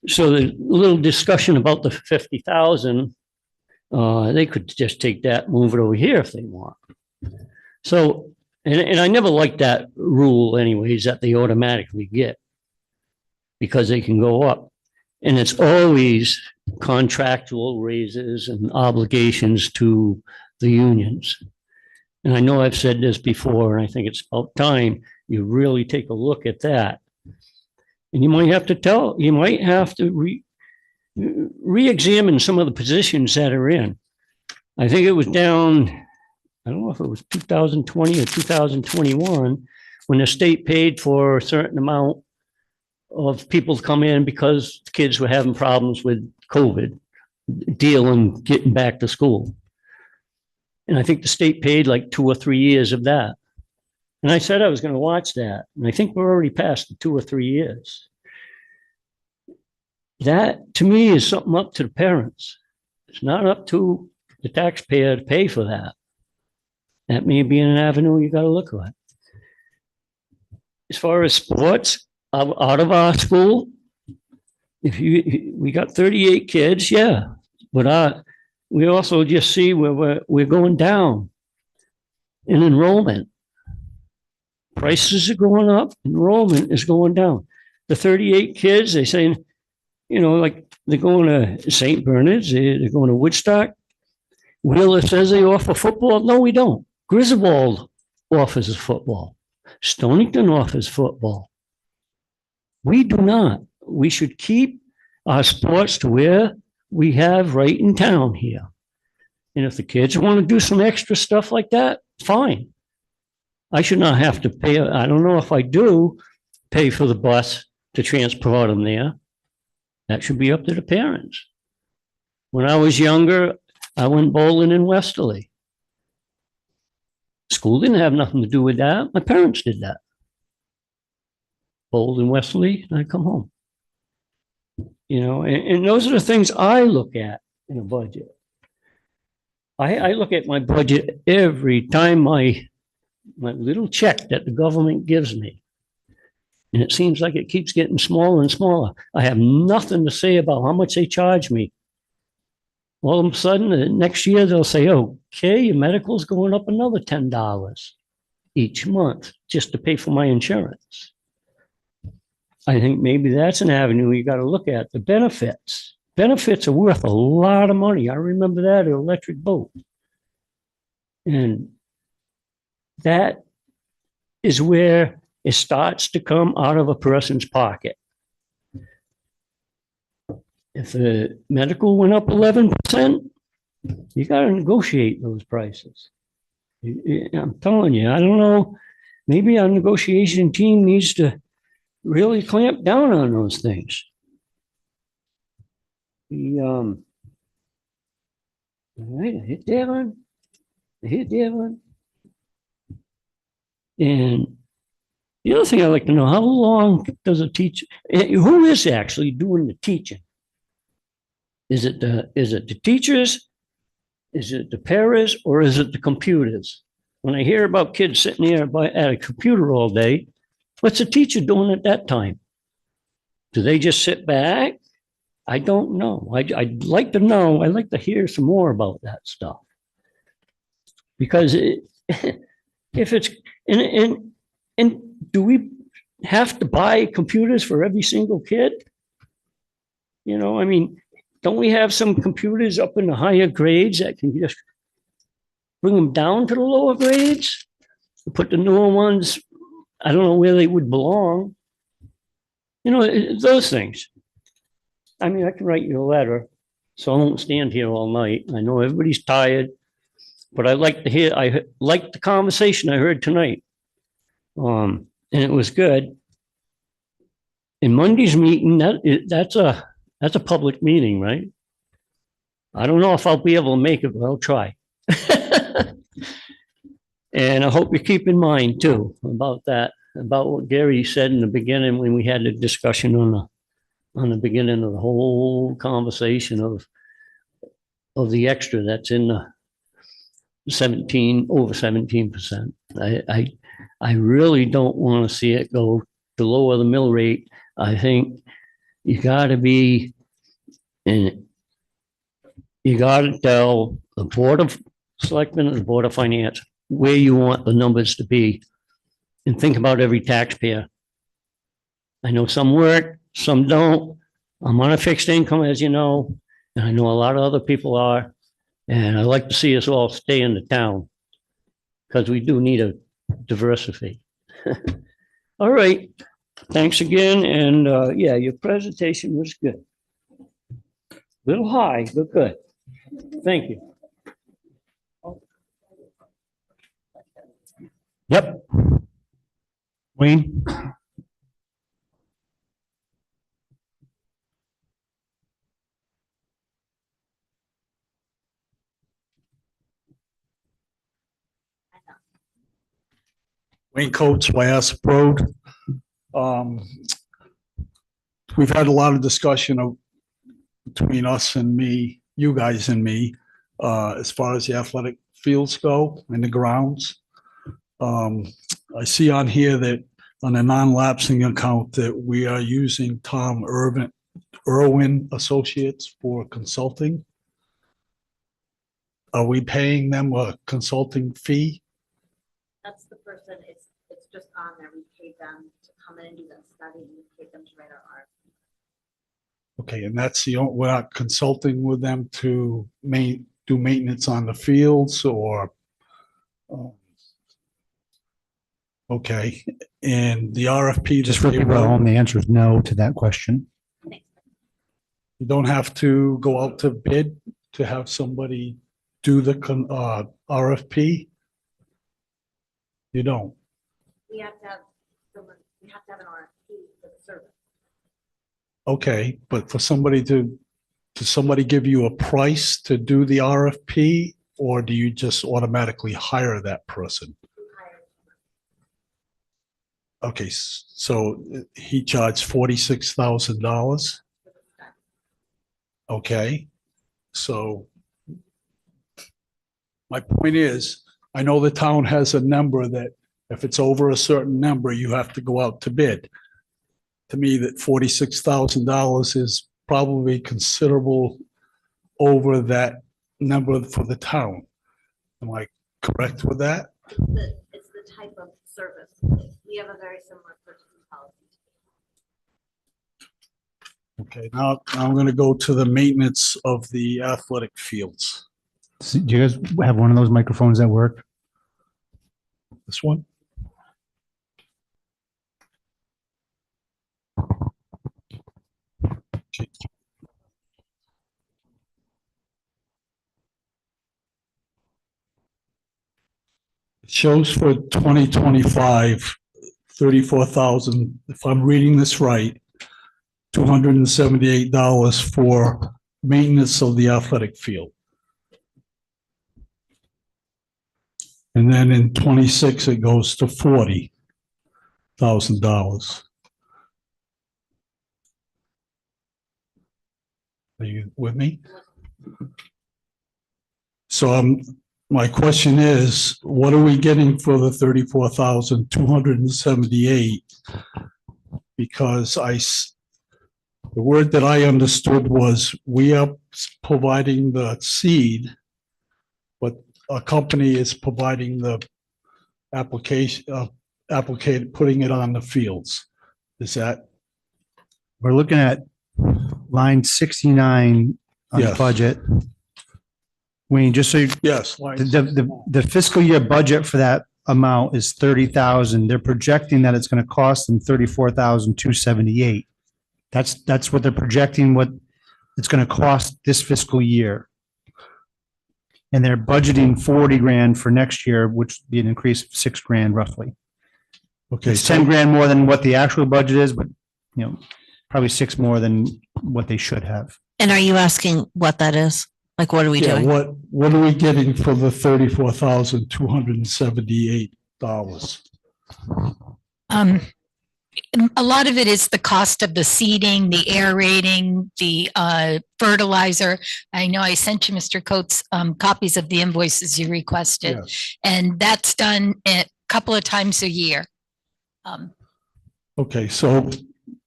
So the little discussion about the 50,000, they could just take that, move it over here if they want. So, and I never liked that rule anyways, that they automatically get, because they can go up. And it's always contractual raises and obligations to the unions. And I know I've said this before, and I think it's about time you really take a look at that. And you might have to re-examine some of the positions that are in. I think it was down, I don't know if it was 2020 or 2021, when the state paid for a certain amount of people to come in because kids were having problems with COVID, getting back to school. And I think the state paid like 2 or 3 years of that. And I said I was going to watch that. And I think we're already past the 2 or 3 years. That, to me, is something up to the parents. It's not up to the taxpayer to pay for that. That may be an avenue you got to look at. As far as sports, out of our school, we got 38 kids, yeah. But we also just see where we're going down in enrollment. Prices are going up, enrollment is going down. The 38 kids, they say, like they're going to St. Bernard's, they're going to Woodstock. Wheeler says they offer football. No, we don't. Griswold offers football. Stonington offers football. We do not. We should keep our sports to where we have right in town here. And if the kids want to do some extra stuff like that, fine. I should not have to pay. I don't know if I do pay for the bus to transport them there. That should be up to the parents. When I was younger, I went bowling in Westerly. School didn't have nothing to do with that. My parents did that. Bowled in Westerly, and I come home. And those are the things I look at in a budget. I look at my budget every time my little check that the government gives me. And it seems like it keeps getting smaller and smaller. I have nothing to say about how much they charge me. All of a sudden, the next year, they'll say, okay, your medical's going up another $10 each month just to pay for my insurance. I think maybe that's an avenue you got to look at. The benefits. Benefits are worth a lot of money. I remember that at Electric Boat. And that is where it starts to come out of a person's pocket. If the medical went up 11%, you got to negotiate those prices. I'm telling you, I don't know, maybe our negotiation team needs to really clamp down on those things. All right, I hit that one. I hit that one. And the other thing I'd like to know, how long does a teacher, who is actually doing the teaching? Is it the teachers? Is it the paras, or is it the computers? When I hear about kids sitting there at a computer all day, what's the teacher doing at that time? Do they just sit back? I don't know. I'd like to know. I'd like to hear some more about that stuff. Because if it's, and do we have to buy computers for every single kid? You know, I mean, don't we have some computers up in the higher grades that can just bring them down to the lower grades? Put the newer ones, I don't know where they would belong. You know, those things. I mean, I can write you a letter, so I won't stand here all night. I know everybody's tired, but I like the conversation I heard tonight. And it was good. In Monday's meeting, that's a public meeting, right? I don't know if I'll be able to make it, but I'll try. And I hope you keep in mind too about that, about what Gary said in the beginning when we had the discussion on the beginning of the whole conversation of the extra that's in the over 17%. I really don't want to see it go to lower the mill rate. I think you got to be, and you got to tell the Board of Selectmen and the Board of Finance where you want the numbers to be, and think about every taxpayer. I know some work, some don't. I'm on a fixed income, as you know, and I know a lot of other people are. And I'd like to see us all stay in the town because we do need a diversity. All right. Thanks again. And yeah, your presentation was good. Little high, but good. Thank you. Yep. Wayne? Wayne Coates, Wyassa Road. We've had a lot of discussion between us and me, you guys and me, as far as the athletic fields go and the grounds. I see on here that on a non-lapsing account that we are using Tom Irwin Associates for consulting. Are we paying them a consulting fee? That's the person, it's just on there. We paid them to come in and do that study, and we paid them to write our RFP. Okay, and that's we're not consulting with them to do maintenance on the fields or, okay, and the RFP. Just for people at home, the answer is no to that question. You don't have to go out to bid to have somebody do the RFP? You don't? We have to have an RFP for the service. Okay, but for somebody does somebody give you a price to do the RFP, or do you just automatically hire that person? Okay, so he charged $46,000. Okay, so my point is, I know the town has a number that if it's over a certain number, you have to go out to bid. To me, that $46,000 is probably considerable over that number for the town. Am I correct with that? It's the type of service. We have a very similar purchasing policy. Okay, now I'm going to go to the maintenance of the athletic fields. Do you guys have one of those microphones that work? This one? Okay. It shows for 2025, 34,000, if I'm reading this right, $278 for maintenance of the athletic field. And then in 26, it goes to $40,000. Are you with me? So my question is, what are we getting for the 34,278? Because the word that I understood was we are providing the seed, but a company is providing the application, putting it on the fields. Is that? We're looking at line 69 on the Yes. budget. Wayne, just so you, Yes. the fiscal year budget for that amount is 30,000. They're projecting that it's going to cost them 34,278. That's what they're projecting, what it's going to cost this fiscal year. And they're budgeting 40 grand for next year, which would be an increase of 6 grand roughly. Okay. It's 10 grand more than what the actual budget is, but probably 6 more than what they should have. And are you asking what that is? Like, what are we Yeah, doing? what are we getting for the $34,278? A lot of it is the cost of the seeding, the aerating, the fertilizer. I know I sent you, Mr. Coates, copies of the invoices you requested, and that's done a couple of times a year. Okay, so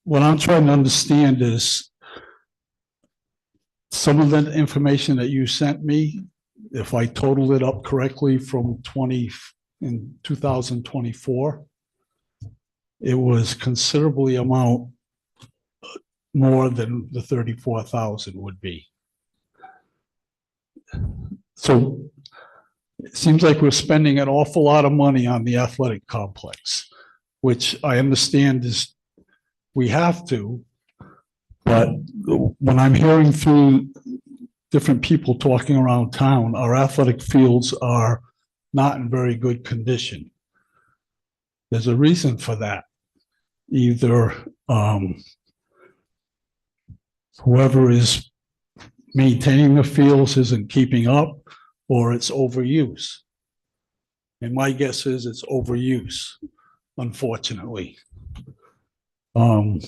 what I'm trying to understand is some of the information that you sent me, if I totaled it up correctly from 2024, it was considerably amount more than the 34,000 would be. So it seems like we're spending an awful lot of money on the athletic complex, which I understand is we have to, but when I'm hearing through different people talking around town, our athletic fields are not in very good condition. There's a reason for that. Either whoever is maintaining the fields isn't keeping up, or it's overuse. And my guess is it's overuse, unfortunately. When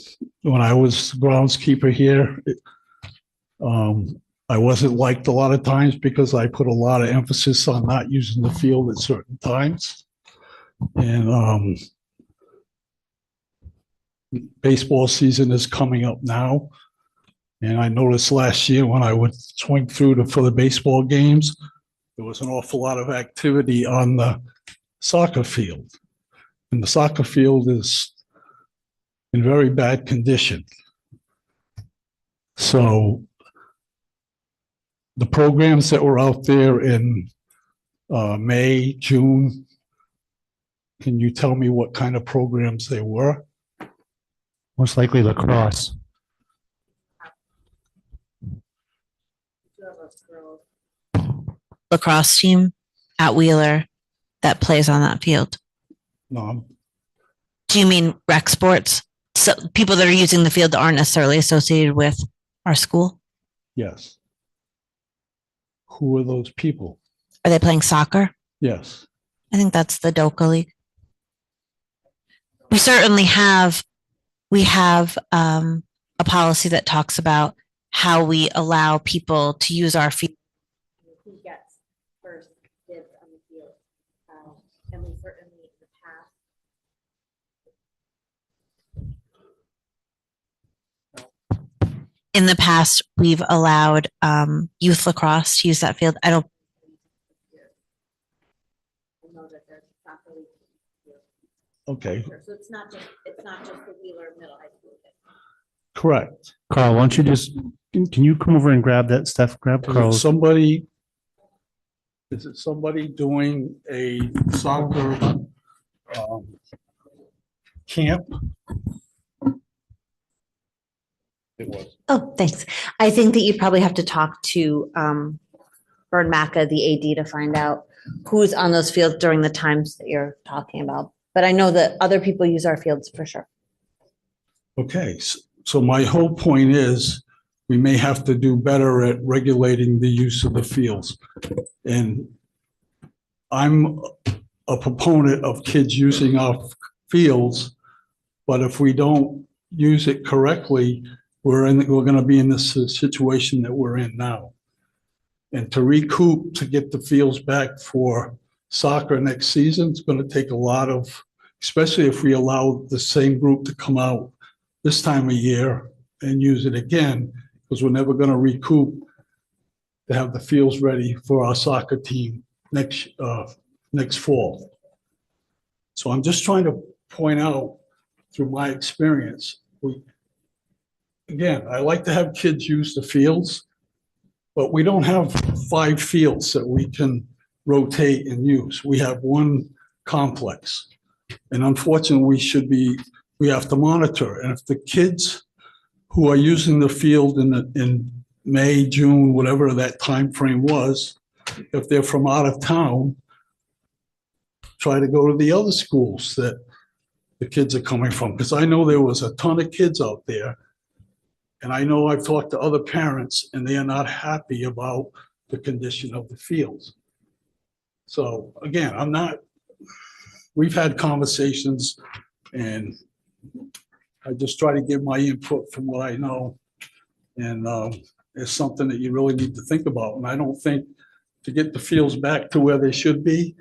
I was groundskeeper here, I wasn't liked a lot of times because I put a lot of emphasis on not using the field at certain times. And baseball season is coming up now. And I noticed last year when I would swing through for the baseball games, there was an awful lot of activity on the soccer field. And the soccer field is in very bad condition. So the programs that were out there in May, June, can you tell me what kind of programs they were? Most likely lacrosse. Lacrosse team at Wheeler that plays on that field. No, Do you mean rec sports? So people that are using the field that aren't necessarily associated with our school? yes. Who are those people? Are they playing soccer? Yes. I think that's the DOCA League. We certainly have, a policy that talks about how we allow people to use our field. Who gets first dibs on the field. And we certainly in the past. In the past, we've allowed youth lacrosse to use that field. I know that there's soccer league. Okay, So it's not just the Wheeler Middle High School. correct. Carl, why don't you just, can you come over and grab that stuff? Grab Is it Carl's. somebody doing a soccer camp? It was. Oh, thanks. I think that you probably have to talk to Vern Macca, the AD, to find out who's on those fields during the times that you're talking about. But I know that other people use our fields for sure. Okay, so my whole point is we may have to do better at regulating the use of the fields. And I'm a proponent of kids using our fields, but if we don't use it correctly, we're gonna be in this situation that we're in now. And to recoup, to get the fields back for soccer next season, it's gonna take a lot of, especially if we allow the same group to come out this time of year and use it again, because we're never gonna recoup to have the fields ready for our soccer team next fall. So I'm just trying to point out through my experience, again, I like to have kids use the fields, but we don't have 5 fields that we can rotate and use. We have one complex. And unfortunately, we have to monitor. And if the kids who are using the field in May, June, whatever that time frame was, if they're from out of town, try to go to the other schools that the kids are coming from. Because I know there was a ton of kids out there. And I know I've talked to other parents and they are not happy about the condition of the fields. So again, we've had conversations and I just try to give my input from what I know. And it's something that you really need to think about. And I don't think to get the fields back to where they should be,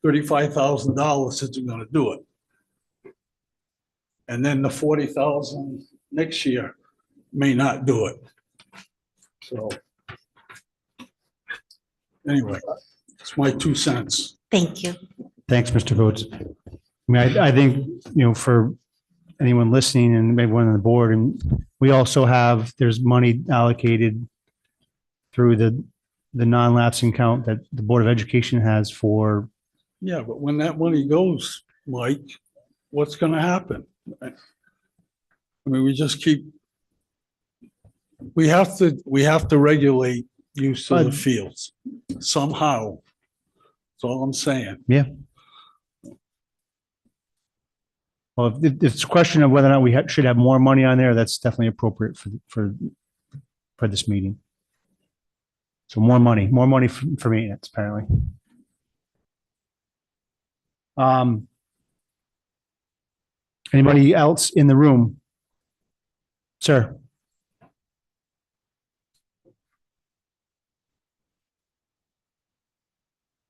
$35,000 isn't gonna do it. And then the $40,000 next year may not do it. So anyway, it's my 2 cents. Thank you. Thanks, Mr. Votes. I mean, I think, for anyone listening and maybe one on the board, and we also there's money allocated through the non-lapsing account that the Board of Education has for. Yeah, but when that money goes, Mike, what's gonna happen? I mean, we have to regulate use of the fields somehow. That's all I'm saying. Yeah. Well, if it's a question of whether or not we should have more money on there, that's definitely appropriate for this meeting. So more money for maintenance, apparently. Anybody else in the room? Sir.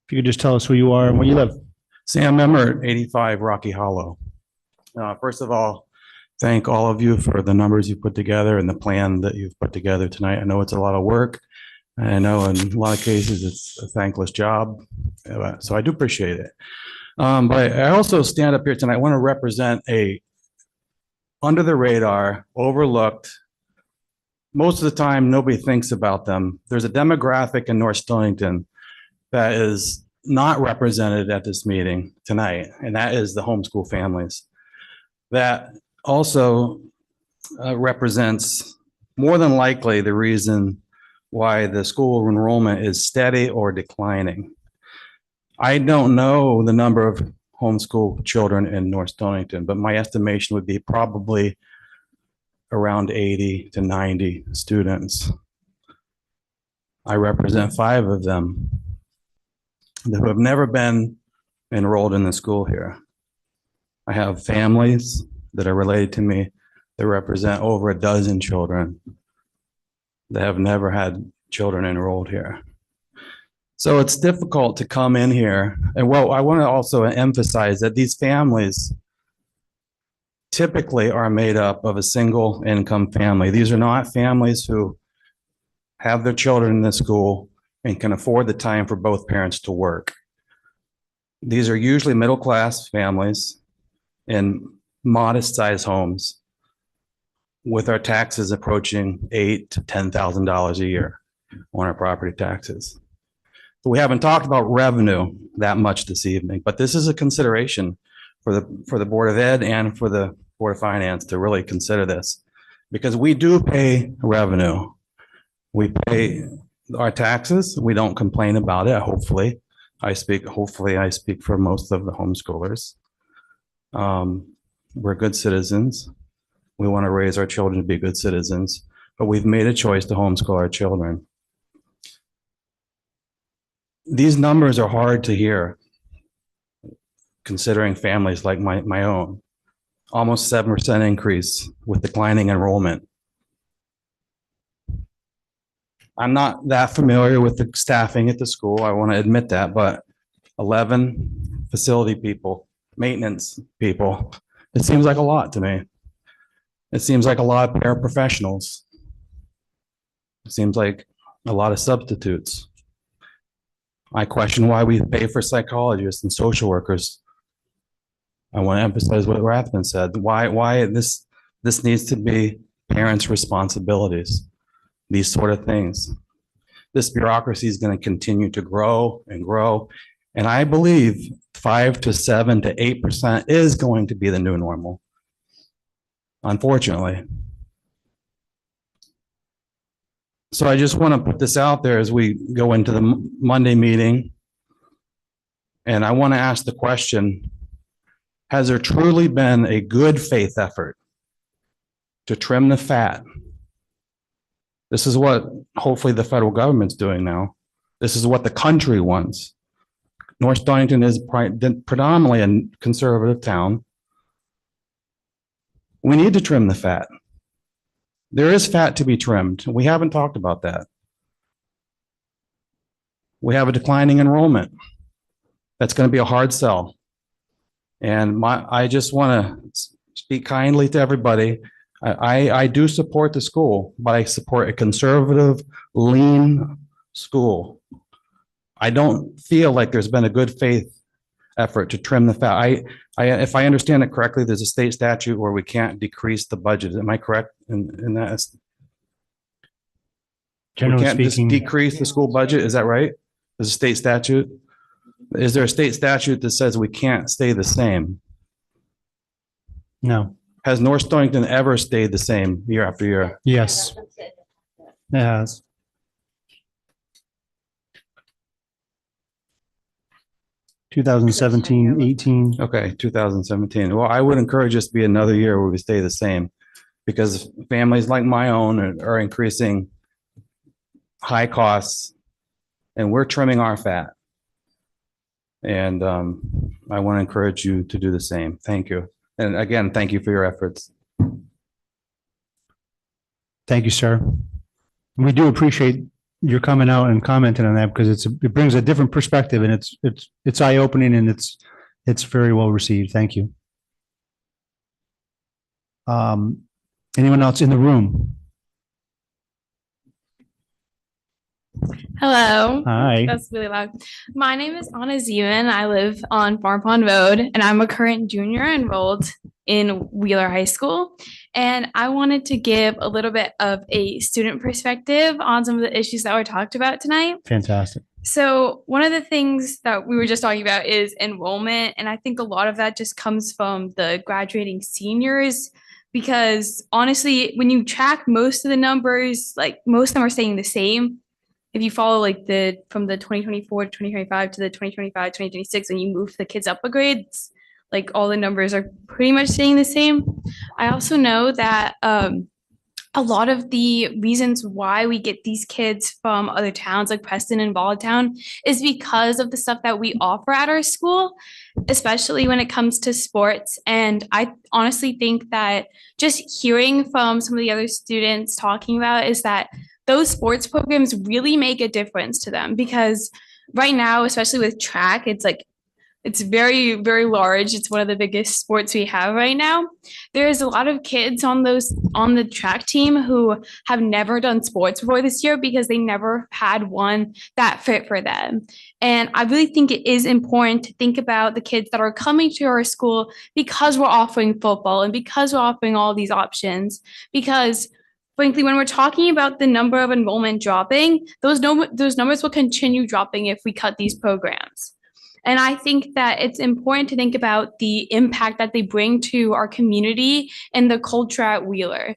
If you could just tell us who you are and where you live. Sam Emmert, 85 Rocky Hollow. First of all, thank all of you for the numbers you put together and the plan that you've put together tonight. I know it's a lot of work. I know in a lot of cases it's a thankless job. So I do appreciate it. But I also stand up here tonight. I want to represent a under the radar, overlooked. Most of the time, nobody thinks about them. There's a demographic in North Stonington that is not represented at this meeting tonight, and that is the homeschool families. That also represents more than likely the reason why the school enrollment is steady or declining. I don't know the number of homeschool children in North Stonington, but my estimation would be probably around 80 to 90 students. I represent 5 of them that have never been enrolled in the school here. I have families that are related to me that represent over a dozen children that have never had children enrolled here. So it's difficult to come in here. And well, I want to also emphasize that these families typically are made up of a single income family. These are not families who have their children in the school and can afford the time for both parents to work. These are usually middle-class families in modest-sized homes with our taxes approaching $8,000 to $10,000 a year on our property taxes. But we haven't talked about revenue that much this evening, but this is a consideration for the Board of Ed and for the Board of Finance to really consider this, because we do pay revenue. We pay our taxes. We don't complain about it. Hopefully I speak for most of the homeschoolers. We're good citizens. We want to raise our children to be good citizens. but we've made a choice to homeschool our children. These numbers are hard to hear, considering families like my own. Almost 7% increase with declining enrollment. I'm not that familiar with the staffing at the school, I want to admit that, but 11 facility people, maintenance people, it seems like a lot to me. It seems like a lot of paraprofessionals. It seems like a lot of substitutes. I question why we pay for psychologists and social workers. I want to emphasize what Rathman said. Why this needs to be parents' responsibilities, these sort of things. This bureaucracy is going to continue to grow and grow. And I believe 5 to 7 to 8% is going to be the new normal, unfortunately. So I just want to put this out there as we go into the Monday meeting. And I want to ask the question, has there truly been a good faith effort to trim the fat? This is what hopefully the federal government's doing now. This is what the country wants. North Stonington is predominantly a conservative town. We need to trim the fat. There is fat to be trimmed. We haven't talked about that. We have a declining enrollment. That's going to be a hard sell. And I just want to speak kindly to everybody. I do support the school, but I support a conservative, lean school. I don't feel like there's been a good faith effort to trim the fat. If I understand it correctly, there's a state statute where we can't decrease the budget. Am I correct in that? We Generally can't just speaking, decrease the school budget. Is that right? There's a state statute. Is there a state statute that says we can't stay the same? no. Has North Stonington ever stayed the same year after year? Yes. It has. Two 2017, 18. Okay, 2017. Well, I would encourage us to be another year where we stay the same, because families like my own are increasing high costs, and we're trimming our fat. And I want to encourage you to do the same. Thank you. And again, thank you for your efforts. Thank you, sir. We do appreciate your coming out and commenting on that, because it brings a different perspective, and it's eye-opening, and it's very well received. Thank you. Anyone else in the room? Hello. Hi. That's really loud. My name is Anna Zeman. I live on Farm Pond Road, and I'm a current junior enrolled in Wheeler High School. And I wanted to give a little bit of a student perspective on some of the issues that were talked about tonight. Fantastic. So one of the things that we were just talking about is enrollment. And I think a lot of that just comes from the graduating seniors, because honestly, when you track most of the numbers, like most of them are staying the same. If you follow like from the 2024 to 2025 to the 2025, 2026, when you move the kids up a grade, like all the numbers are pretty much staying the same. I also know that a lot of the reasons why we get these kids from other towns like Preston and Volleytown is because of the stuff that we offer at our school, especially when it comes to sports. And I honestly think that just hearing from some of the other students talking about is that those sports programs really make a difference to them, because right now, especially with track, it's very, very large. It's one of the biggest sports we have right now. There's a lot of kids on the track team who have never done sports before this year because they never had one that fit for them. And I really think it is important to think about the kids that are coming to our school because we're offering football and because we're offering all these options. Because frankly, when we're talking about the number of enrollment dropping, those numbers will continue dropping if we cut these programs. And I think that it's important to think about the impact that they bring to our community and the culture at Wheeler.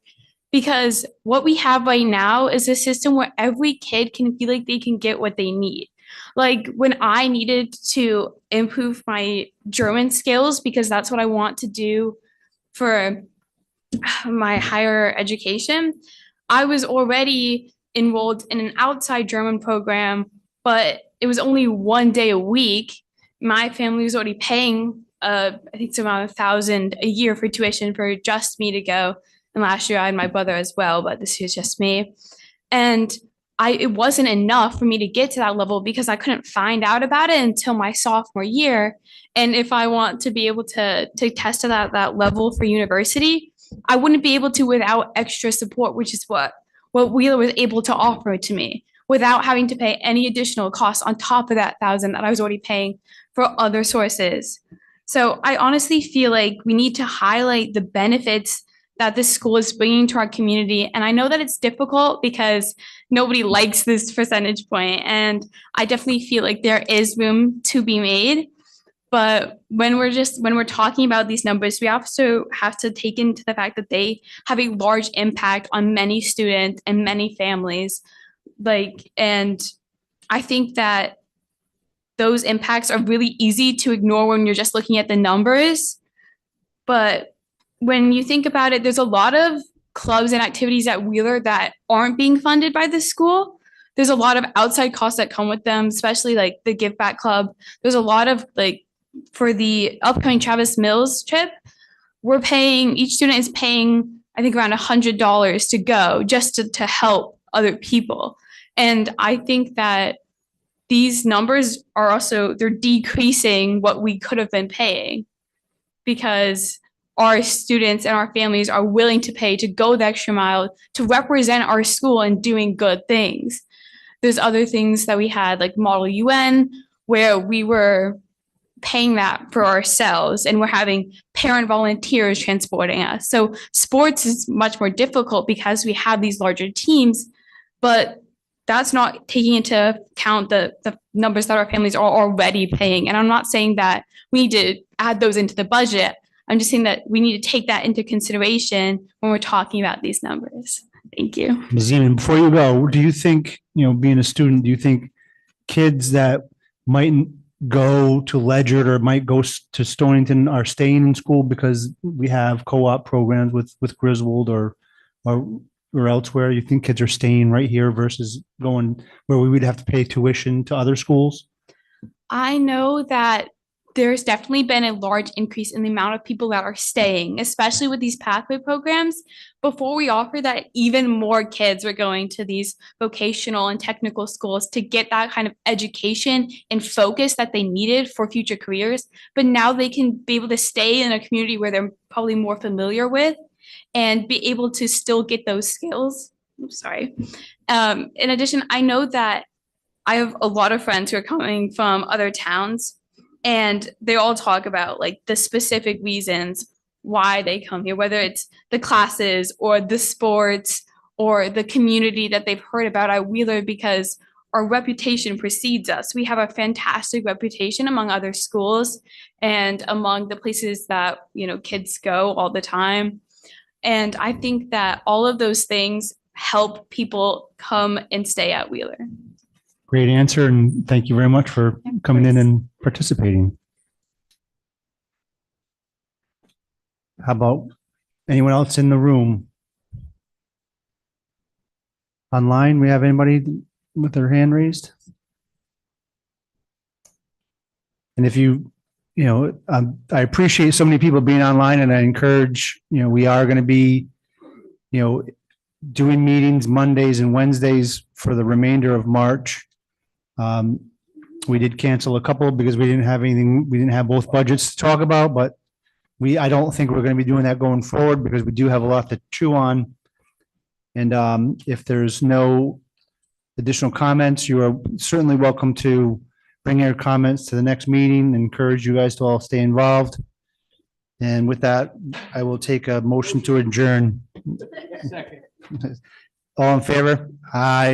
Because what we have right now is a system where every kid can feel like they can get what they need. Like when I needed to improve my German skills, because that's what I want to do for my higher education, I was already enrolled in an outside German program, but it was only 1 day a week. My family was already paying, I think it's around $1,000 a year for tuition for just me to go. And last year I had my brother as well, but this year's just me. And it wasn't enough for me to get to that level because I couldn't find out about it until my sophomore year. And if I want to be able to test to that level for university, I wouldn't be able to without extra support, which is what Wheeler was able to offer to me without having to pay any additional costs on top of that $1,000 that I was already paying for other sources. So I honestly feel like we need to highlight the benefits that this school is bringing to our community. And I know that it's difficult because nobody likes this percentage point, and I definitely feel like there is room to be made. But when we're talking about these numbers, we also have to take into the fact that they have a large impact on many students and many families. And I think that those impacts are really easy to ignore when you're just looking at the numbers. But when you think about it, there's a lot of clubs and activities at Wheeler that aren't being funded by the school. There's a lot of outside costs that come with them, especially like the Give Back Club. There's a lot of for the upcoming Travis Mills trip, each student is paying, I think, around $100 to go just to help other people. And I think that these numbers are they're decreasing what we could have been paying because our students and our families are willing to pay to go the extra mile to represent our school and doing good things. There's other things that we had like Model UN, where we were paying that for ourselves and we're having parent volunteers transporting us. So sports is much more difficult because we have these larger teams, but that's not taking into account the numbers that our families are already paying. And I'm not saying that we need to add those into the budget. I'm just saying that we need to take that into consideration when we're talking about these numbers. Thank you. Ms. Zeman, before you go, do you think, being a student, do you think kids that might go to Ledyard or might go to Stonington are staying in school because we have co-op programs with Griswold or elsewhere? You think kids are staying right here versus going where we would have to pay tuition to other schools? I know that there's definitely been a large increase in the amount of people that are staying, especially with these pathway programs. Before we offered that, even more kids were going to these vocational and technical schools to get that kind of education and focus that they needed for future careers. But now they can be able to stay in a community where they're probably more familiar with and be able to still get those skills. I'm sorry. In addition, I know that I have a lot of friends who are coming from other towns, and they all talk about the specific reasons why they come here, whether it's the classes or the sports or the community that they've heard about at Wheeler, because our reputation precedes us. We have a fantastic reputation among other schools and among the places that, kids go all the time. And I think that all of those things help people come and stay at Wheeler. Great answer. And thank you very much for coming in and participating. How about anyone else in the room? Online, we have anybody with their hand raised? And if I appreciate so many people being online, and I encourage, we are going to be, doing meetings Mondays and Wednesdays for the remainder of March. We did cancel a couple because we didn't have both budgets to talk about, but I don't think we're going to be doing that going forward because we do have a lot to chew on. And if there's no additional comments, you are certainly welcome to bring your comments to the next meeting. Encourage you guys to all stay involved. And with that, I will take a motion to adjourn. Second. All in favor? Aye.